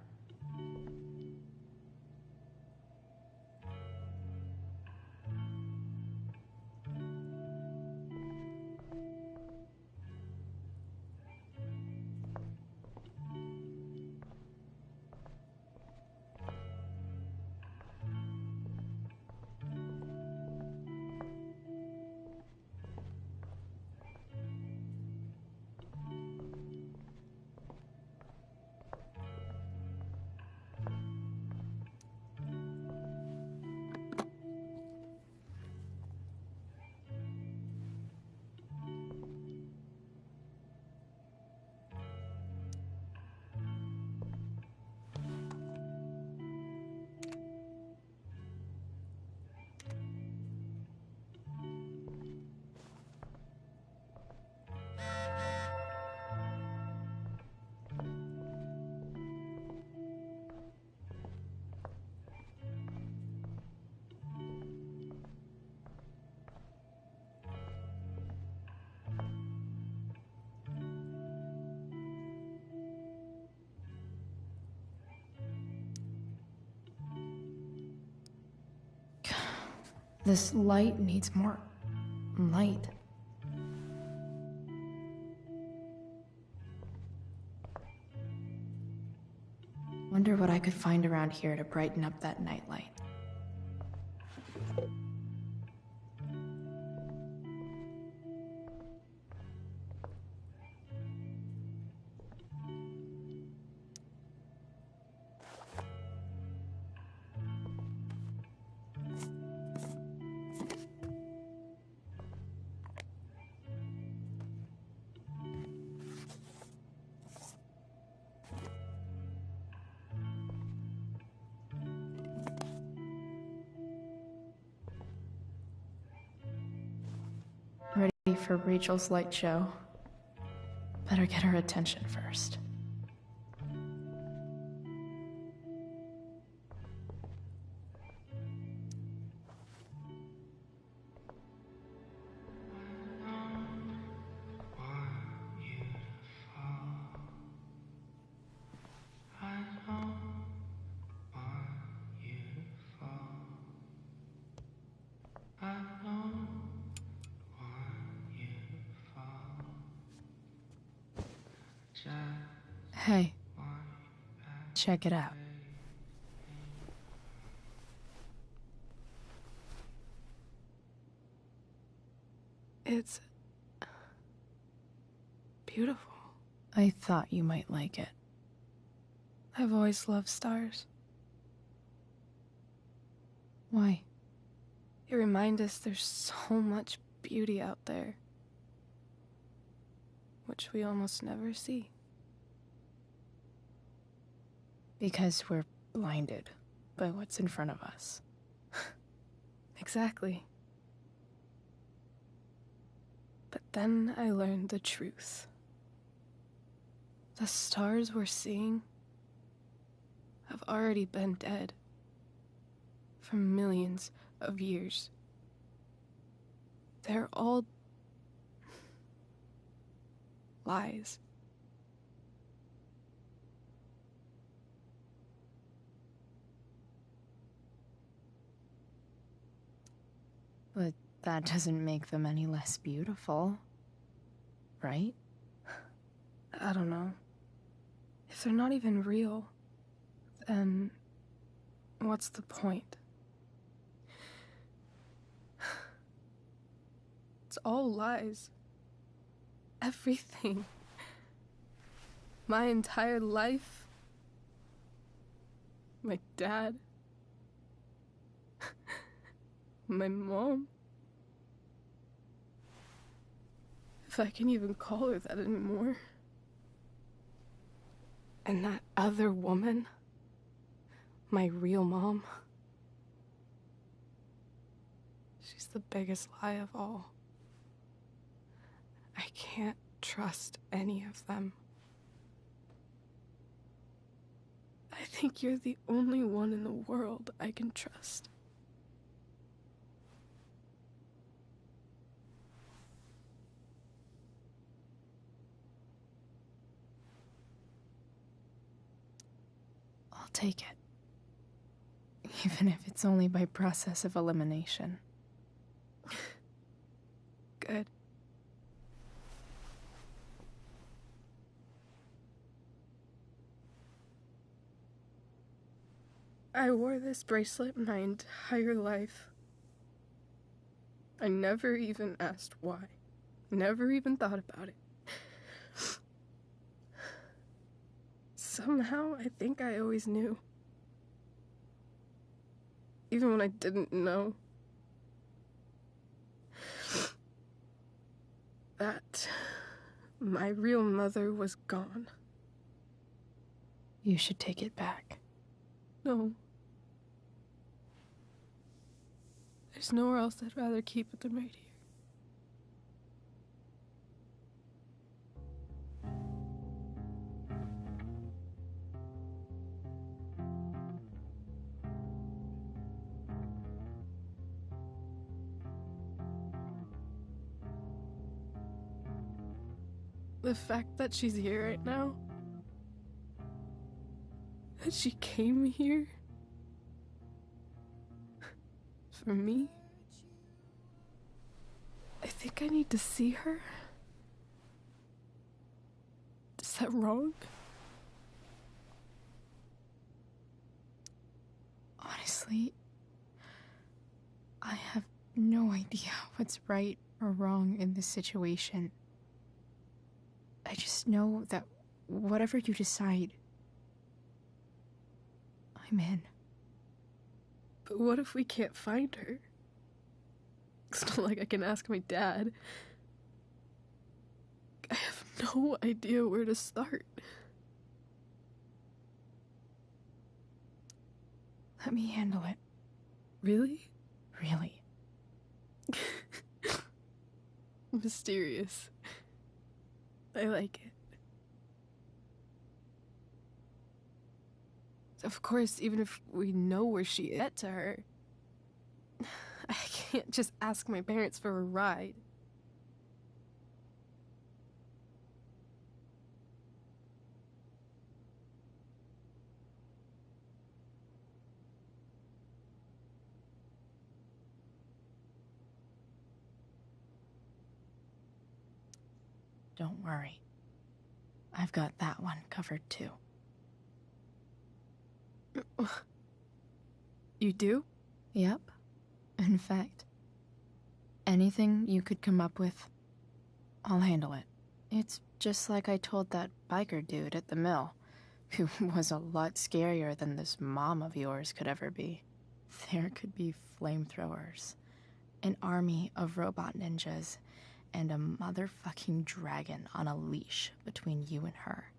This light needs more light. Wonder what I could find around here to brighten up that nightlight. Ready for Rachel's light show. Better get her attention first. Hey. Check it out. It's beautiful. I thought you might like it. I've always loved stars. Why? They remind us there's so much beauty out there, which we almost never see. Because we're blinded by what's in front of us. Exactly. But then I learned the truth. The stars we're seeing have already been dead for millions of years. They're all lies. But that doesn't make them any less beautiful, right? I don't know. If they're not even real, then what's the point? It's all lies. Everything. My entire life. My dad. My mom. If I can even call her that anymore. And that other woman. My real mom. She's the biggest lie of all. I can't trust any of them. I think you're the only one in the world I can trust. I'll take it. Even if it's only by process of elimination. Good. I wore this bracelet my entire life. I never even asked why. Never even thought about it. Somehow, I think I always knew. Even when I didn't know. That my real mother was gone. You should take it back. No. There's nowhere else I'd rather keep it than right here. The fact that she's here right now, that she came here for me, I think I need to see her. Is that wrong? Honestly, I have no idea what's right or wrong in this situation. I just know that whatever you decide, I'm in. But what if we can't find her? It's not like I can ask my dad. I have no idea where to start. Let me handle it. Really? Really. Mysterious. I like it. Of course, even if we know where she is, get to her, I can't just ask my parents for a ride. Don't worry. I've got that one covered too. You do? Yep. In fact, anything you could come up with, I'll handle it. It's just like I told that biker dude at the mill, who was a lot scarier than this mom of yours could ever be. There could be flamethrowers, an army of robot ninjas, and a motherfucking dragon on a leash between you and her.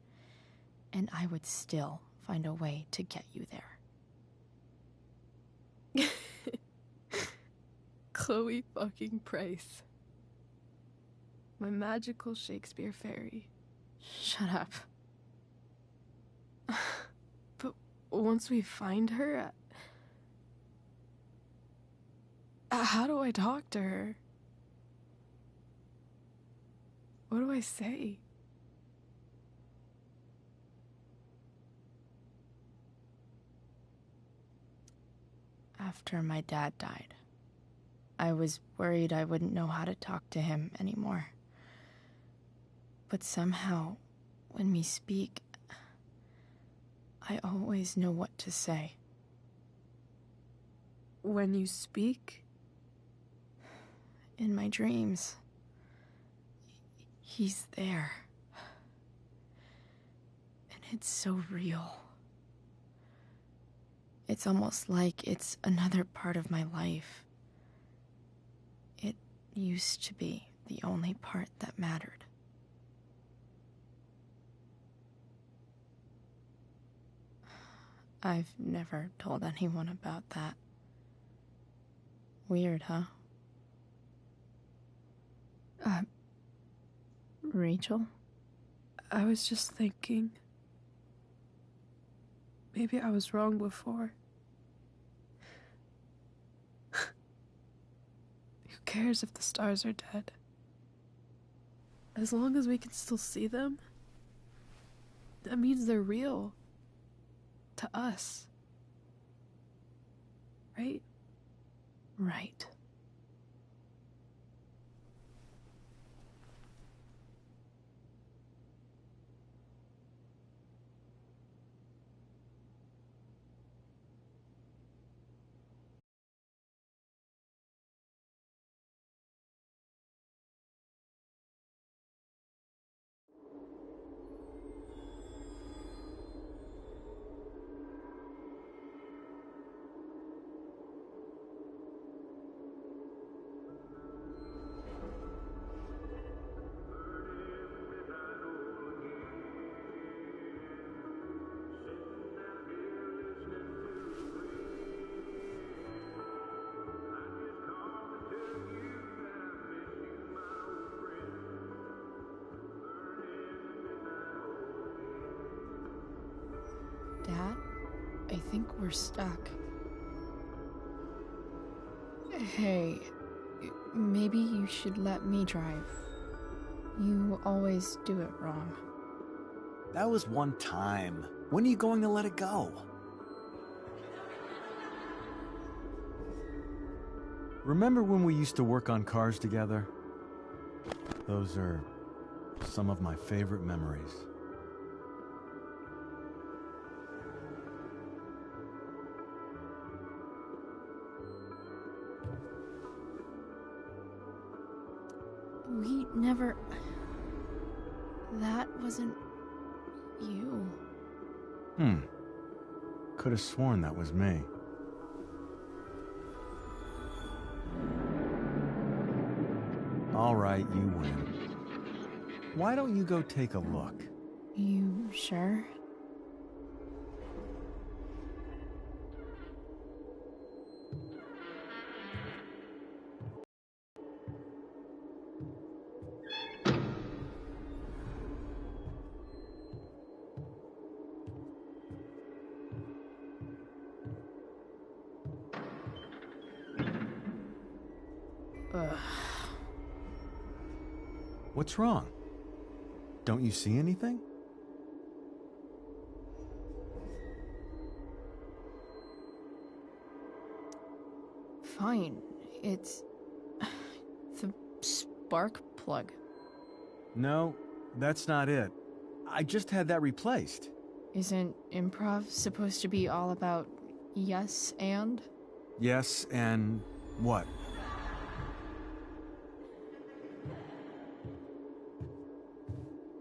And I would still find a way to get you there. Chloe fucking Price. My magical Shakespeare fairy. Shut up. But once we find her, how do I talk to her? What do I say? After my dad died, I was worried I wouldn't know how to talk to him anymore. But somehow, when we speak, I always know what to say. When you speak? In my dreams. He's there. And it's so real. It's almost like it's another part of my life. It used to be the only part that mattered. I've never told anyone about that. Weird, huh? Rachel? I was just thinking. Maybe I was wrong before. Who cares if the stars are dead? As long as we can still see them, that means they're real. To us. Right? Right. Dad, I think we're stuck. Hey, maybe you should let me drive. You always do it wrong. That was one time. When are you going to let it go? Remember when we used to work on cars together? Those are some of my favorite memories. We never... That wasn't... you. Could have sworn that was me. All right, you win. Why don't you go take a look? You sure? What's wrong? Don't you see anything? Fine. It's... the spark plug. No, that's not it. I just had that replaced. Isn't improv supposed to be all about yes and? Yes, and what?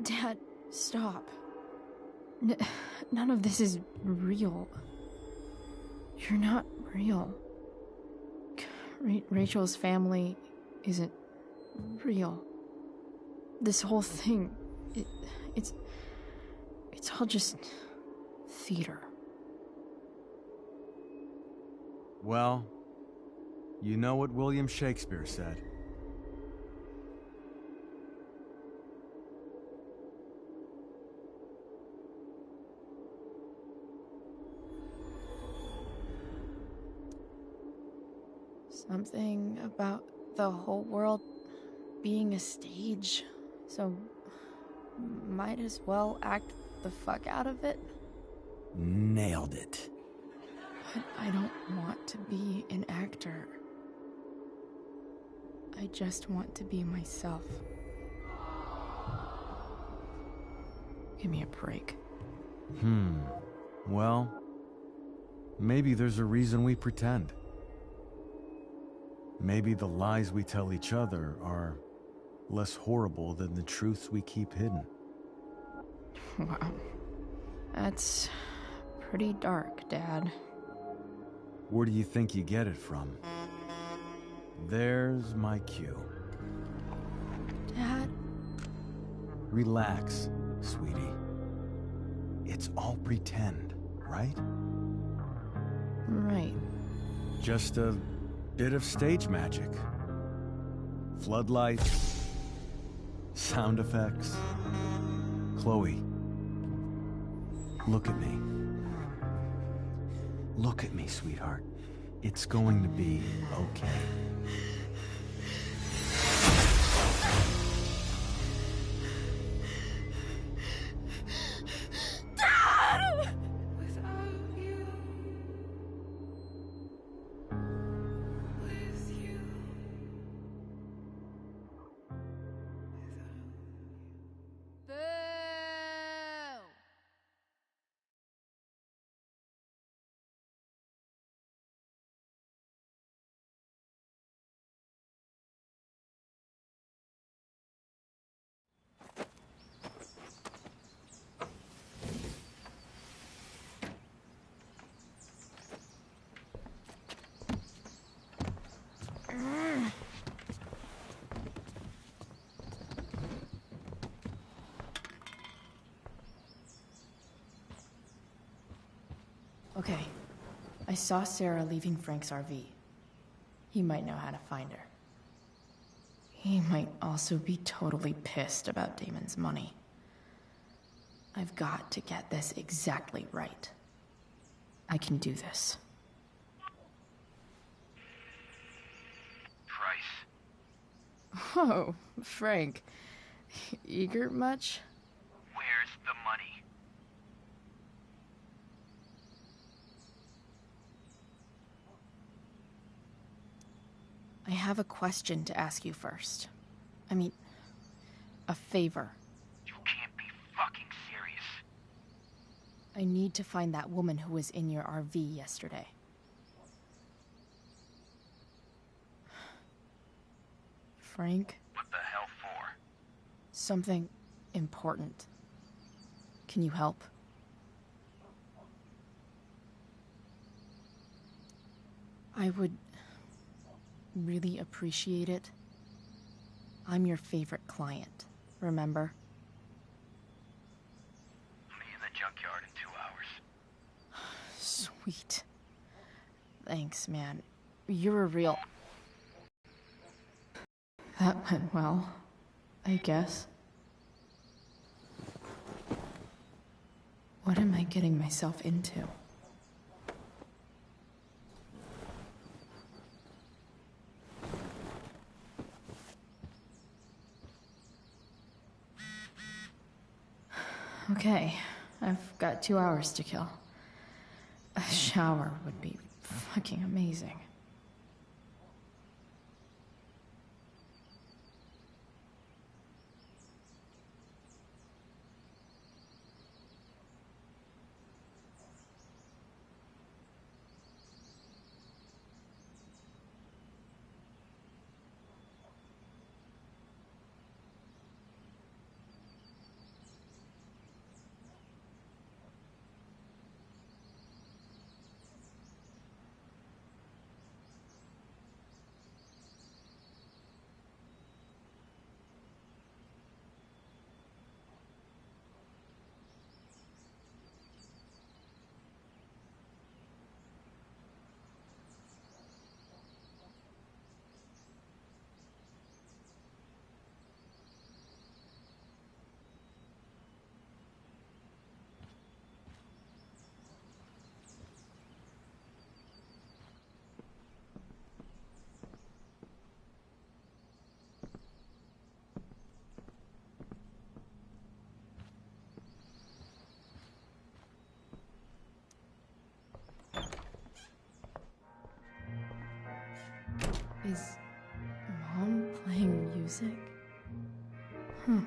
Dad, stop. None of this is real. You're not real. Rachel's family isn't real. This whole thing, it's all just theater. Well, you know what William Shakespeare said. Something about the whole world being a stage, so might as well act the fuck out of it. Nailed it. But I don't want to be an actor. I just want to be myself. Give me a break. Well, maybe there's a reason we pretend. Maybe the lies we tell each other are less horrible than the truths we keep hidden. Wow. That's pretty dark, Dad. Where do you think you get it from? There's my cue. Dad? Relax, sweetie. It's all pretend, right? Right. Just a bit of stage magic. Floodlights, sound effects. Chloe, look at me. Look at me, sweetheart. It's going to be okay. Dad! Okay. I saw Sarah leaving Frank's RV. He might know how to find her. He might also be totally pissed about Damon's money. I've got to get this exactly right. I can do this. Price. Oh, Frank. Eager much? Where's the money? I have a question to ask you first. I mean, a favor. You can't be fucking serious. I need to find that woman who was in your RV yesterday. Frank? What the hell for? Something important. Can you help? I would really appreciate it. I'm your favorite client, remember? I'll be in the junkyard in 2 hours. Sweet. Thanks, man. You're a real... That went well, I guess. What am I getting myself into? Okay, I've got 2 hours to kill. A shower would be fucking amazing. Is Mom playing music? Huh.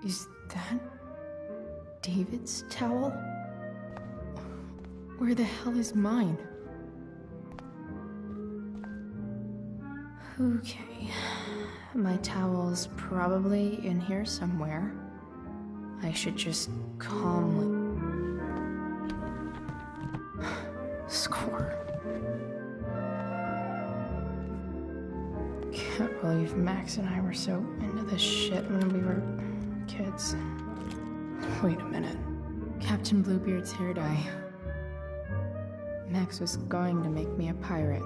Is that David's towel? Where the hell is mine? Okay, my towel's probably in here somewhere. I should just calmly... Score. Can't believe Max and I were so into this shit when we were kids. Wait a minute. Captain Bluebeard's hair dye. Max was going to make me a pirate.